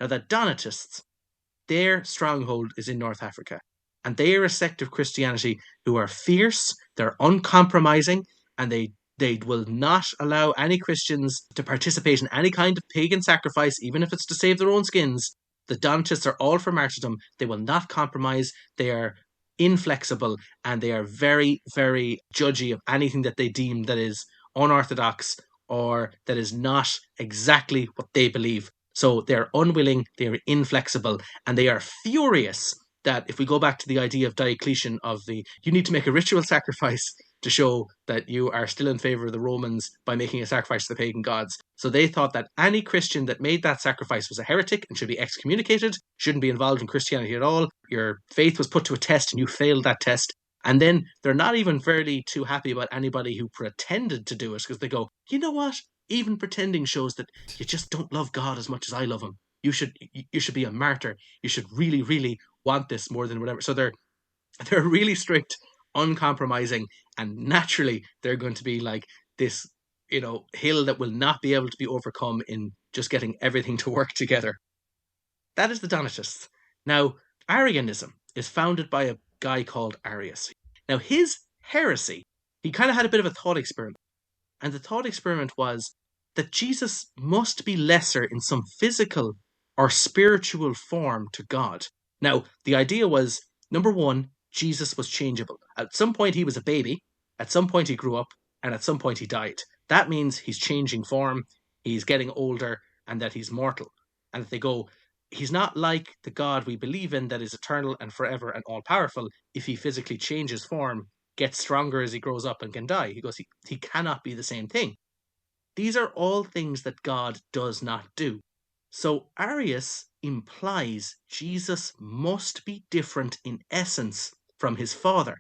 Now, the Donatists, their stronghold is in North Africa, and they are a sect of Christianity who are fierce, they're uncompromising, and they will not allow any Christians to participate in any kind of pagan sacrifice, even if it's to save their own skins. The Donatists are all for martyrdom. They will not compromise. They are inflexible, and they are very, very judgy of anything that they deem that is unorthodox or that is not exactly what they believe. So they're unwilling, they're inflexible, and they are furious that if we go back to the idea of Diocletian you need to make a ritual sacrifice to show that you are still in favor of the Romans by making a sacrifice to the pagan gods. So they thought that any Christian that made that sacrifice was a heretic and should be excommunicated, shouldn't be involved in Christianity at all. Your faith was put to a test and you failed that test. And then they're not even fairly too happy about anybody who pretended to do it, because they go, you know what? Even pretending shows that you just don't love God as much as I love him. You should be a martyr. You should really, really want this more than whatever. So they're really strict, uncompromising, and naturally they're going to be like this, hill that will not be able to be overcome in just getting everything to work together. That is the Donatists. Now, Arianism is founded by a guy called Arius. Now, his heresy, he kind of had a bit of a thought experiment. And the thought experiment was that Jesus must be lesser in some physical or spiritual form to God. Now, the idea was, number one, Jesus was changeable. At some point he was a baby, at some point he grew up, and at some point he died. That means he's changing form, he's getting older, and that he's mortal. And if they go, he's not like the God we believe in that is eternal and forever and all-powerful. If he physically changes form, gets stronger as he grows up and can die. He goes, he cannot be the same thing. These are all things that God does not do. So Arius implies Jesus must be different in essence from his Father.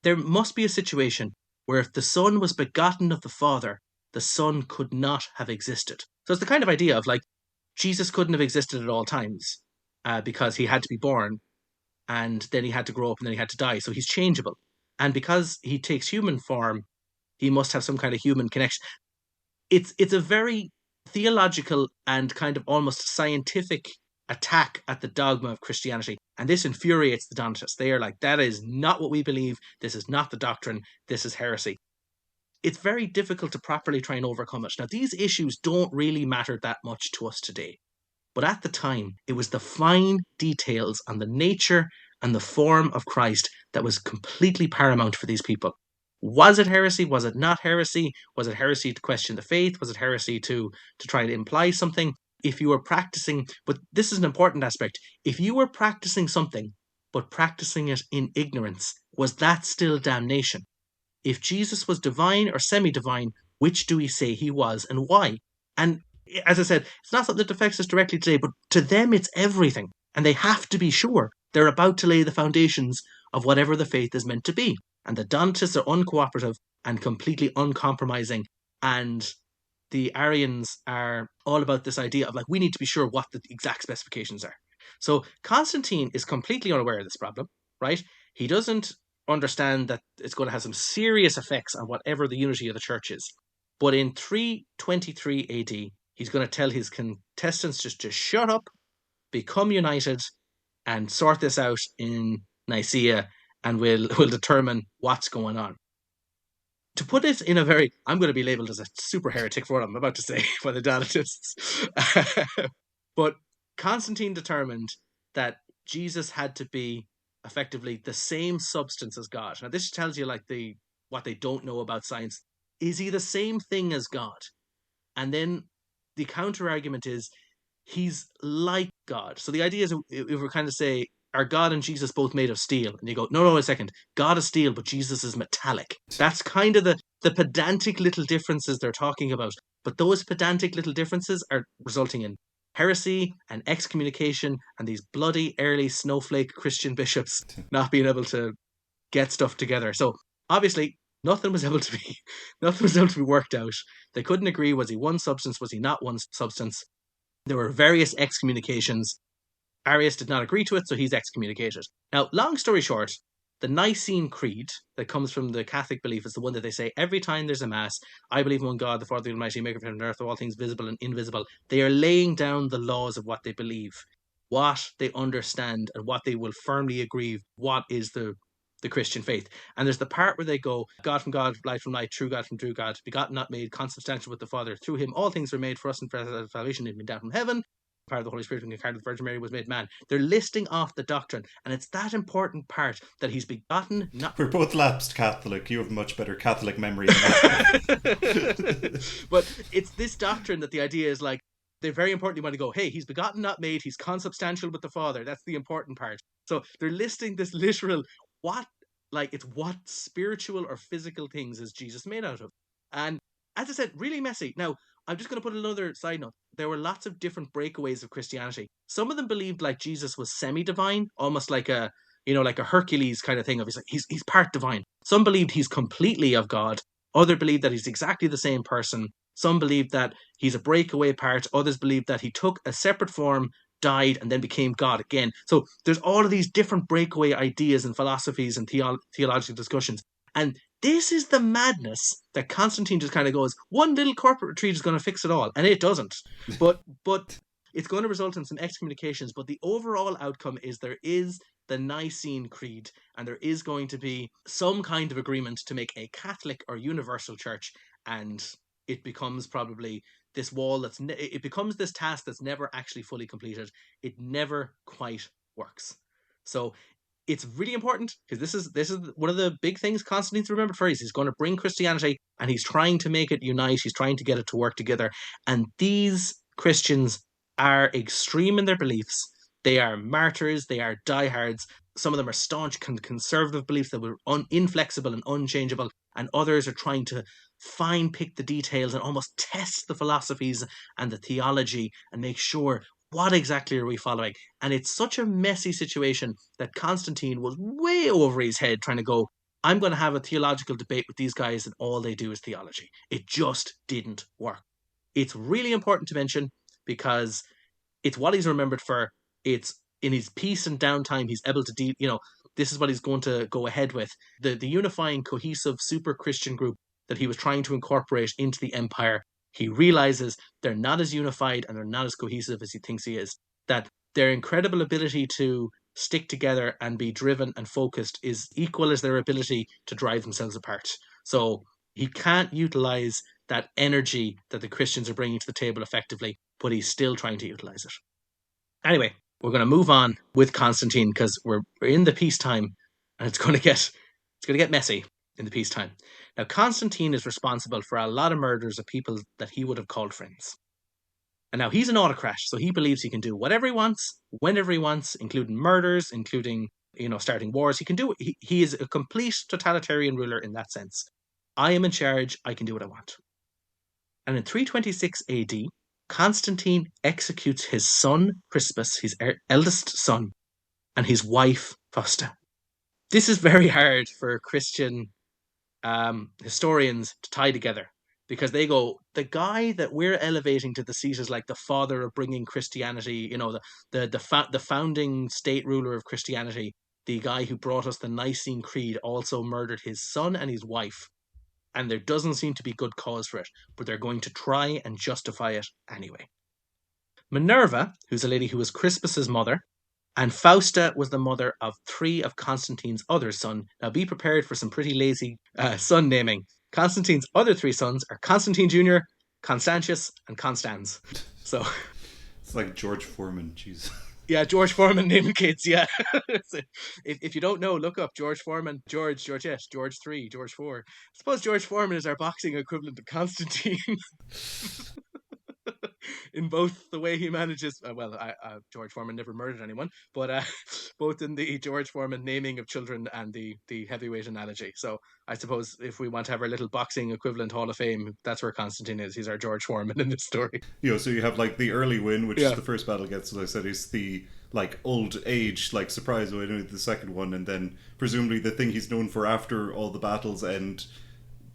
There must be a situation where if the Son was begotten of the Father, the Son could not have existed. So it's the kind of idea of Jesus couldn't have existed at all times because he had to be born and then he had to grow up and then he had to die. So he's changeable. And because he takes human form, he must have some kind of human connection. It's a very theological and kind of almost scientific attack at the dogma of Christianity. And this infuriates the Donatists. They are like, that is not what we believe. This is not the doctrine. This is heresy. It's very difficult to properly try and overcome it. Now, these issues don't really matter that much to us today. But at the time, it was the fine details on the nature and the form of Christ that was completely paramount for these people. Was it heresy? Was it not heresy? Was it heresy to question the faith? Was it heresy to try and imply something? if you were practicing, but this is an important aspect, if you were practicing something, but practicing it in ignorance, was that still damnation? If Jesus was divine or semi-divine, which do we say he was and why? And as I said, it's not something that affects us directly today, but to them it's everything. And they have to be sure they're about to lay the foundations of whatever the faith is meant to be. And the Donatists are uncooperative and completely uncompromising. And the Arians are all about this idea of, like, we need to be sure what the exact specifications are. So Constantine is completely unaware of this problem, right? He doesn't understand that it's going to have some serious effects on whatever the unity of the church is. But in 323 AD, he's going to tell his contestants just to shut up, become united, and sort this out in Nicaea, and we'll determine what's going on. To put it in a very, I'm going to be labeled as a super heretic for what I'm about to say by the Donatists. But Constantine determined that Jesus had to be effectively the same substance as God. Now, this tells you, like, what they don't know about science. Is he the same thing as God? And then the counter argument is he's like God. So the idea is, if we're kind of say, are God and Jesus both made of steel? And you go, no, a second. God is steel, but Jesus is metallic. That's kind of the pedantic little differences they're talking about. But those pedantic little differences are resulting in heresy and excommunication and these bloody early snowflake Christian bishops not being able to get stuff together. So obviously nothing was able to be worked out. They couldn't agree. Was he one substance? Was he not one substance? There were various excommunications. Arius did not agree to it, so he's excommunicated. Now, long story short, the Nicene Creed that comes from the Catholic belief is the one that they say every time there's a Mass, I believe in one God, the Father, the Almighty, maker of heaven and earth, of all things visible and invisible. They are laying down the laws of what they believe, what they understand, and what they will firmly agree what is the Christian faith. And there's the part where they go, God from God, light from light, true God from true God, begotten, not made, consubstantial with the Father. Through him all things were made for us, and for us salvation had been down from heaven. Part of the Holy Spirit, incarnate of the Virgin Mary, was made man. They're listing off the doctrine, and it's that important part that he's begotten. Not We're both lapsed Catholic. You have much better Catholic memory than that. But it's this doctrine that the idea is, like, they're very important. You want to go, hey, he's begotten, not made. He's consubstantial with the Father. That's the important part. So they're listing this literal what spiritual or physical things is Jesus made out of. And as I said, really messy. Now, I'm just going to put another side note. There were lots of different breakaways of Christianity. Some of them believed like Jesus was semi-divine, almost like a Hercules kind of thing of he's part divine. Some believed he's completely of God. Others believed that he's exactly the same person. Some believed that he's a breakaway part. Others believed that he took a separate form, died, and then became God again. So there's all of these different breakaway ideas and philosophies and theological discussions. And this is the madness that Constantine just kind of goes, one little corporate retreat is going to fix it all. And it doesn't. But it's going to result in some excommunications. But the overall outcome is there is the Nicene Creed, and there is going to be some kind of agreement to make a Catholic or universal church. And it becomes probably this wall it becomes this task that's never actually fully completed. It never quite works. So it's really important, because this is one of the big things Constantine's remembered for. He's going to bring Christianity, and he's trying to make it unite. He's trying to get it to work together. And these Christians are extreme in their beliefs. They are martyrs. They are diehards. Some of them are staunch conservative beliefs that were inflexible and unchangeable. And others are trying to fine-pick the details and almost test the philosophies and the theology and make sure, what exactly are we following? And it's such a messy situation that Constantine was way over his head trying to go, I'm going to have a theological debate with these guys and all they do is theology. It just didn't work. It's really important to mention because it's what he's remembered for. It's in his peace and downtime, he's able to this is what he's going to go ahead with. The unifying, cohesive, super Christian group that he was trying to incorporate into the empire. He realizes they're not as unified and they're not as cohesive as he thinks he is. That their incredible ability to stick together and be driven and focused is equal as their ability to drive themselves apart. So he can't utilize that energy that the Christians are bringing to the table effectively, but he's still trying to utilize it. Anyway, we're going to move on with Constantine because we're in the peacetime, and it's going to get messy in the peacetime. Now, Constantine is responsible for a lot of murders of people that he would have called friends. And now he's an autocrat, so he believes he can do whatever he wants, whenever he wants, including murders, including, starting wars. He can do it. He is a complete totalitarian ruler in that sense. I am in charge. I can do what I want. And in 326 AD, Constantine executes his son Crispus, his eldest son, and his wife Fausta. This is very hard for Christian historians to tie together, because they go, the guy that we're elevating to the seat as like the father of bringing Christianity, the founding state ruler of Christianity, the guy who brought us the Nicene Creed, also murdered his son and his wife. And there doesn't seem to be good cause for it, but they're going to try and justify it anyway. Minerva, who's a lady who was Crispus's mother, and Fausta was the mother of 3 of Constantine's other sons. Now be prepared for some pretty lazy son naming. Constantine's other 3 sons are Constantine Jr., Constantius, and Constans. So it's like George Foreman, jeez. Yeah, George Foreman naming kids, yeah. If you don't know, look up George Foreman, Georgette, George 3, George 4. I suppose George Foreman is our boxing equivalent to Constantine. In both the way he manages, George Foreman never murdered anyone, but both in the George Foreman naming of children and the heavyweight analogy. So I suppose if we want to have our little boxing equivalent Hall of Fame, that's where Constantine is. He's our George Foreman in this story. So you have like the early win, which is the first battle gets, as I said, is the like old age, like surprise win with the second one, and then presumably the thing he's known for after all the battles, and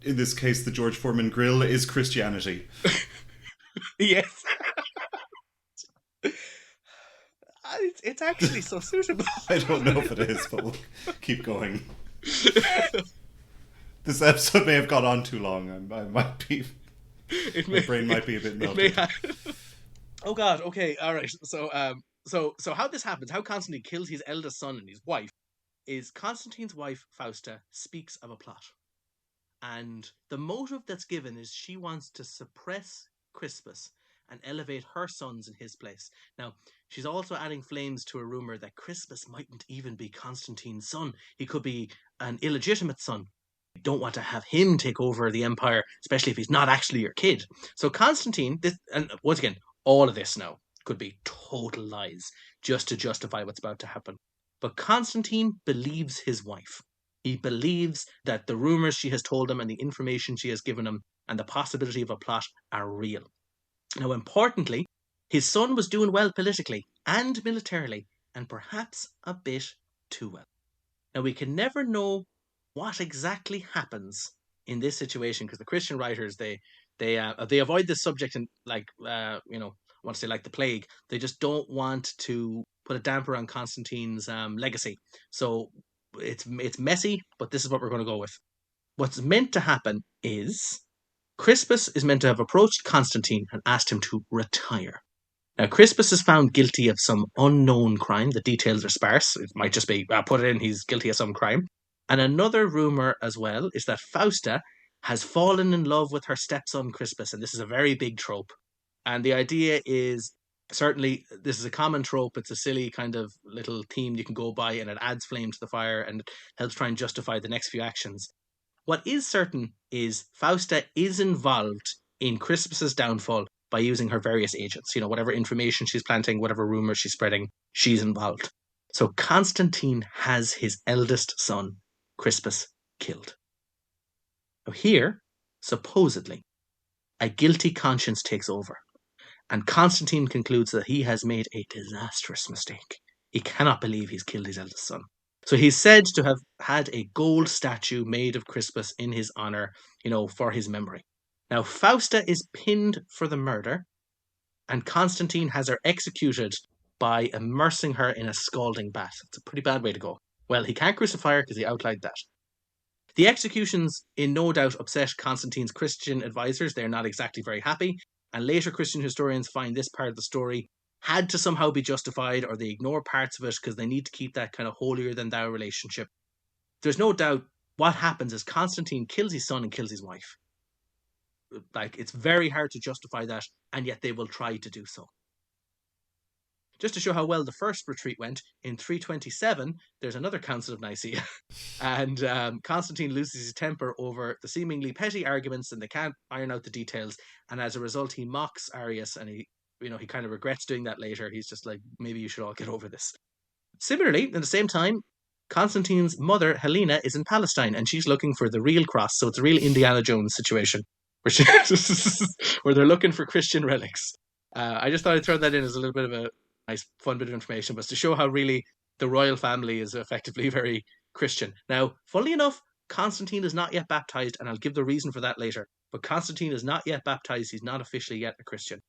in this case the George Foreman grill, is Christianity. Yes. It's actually so suitable. I don't know if it is, but we'll keep going. This episode may have gone on too long. I might be. My brain might be a bit melted. Oh God. Okay. All right. So how this happens? How Constantine kills his eldest son and his wife is Constantine's wife Fausta speaks of a plot, and the motive that's given is she wants to suppress Crispus and elevate her sons in his place. Now, she's also adding flames to a rumor that Crispus mightn't even be Constantine's son. He could be an illegitimate son. You don't want to have him take over the empire, especially if he's not actually your kid. So Constantine, and once again, all of this now could be total lies just to justify what's about to happen. But Constantine believes his wife. He believes that the rumors she has told him and the information she has given him and the possibility of a plot are real. Now, importantly, his son was doing well politically and militarily, and perhaps a bit too well. Now, we can never know what exactly happens in this situation, because the Christian writers, they avoid this subject and I want to say like the plague. They just don't want to put a damper on Constantine's legacy. So it's messy, but this is what we're going to go with. What's meant to happen is Crispus is meant to have approached Constantine and asked him to retire. Now, Crispus is found guilty of some unknown crime. The details are sparse. It might just be, put it in, he's guilty of some crime. And another rumour as well is that Fausta has fallen in love with her stepson Crispus, and this is a very big trope. And the idea is, certainly, this is a common trope. It's a silly kind of little theme you can go by, and it adds flame to the fire and helps try and justify the next few actions. What is certain is Fausta is involved in Crispus's downfall by using her various agents. Whatever information she's planting, whatever rumors she's spreading, she's involved. So Constantine has his eldest son, Crispus, killed. Now here, supposedly, a guilty conscience takes over, and Constantine concludes that he has made a disastrous mistake. He cannot believe he's killed his eldest son. So he's said to have had a gold statue made of Crispus in his honor, for his memory. Now, Fausta is pinned for the murder, and Constantine has her executed by immersing her in a scalding bath. It's a pretty bad way to go. Well, he can't crucify her because he outlined that. The executions, in no doubt, upset Constantine's Christian advisors. They're not exactly very happy, and later Christian historians find this part of the story had to somehow be justified, or they ignore parts of it because they need to keep that kind of holier-than-thou relationship. There's no doubt what happens is Constantine kills his son and kills his wife. It's very hard to justify that, and yet they will try to do so. Just to show how well the first retreat went, in 327, there's another Council of Nicaea, and Constantine loses his temper over the seemingly petty arguments, and they can't iron out the details, and as a result he mocks Arius, and he he kind of regrets doing that later. He's just like, maybe you should all get over this. Similarly, at the same time, Constantine's mother, Helena, is in Palestine, and she's looking for the real cross. So it's a real Indiana Jones situation, where they're looking for Christian relics. I just thought I'd throw that in as a little bit of a nice, fun bit of information, but to show how really the royal family is effectively very Christian. Now, funnily enough, Constantine is not yet baptized, and I'll give the reason for that later. But Constantine is not yet baptized. He's not officially yet a Christian.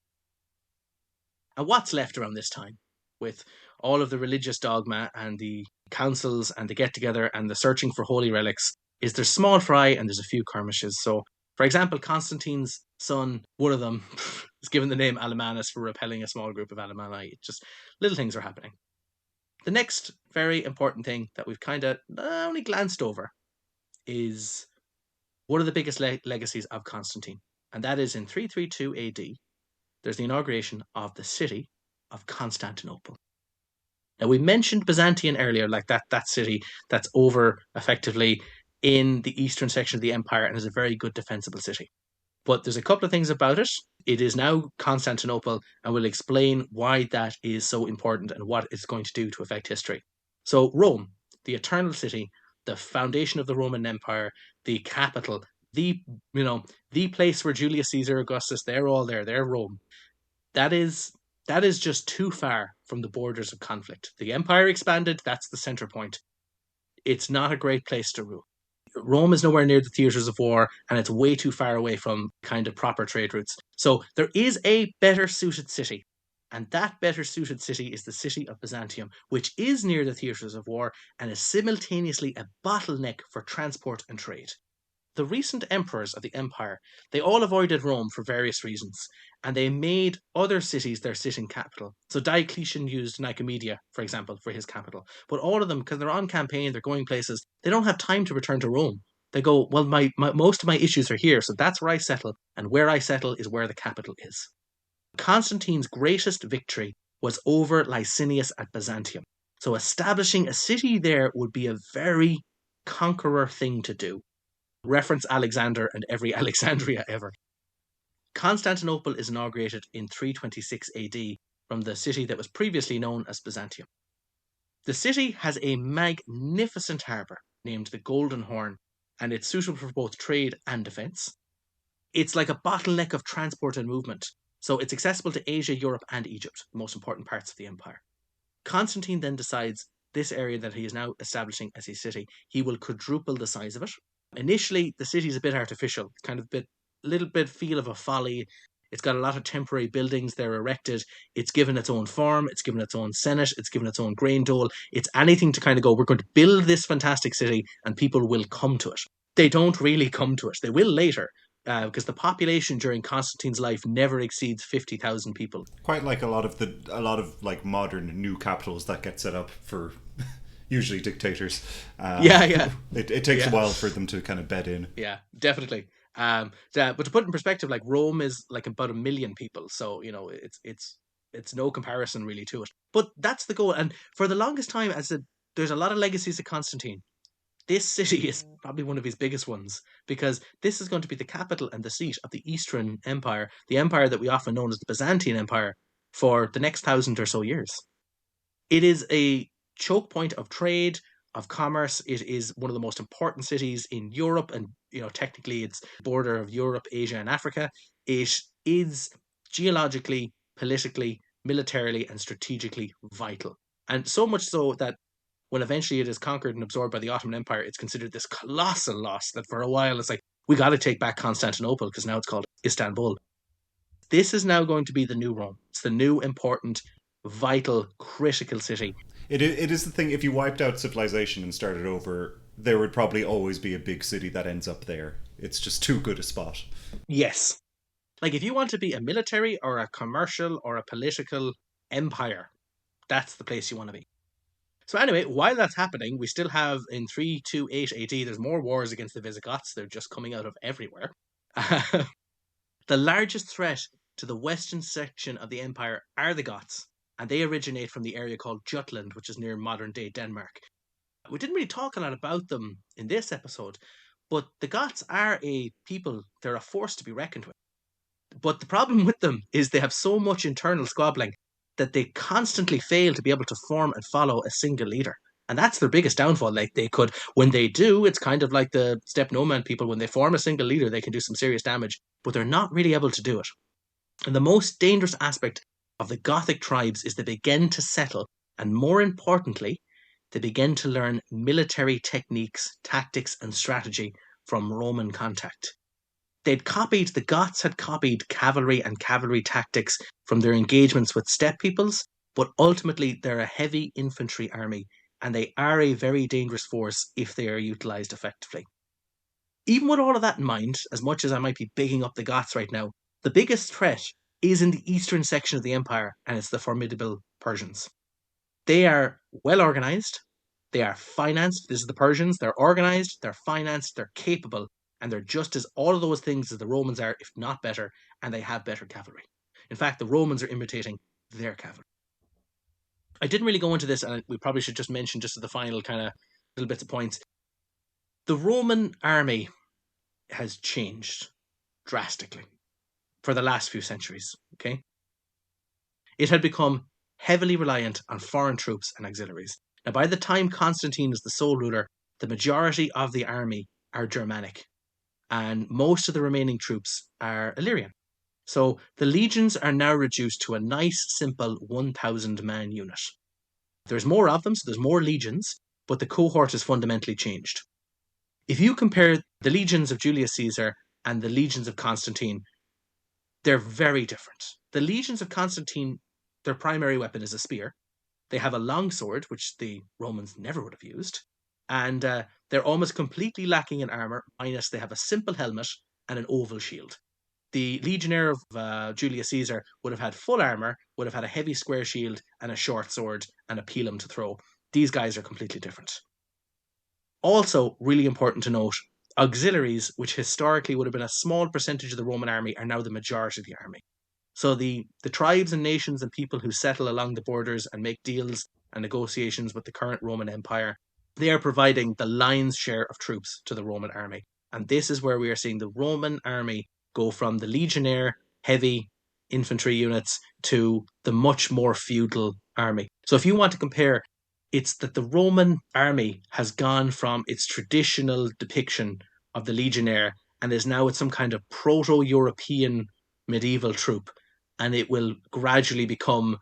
And what's left around this time, with all of the religious dogma and the councils and the get-together and the searching for holy relics, is there's small fry and there's a few skirmishes. So, for example, Constantine's son, one of them, is given the name Alemanus for repelling a small group of Alemanni. Just little things are happening. The next very important thing that we've kind of only glanced over is one of the biggest legacies of Constantine. And that is in 332 AD, there's the inauguration of the city of Constantinople. Now, we mentioned Byzantium earlier, like that city that's over effectively in the eastern section of the empire and is a very good defensible city. But there's a couple of things about it. It is now Constantinople, and we'll explain why that is so important and what it's going to do to affect history. So Rome, the eternal city, the foundation of the Roman Empire, the capital, the place where Julius Caesar, Augustus, they're all there. They're Rome. That is just too far from the borders of conflict. The empire expanded, that's the center point. It's not a great place to rule. Rome is nowhere near the theatres of war, and it's way too far away from kind of proper trade routes. So there is a better suited city, and that better suited city is the city of Byzantium, which is near the theatres of war and is simultaneously a bottleneck for transport and trade. The recent emperors of the empire, they all avoided Rome for various reasons, and they made other cities their sitting capital. So Diocletian used Nicaea, for example, for his capital. But all of them, because they're on campaign, they're going places, they don't have time to return to Rome. They go, well, my most of my issues are here, so that's where I settle, and where I settle is where the capital is. Constantine's greatest victory was over Licinius at Byzantium. So establishing a city there would be a very conqueror thing to do. Reference Alexander and every Alexandria ever. Constantinople is inaugurated in 326 AD from the city that was previously known as Byzantium. The city has a magnificent harbour named the Golden Horn, and it's suitable for both trade and defence. It's like a bottleneck of transport and movement, so it's accessible to Asia, Europe, and Egypt, the most important parts of the empire. Constantine then decides this area that he is now establishing as his city, he will quadruple the size of it. Initially, the city is a bit artificial, kind of little bit feel of a folly. It's got a lot of temporary buildings. They're erected. It's given its own farm. It's given its own senate. It's given its own grain dole. It's anything to kind of go, we're going to build this fantastic city and people will come to it. They don't really come to it. They will later, because the population during Constantine's life never exceeds 50,000 people. Quite like a lot of like modern new capitals that get set up for usually dictators. It takes a while for them to kind of bed in. Yeah, definitely. But to put it in perspective, like Rome is like about 1 million people, so it's no comparison really to it. But that's the goal, and for the longest time, there's a lot of legacies of Constantine. This city is probably one of his biggest ones, because this is going to be the capital and the seat of the Eastern Empire, the empire that we often know as the Byzantine Empire, for the next 1,000 or so years. It is a choke point of trade, of commerce. It is one of the most important cities in Europe, and technically it's border of Europe, Asia, and Africa. It is geologically, politically, militarily, and strategically vital. And so much so that when eventually it is conquered and absorbed by the Ottoman Empire, it's considered this colossal loss that for a while it's like, we got to take back Constantinople, because now it's called Istanbul. This is now going to be the new Rome. It's the new important, vital, critical city. It is the thing, if you wiped out civilization and started over, there would probably always be a big city that ends up there. It's just too good a spot. Yes. Like if you want to be a military or a commercial or a political empire, that's the place you want to be. So anyway, while that's happening, we still have in 328 AD, there's more wars against the Visigoths. They're just coming out of everywhere. The largest threat to the western section of the empire are the Goths, and they originate from the area called Jutland, which is near modern-day Denmark. We didn't really talk a lot about them in this episode, but the Goths are a people, they're a force to be reckoned with. But the problem with them is they have so much internal squabbling that they constantly fail to be able to form and follow a single leader. And that's their biggest downfall. Like, they could, when they do, it's kind of like the Step Nomad people. When they form a single leader, they can do some serious damage, but they're not really able to do it. And the most dangerous aspect of the Gothic tribes is they begin to settle, and more importantly, they begin to learn military techniques, tactics, and strategy from Roman contact. The Goths had copied cavalry and cavalry tactics from their engagements with steppe peoples, but ultimately they're a heavy infantry army, and they are a very dangerous force if they are utilised effectively. Even with all of that in mind, as much as I might be bigging up the Goths right now, the biggest threat is in the eastern section of the empire, and it's the formidable Persians. They are well organised, they are financed. This is the Persians. They're organised, they're financed, they're capable, and they're just as all of those things as the Romans are, if not better, and they have better cavalry. In fact, the Romans are imitating their cavalry. I didn't really go into this, and we probably should just mention just at the final kind of little bits of points. The Roman army has changed drastically for the last few centuries, okay? It had become heavily reliant on foreign troops and auxiliaries. Now, by the time Constantine is the sole ruler, the majority of the army are Germanic, and most of the remaining troops are Illyrian. So the legions are now reduced to a nice, simple 1,000-man unit. There's more of them, so there's more legions, but the cohort is fundamentally changed. If you compare the legions of Julius Caesar and the legions of Constantine, they're very different. The legions of Constantine, their primary weapon is a spear. They have a long sword, which the Romans never would have used, and they're almost completely lacking in armour, minus they have a simple helmet and an oval shield. The legionnaire of Julius Caesar would have had full armour, would have had a heavy square shield and a short sword and a pilum to throw. These guys are completely different. Also, really important to note, auxiliaries, which historically would have been a small percentage of the Roman army, are now the majority of the army. So the tribes and nations and people who settle along the borders and make deals and negotiations with the current Roman Empire, they are providing the lion's share of troops to the Roman army. And this is where we are seeing the Roman army go from the legionnaire, heavy infantry units to the much more feudal army. So if you want to compare, it's that the Roman army has gone from its traditional depiction of the legionnaire and is now at some kind of proto-European medieval troop, and it will gradually become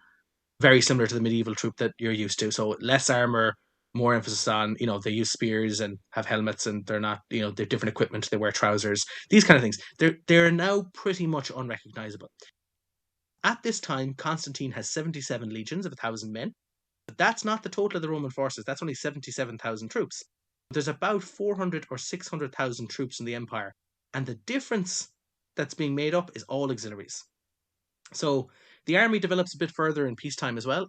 very similar to the medieval troop that you're used to. So less armor, more emphasis on, they use spears and have helmets, and they're not, they're different equipment. They wear trousers, these kind of things. They're now pretty much unrecognizable. At this time, Constantine has 77 legions of 1,000 men. But that's not the total of the Roman forces. That's only 77,000 troops. There's about 400 or 600,000 troops in the empire. And the difference that's being made up is all auxiliaries. So the army develops a bit further in peacetime as well.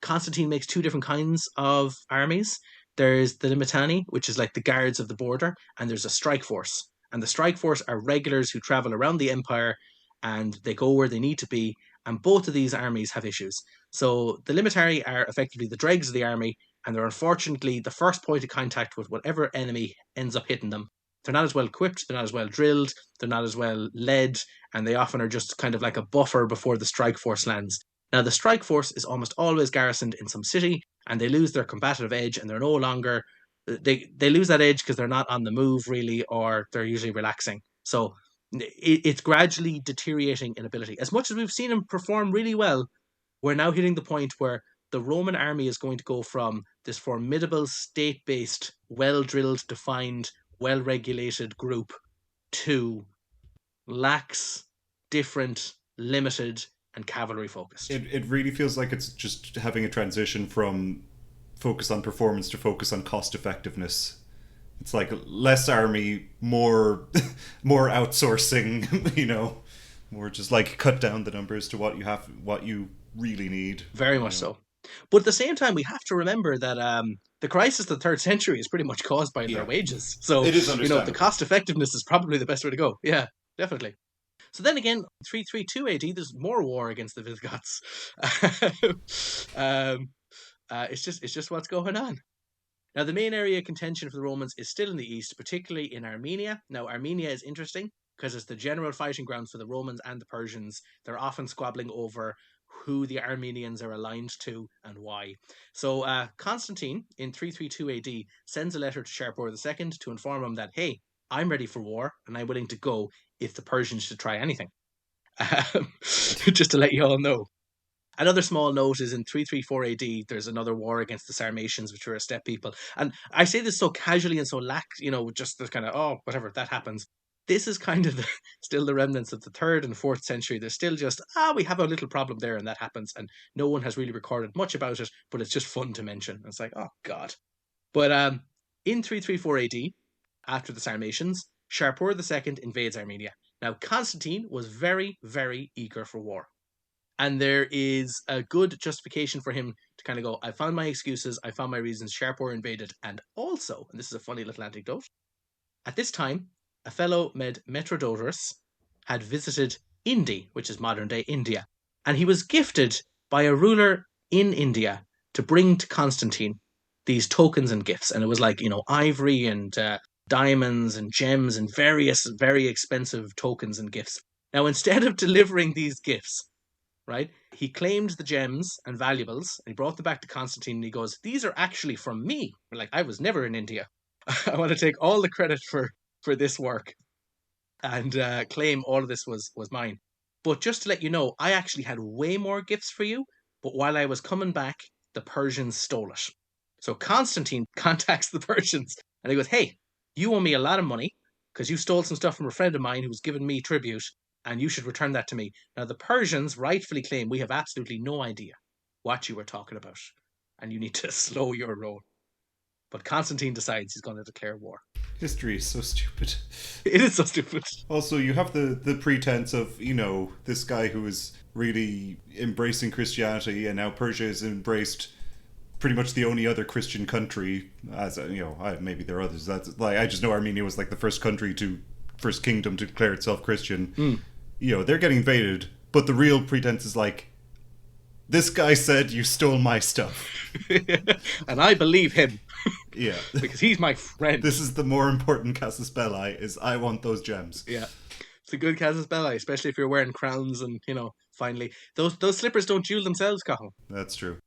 Constantine makes two different kinds of armies. There's the Limitani, which is like the guards of the border, and there's a strike force. And the strike force are regulars who travel around the empire and they go where they need to be. And both of these armies have issues. So the Limitari are effectively the dregs of the army, and they're unfortunately the first point of contact with whatever enemy ends up hitting them. They're not as well equipped, they're not as well drilled, they're not as well led, and they often are just kind of like a buffer before the strike force lands. Now, the strike force is almost always garrisoned in some city, and they lose their combative edge, and they're no longer... They lose that edge because they're not on the move, really, or they're usually relaxing. So it's gradually deteriorating in ability. As much as we've seen them perform really well, we're now hitting the point where the Roman army is going to go from this formidable, state-based, well-drilled, defined, well-regulated group to lax, different, limited, and cavalry focused. It really feels like it's just having a transition from focus on performance to focus on cost effectiveness. It's like less army, more outsourcing, more just like cut down the numbers to what you really need. Very much so. But at the same time, we have to remember that the crisis of the 3rd century is pretty much caused by their wages. So, it is understandable. The cost effectiveness is probably the best way to go. Yeah, definitely. So then again, 332 AD, there's more war against the Visigoths. It's just what's going on. Now, the main area of contention for the Romans is still in the east, particularly in Armenia. Now, Armenia is interesting. because it's the general fighting ground for the Romans and the Persians. They're often squabbling over who the Armenians are aligned to and why. So Constantine, in 332 AD, sends a letter to Shapur II to inform him that, hey, I'm ready for war and I'm willing to go if the Persians should try anything. Just to let you all know. Another small note is in 334 AD, there's another war against the Sarmatians, which were a steppe people. And I say this so casually and so just the kind of, oh, whatever, that happens. This is kind of still the remnants of the 3rd and 4th century. There's still just, we have a little problem there and that happens. And no one has really recorded much about it, but it's just fun to mention. It's like, oh, God. But in 334 AD, after the Sarmatians, Shapur II invades Armenia. Now, Constantine was very, very eager for war. And there is a good justification for him to kind of go, I found my excuses, I found my reasons, Shapur invaded. And also, and this is a funny little anecdote, at this time, a fellow Metrodotus had visited Indi, which is modern-day India. And he was gifted by a ruler in India to bring to Constantine these tokens and gifts. And it was like, ivory and diamonds and gems and various very expensive tokens and gifts. Now, instead of delivering these gifts, right, he claimed the gems and valuables and he brought them back to Constantine and he goes, these are actually from me. Like, I was never in India. I want to take all the credit for this work and claim all of this was mine. But just to let you know, I actually had way more gifts for you, but while I was coming back, the Persians stole it. So Constantine contacts the Persians and he goes, hey, you owe me a lot of money because you stole some stuff from a friend of mine who was giving me tribute and you should return that to me. Now, the Persians rightfully claim we have absolutely no idea what you were talking about and you need to slow your roll. But Constantine decides he's going to declare war. History is so stupid. It is so stupid. Also, you have the pretense of, this guy who is really embracing Christianity, and now Persia has embraced pretty much the only other Christian country, as maybe there are others. That's like, I just know Armenia was like the first kingdom to declare itself Christian. They're getting invaded, but the real pretense is like, this guy said you stole my stuff. And I believe him. Yeah. Because he's my friend. This is the more important casus belli, is I want those gems. Yeah. It's a good casus belli, especially if you're wearing crowns and, finally. Those slippers don't jewel themselves, Cathal. That's true.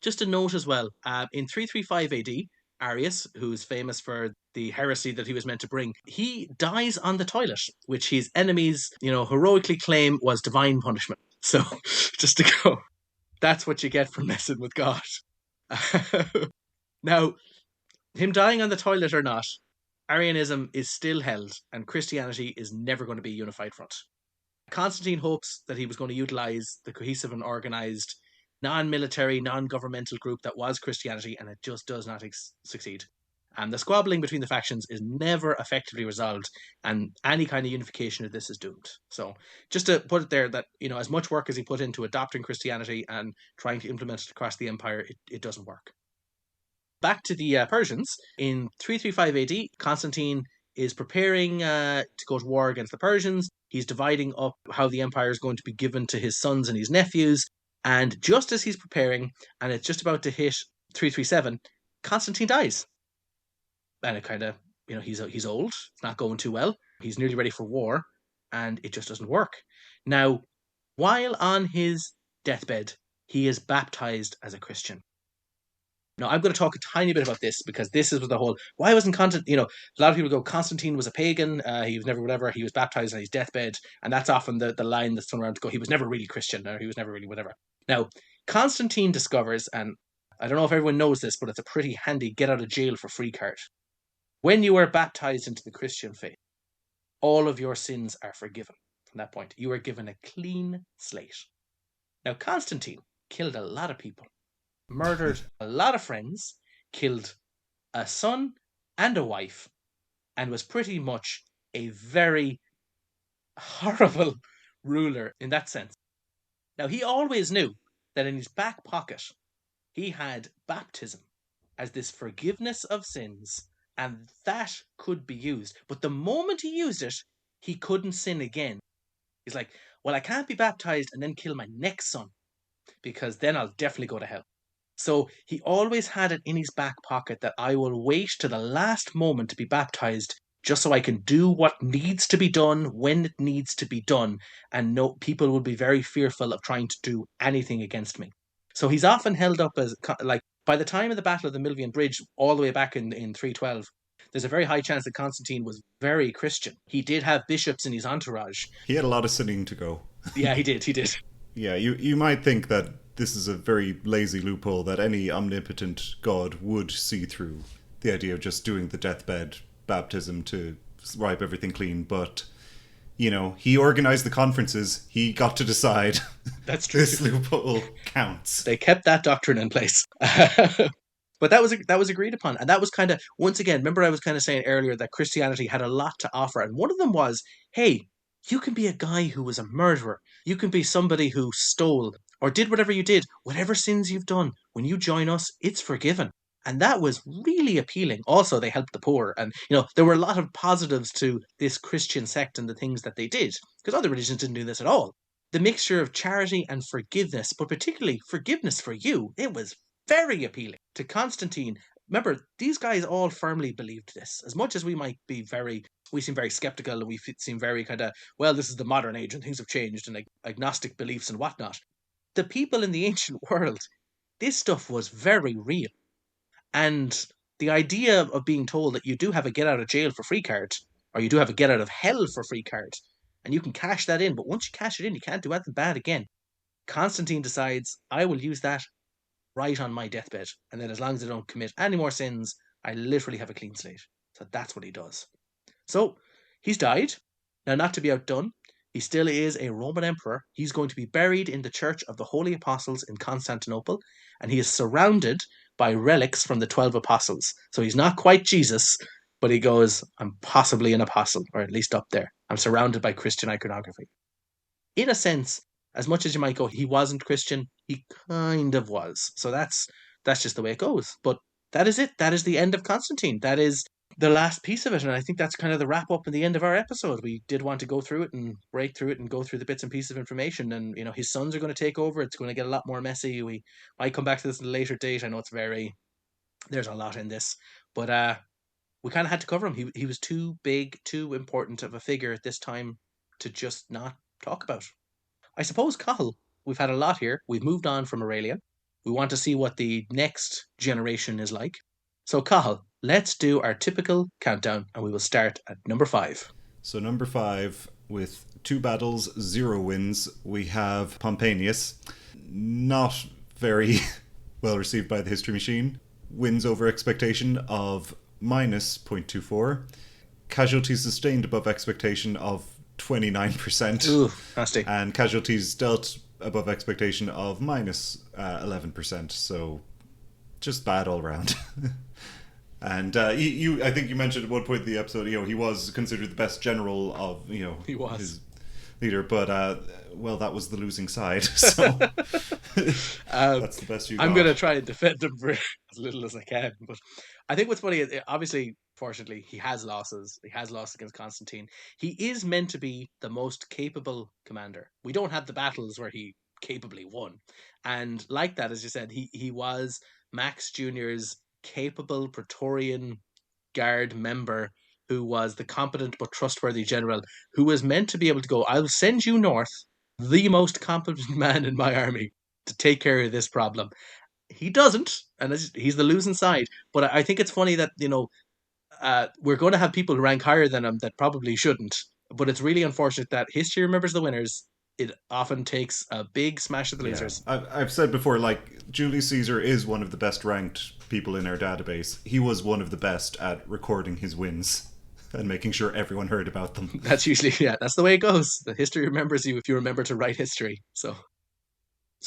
Just a note as well, in 335 AD, Arius, who's famous for the heresy that he was meant to bring, he dies on the toilet, which his enemies, heroically claim was divine punishment. So, just to go, that's what you get for messing with God. Now, him dying on the toilet or not, Arianism is still held, and Christianity is never going to be a unified front. Constantine hopes that he was going to utilize the cohesive and organized, non-military, non-governmental group that was Christianity, and it just does not succeed. And the squabbling between the factions is never effectively resolved, and any kind of unification of this is doomed. So just to put it there that, as much work as he put into adopting Christianity and trying to implement it across the empire, it doesn't work. Back to the Persians, in 335 AD, Constantine is preparing to go to war against the Persians. He's dividing up how the empire is going to be given to his sons and his nephews. And just as he's preparing, and it's just about to hit 337, Constantine dies. And it kind of, he's old, it's not going too well. He's nearly ready for war, and it just doesn't work. Now, while on his deathbed, he is baptized as a Christian. Now, I'm going to talk a tiny bit about this because this is the whole, why wasn't Constantine, a lot of people go, Constantine was a pagan, he was never whatever, he was baptized on his deathbed, and that's often the line that's thrown around to go, he was never really Christian, or he was never really whatever. Now, Constantine discovers, and I don't know if everyone knows this, but it's a pretty handy get out of jail for free card. When you are baptized into the Christian faith, all of your sins are forgiven from that point. You are given a clean slate. Now, Constantine killed a lot of people, murdered a lot of friends, killed a son and a wife, and was pretty much a very horrible ruler in that sense. Now, he always knew that in his back pocket, he had baptism as this forgiveness of sins, and that could be used. But the moment he used it, he couldn't sin again. He's like, well, I can't be baptized and then kill my next son, because then I'll definitely go to hell. So he always had it in his back pocket that I will wait to the last moment to be baptized just so I can do what needs to be done when it needs to be done, and no people will be very fearful of trying to do anything against me. So he's often held up as, like, by the time of the Battle of the Milvian Bridge, all the way back in 312, there's a very high chance that Constantine was very Christian. He did have bishops in his entourage. He had a lot of sinning to go. Yeah, he did. He did. Yeah, you might think that this is a very lazy loophole that any omnipotent god would see through. The idea of just doing the deathbed baptism to wipe everything clean, but he organized the conferences. He got to decide. That's true. This loophole counts. They kept that doctrine in place. But that was agreed upon. And that was kind of, once again, remember I was kind of saying earlier that Christianity had a lot to offer. And one of them was, hey, you can be a guy who was a murderer. You can be somebody who stole or did whatever you did. Whatever sins you've done, when you join us, it's forgiven. And that was really appealing. Also, they helped the poor. And, there were a lot of positives to this Christian sect and the things that they did, because other religions didn't do this at all. The mixture of charity and forgiveness, but particularly forgiveness for you, it was very appealing to Constantine. Remember, these guys all firmly believed this. As much as we might be we seem very skeptical, and we seem very kind of, well, this is the modern age and things have changed, and agnostic beliefs and whatnot. The people in the ancient world, this stuff was very real. And the idea of being told that you do have a get out of jail for free card, or you do have a get out of hell for free card, and you can cash that in, but once you cash it in, you can't do anything bad again. Constantine decides, I will use that right on my deathbed, and then as long as I don't commit any more sins, I literally have a clean slate. So that's what he does. So he's died. Now, not to be outdone, he still is a Roman emperor. He's going to be buried in the Church of the Holy Apostles in Constantinople, and he is surrounded by relics from the 12 apostles. So he's not quite Jesus, but he goes, I'm possibly an apostle, or at least up there. I'm surrounded by Christian iconography. In a sense, as much as you might go, he wasn't Christian, he kind of was. So that's just the way it goes. But that is it. That is the end of Constantine. That is the last piece of it. And I think that's kind of the wrap up and the end of our episode. We did want to go through it and break through it and go through the bits and pieces of information. And, his sons are going to take over. It's going to get a lot more messy. We might come back to this at a later date. I know there's a lot in this. But we kind of had to cover him. He was too big, too important of a figure at this time to just not talk about. I suppose, Cathal, we've had a lot here. We've moved on from Aurelian. We want to see what the next generation is like. So, Cathal, let's do our typical countdown, and we will start at number 5. So number 5, with 2 battles, 0 wins, we have Pomponius. Not very well received by the history machine. Wins over expectation of minus 0.24. Casualties sustained above expectation of 29%. Ooh, nasty. And casualties dealt above expectation of minus 11%. So just bad all around. And I think you mentioned at one point in the episode, he was considered the best general of, he was. his leader, but that was the losing side. So that's the best you got. I'm going to try and defend him for as little as I can. But I think what's funny is, obviously, fortunately, he has losses. He has lost against Constantine. He is meant to be the most capable commander. We don't have the battles where he capably won. And like that, as you said, he was Max Jr.'s capable Praetorian Guard member who was the competent but trustworthy general who was meant to be able to go, I'll send you north, the most competent man in my army, to take care of this problem. He doesn't, and he's the losing side. But I think it's funny that, we're going to have people who rank higher than him that probably shouldn't. But it's really unfortunate that history remembers the winners. It often takes a big smash of the losers. I've said before, Julius Caesar is one of the best ranked people in our database. He was one of the best at recording his wins and making sure everyone heard about them. That's usually, that's the way it goes. The history remembers you if you remember to write history. So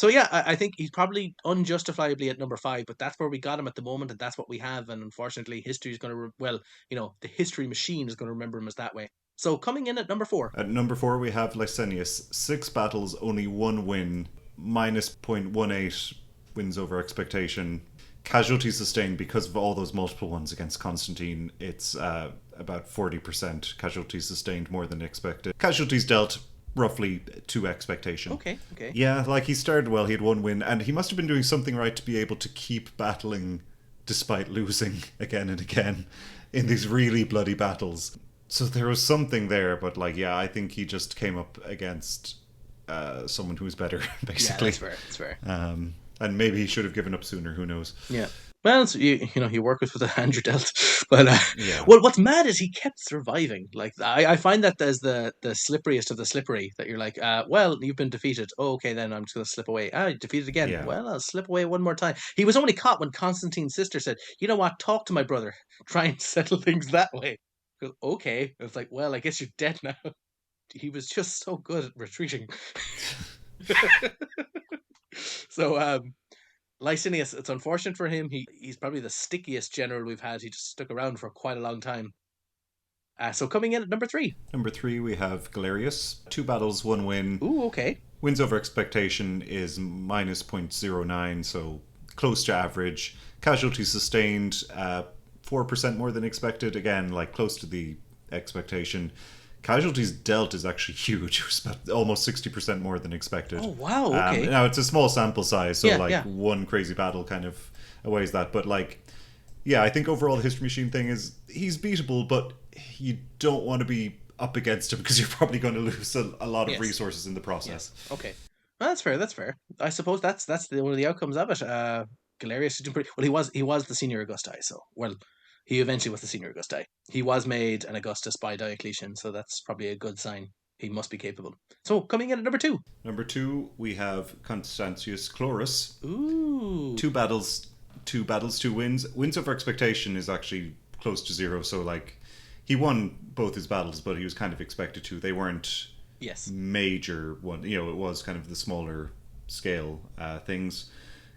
yeah, I think he's probably unjustifiably at number 5, but that's where we got him at the moment, and that's what we have. And unfortunately, history is going to, the history machine is going to remember him as that way. So coming in at number 4. At number 4, we have Licinius. 6 battles, only 1 win, minus 0.18 wins over expectation. Casualties sustained because of all those multiple ones against Constantine. It's about 40% casualties sustained more than expected. Casualties dealt roughly to expectation. Okay. Yeah, he started well, he had 1 win, and he must have been doing something right to be able to keep battling despite losing again and again in these really bloody battles. So there was something there, but like, yeah, I think he just came up against someone who's better, basically. Yeah, that's fair. And maybe he should have given up sooner. Who knows? Yeah. Well, it's, you work with the hand you're dealt. But Yeah. well, what's mad is he kept surviving. Like I find that as the slipperiest of the slippery. That you're like, well, you've been defeated. Oh, okay, then I'm just gonna slip away. Defeated again. Yeah. Well, I'll slip away one more time. He was only caught when Constantine's sister said, "You know what? Talk to my brother. Try and settle things that way." Goes, okay. It's like, well, I guess you're dead now. He was just so good at retreating. So, Licinius, it's unfortunate for him. He's probably the stickiest general we've had. He just stuck around for quite a long time. So coming in at number 3. Number 3, we have Galerius. 2 battles, 1 win. Ooh, okay. Wins over expectation is minus 0.09, so close to average. Casualties sustained, 4% more than expected. Again, like close to the expectation. Casualties dealt is actually huge. It was about almost 60% more than expected. Oh, wow, okay. Now, it's a small sample size, so Yeah. one crazy battle kind of outweighs that. But like, yeah, I think overall the History Machine thing is he's beatable, but you don't want to be up against him because you're probably going to lose a lot of resources in the process. Yes. Okay. Well, that's fair. I suppose that's one of the outcomes of it. Galerius is doing pretty well. He was the senior Augusti, so he eventually was the senior Augusti. He was made an Augustus by Diocletian, so that's probably a good sign. He must be capable. So coming in at number 2. Number 2, we have Constantius Chlorus. Ooh. 2 battles, 2 wins. Wins over expectation is actually close to 0. So like, he won both his battles, but he was kind of expected to. They weren't major one. It was kind of the smaller scale things.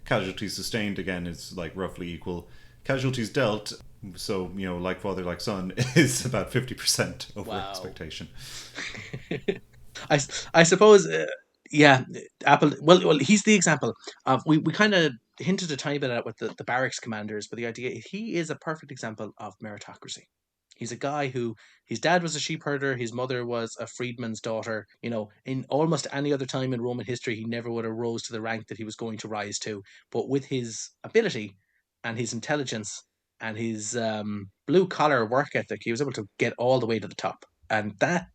Casualties sustained again is like roughly equal. Casualties dealt, so like father like son, is about 50% over expectation. I suppose Apple. Well, he's the example of we kind of hinted a tiny bit at it with the barracks commanders, but the idea he is a perfect example of meritocracy. He's a guy who his dad was a sheep herder, his mother was a freedman's daughter. In almost any other time in Roman history, he never would have rose to the rank that he was going to rise to. But with his ability and his intelligence and his blue collar work ethic, he was able to get all the way to the top, and that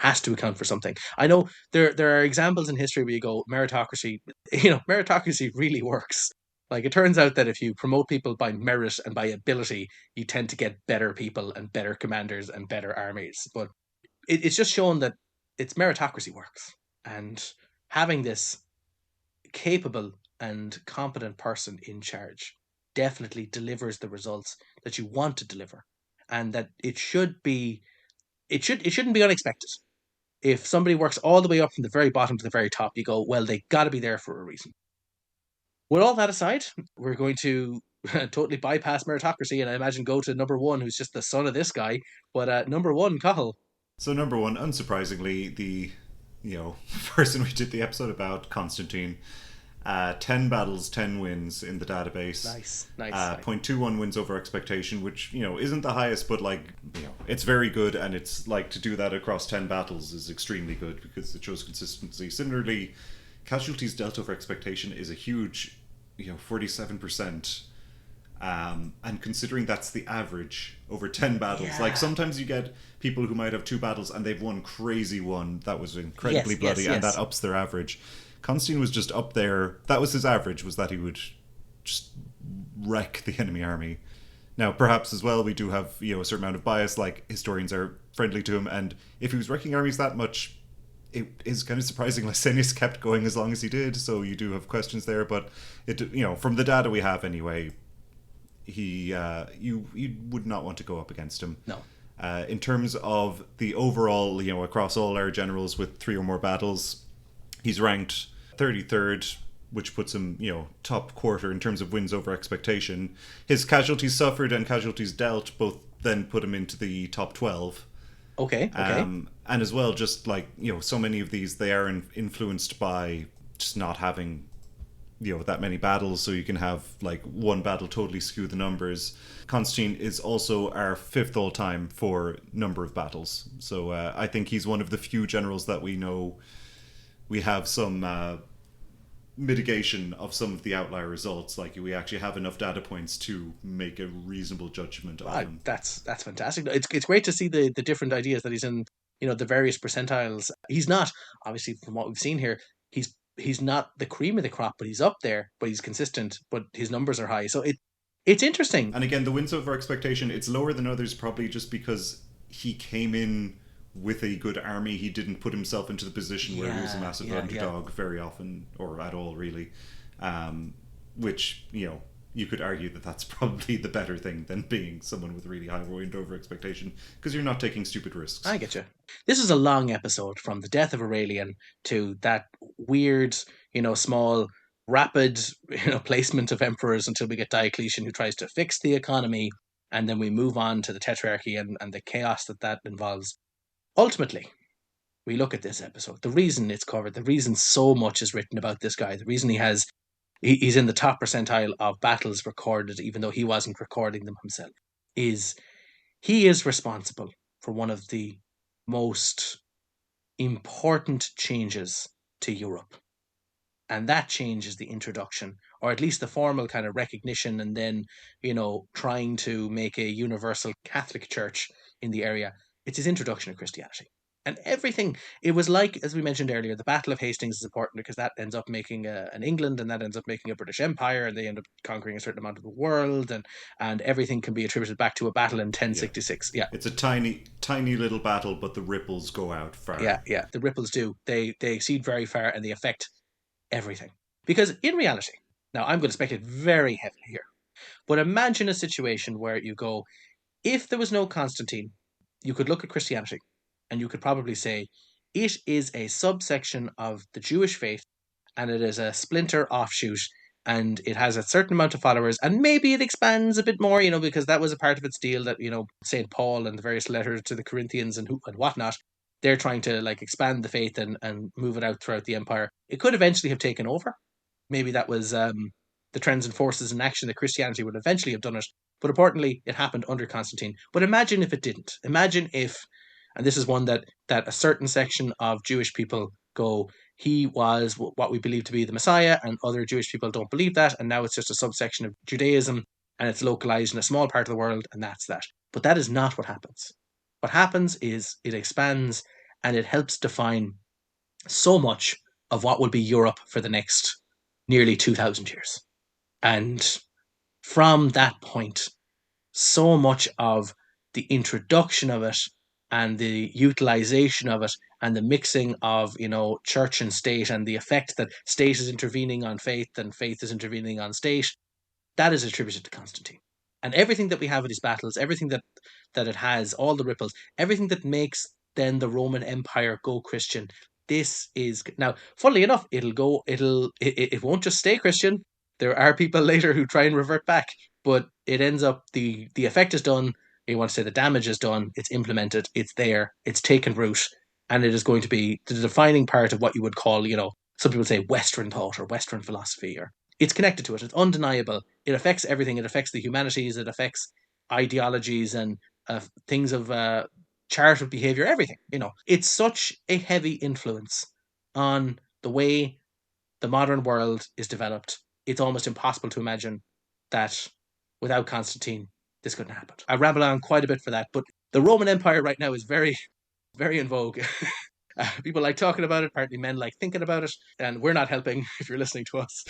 has to account for something. I know there are examples in history where you go meritocracy. Meritocracy really works. Like, it turns out that if you promote people by merit and by ability, you tend to get better people and better commanders and better armies. But it's just shown that it's meritocracy works. And having this capable and competent person in charge definitely delivers the results that you want to deliver. And that it shouldn't be unexpected. If somebody works all the way up from the very bottom to the very top, you go, well, they got to be there for a reason. With all that aside, we're going to totally bypass meritocracy and I imagine go to number 1, who's just the son of this guy. But number 1, Cathal. So number 1, unsurprisingly, the person we did the episode about, Constantine. 10 battles, 10 wins in the database. Nice. 0.21 wins over expectation, which isn't the highest, but it's very good, and it's like to do that across 10 battles is extremely good because it shows consistency. Similarly, casualties dealt over expectation is a huge 47%. And considering that's the average over 10 battles, like sometimes you get people who might have 2 battles and they've won crazy one that was incredibly bloody, and that ups their average. Constantine was just up there. That was his average, was that he would just wreck the enemy army. Now, perhaps as well, we do have a certain amount of bias, like historians are friendly to him, and if he was wrecking armies that much, it is kind of surprising Licinius kept going as long as he did, so you do have questions there, but it from the data we have anyway, he you would not want to go up against him. No. In terms of the overall, across all our generals with 3 or more battles, he's ranked 33rd, which puts him, top quarter in terms of wins over expectation. His casualties suffered and casualties dealt both then put him into the top 12. Okay. And as well, just like, so many of these, they are influenced by just not having, that many battles. So you can have like one battle totally skew the numbers. Constantine is also our 5th all time for number of battles. So I think he's one of the few generals that we know we have some mitigation of some of the outlier results. Like we actually have enough data points to make a reasonable judgment of him. That's fantastic. It's great to see the different ideas that he's in. The various percentiles. He's not, obviously, from what we've seen here. He's not the cream of the crop, but he's up there. But he's consistent. But his numbers are high. So it's interesting. And again, the wins over expectation. It's lower than others, probably just because he came in with a good army. He didn't put himself into the position where he was a massive underdog very often, or at all, really. Which, you could argue that that's probably the better thing than being someone with really high win over expectation, because you're not taking stupid risks. I get you. This is a long episode, from the death of Aurelian to that weird, small, rapid, placement of emperors until we get Diocletian, who tries to fix the economy, and then we move on to the tetrarchy and the chaos that involves. Ultimately, we look at this episode, the reason it's covered, the reason so much is written about this guy, the reason he's in the top percentile of battles recorded, even though he wasn't recording them himself, is he is responsible for one of the most important changes to Europe. And that change is the introduction, or at least the formal kind of recognition, and then, trying to make a universal Catholic Church in the area. It's his introduction to Christianity. And everything, it was like, as we mentioned earlier, the Battle of Hastings is important because that ends up making an England, and that ends up making a British Empire, and they end up conquering a certain amount of the world, and everything can be attributed back to a battle in 1066. Yeah. It's a tiny, tiny little battle, but the ripples go out far. Yeah, the ripples do. They exceed very far, and they affect everything. Because in reality, now I'm going to speculate very heavily here, but imagine a situation where you go, if there was no Constantine, you could look at Christianity and you could probably say it is a subsection of the Jewish faith, and it is a splinter offshoot, and it has a certain amount of followers, and maybe it expands a bit more, because that was a part of its deal that, St. Paul and the various letters to the Corinthians and whatnot, they're trying to expand the faith and move it out throughout the empire. It could eventually have taken over. Maybe that was the trends and forces in action that Christianity would eventually have done it. But importantly, it happened under Constantine. But imagine if it didn't. Imagine if, and this is one that a certain section of Jewish people go, he was what we believe to be the Messiah, and other Jewish people don't believe that, and now it's just a subsection of Judaism, and it's localized in a small part of the world, and that's that. But that is not what happens. What happens is it expands, and it helps define so much of what will be Europe for the next nearly 2,000 years. And from that point, so much of the introduction of it and the utilization of it and the mixing of, church and state, and the effect that state is intervening on faith and faith is intervening on state, that is attributed to Constantine. And everything that we have in his battles, everything that it has, all the ripples, everything that makes then the Roman Empire go Christian, this is, now, funnily enough, it won't just stay Christian. There are people later who try and revert back, but it ends up, the effect is done. You want to say the damage is done. It's implemented. It's there. It's taken root, and it is going to be the defining part of what you would call, some people say Western thought or Western philosophy, or it's connected to it. It's undeniable. It affects everything. It affects the humanities. It affects ideologies and things of charitable behavior, everything. It's such a heavy influence on the way the modern world is developed. It's almost impossible to imagine that without Constantine, this couldn't happen. I ramble on quite a bit for that, but the Roman Empire right now is very, very in vogue. People like talking about it. Apparently men like thinking about it, and we're not helping if you're listening to us.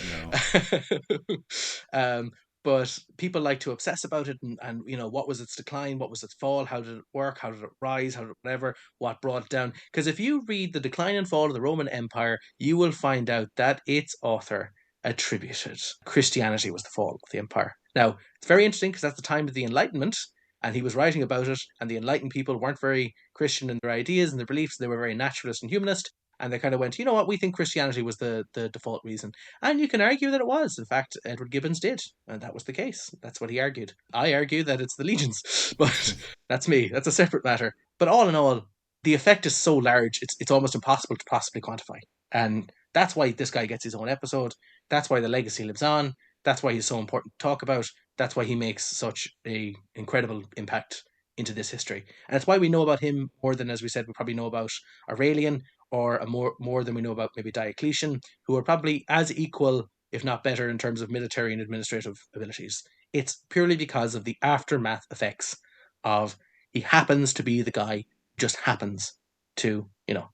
No. But people like to obsess about it, and what was its decline, what was its fall, how did it work, how did it rise, how did it whatever, what brought it down. Because if you read The Decline and Fall of the Roman Empire, you will find out that its author attributed Christianity was the fall of the empire. Now, it's very interesting because that's the time of the Enlightenment, and he was writing about it, and the enlightened people weren't very Christian in their ideas and their beliefs. They were very naturalist and humanist, and they kind of went, you know what, we think Christianity was the default reason. And you can argue that it was. In fact, Edward Gibbons did, and that was the case. That's what he argued. I argue that it's the legions, but that's me. That's a separate matter. But all in all, the effect is so large, it's almost impossible to possibly quantify. And that's why this guy gets his own episode. That's why the legacy lives on. That's why he's so important to talk about. That's why he makes such a incredible impact into this history. And it's why we know about him more than, as we said, we probably know about Aurelian, or more than we know about maybe Diocletian, who are probably as equal, if not better, in terms of military and administrative abilities. It's purely because of the aftermath effects of he happens to be the guy, just happens to,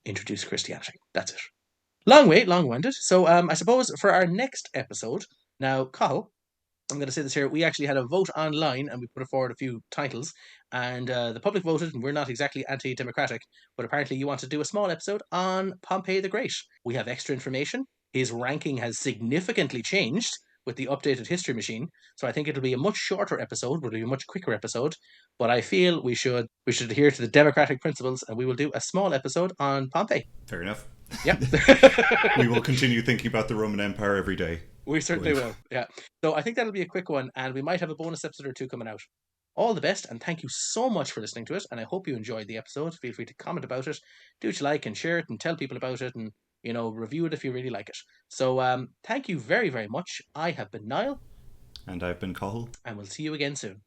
introduce Christianity. That's it. Long wait, long-winded. So I suppose for our next episode, now, Cathal, I'm going to say this here. We actually had a vote online and we put forward a few titles, and the public voted, and we're not exactly anti-democratic, but apparently you want to do a small episode on Pompey the Great. We have extra information. His ranking has significantly changed with the updated history machine, so I think it'll be a much shorter episode, will be a much quicker episode, but I feel we should adhere to the democratic principles, and we will do a small episode on Pompey. Fair enough. Yep. We will continue thinking about the Roman Empire every day. We certainly will, yeah. So I think that'll be a quick one, and we might have a bonus episode or two coming out. All the best, and thank you so much for listening to it, and I hope you enjoyed the episode. Feel free to comment about it, do what you like, and share it, and tell people about it, and, review it if you really like it. So thank you very, very much. I have been Niall. And I've been Cathal. And we'll see you again soon.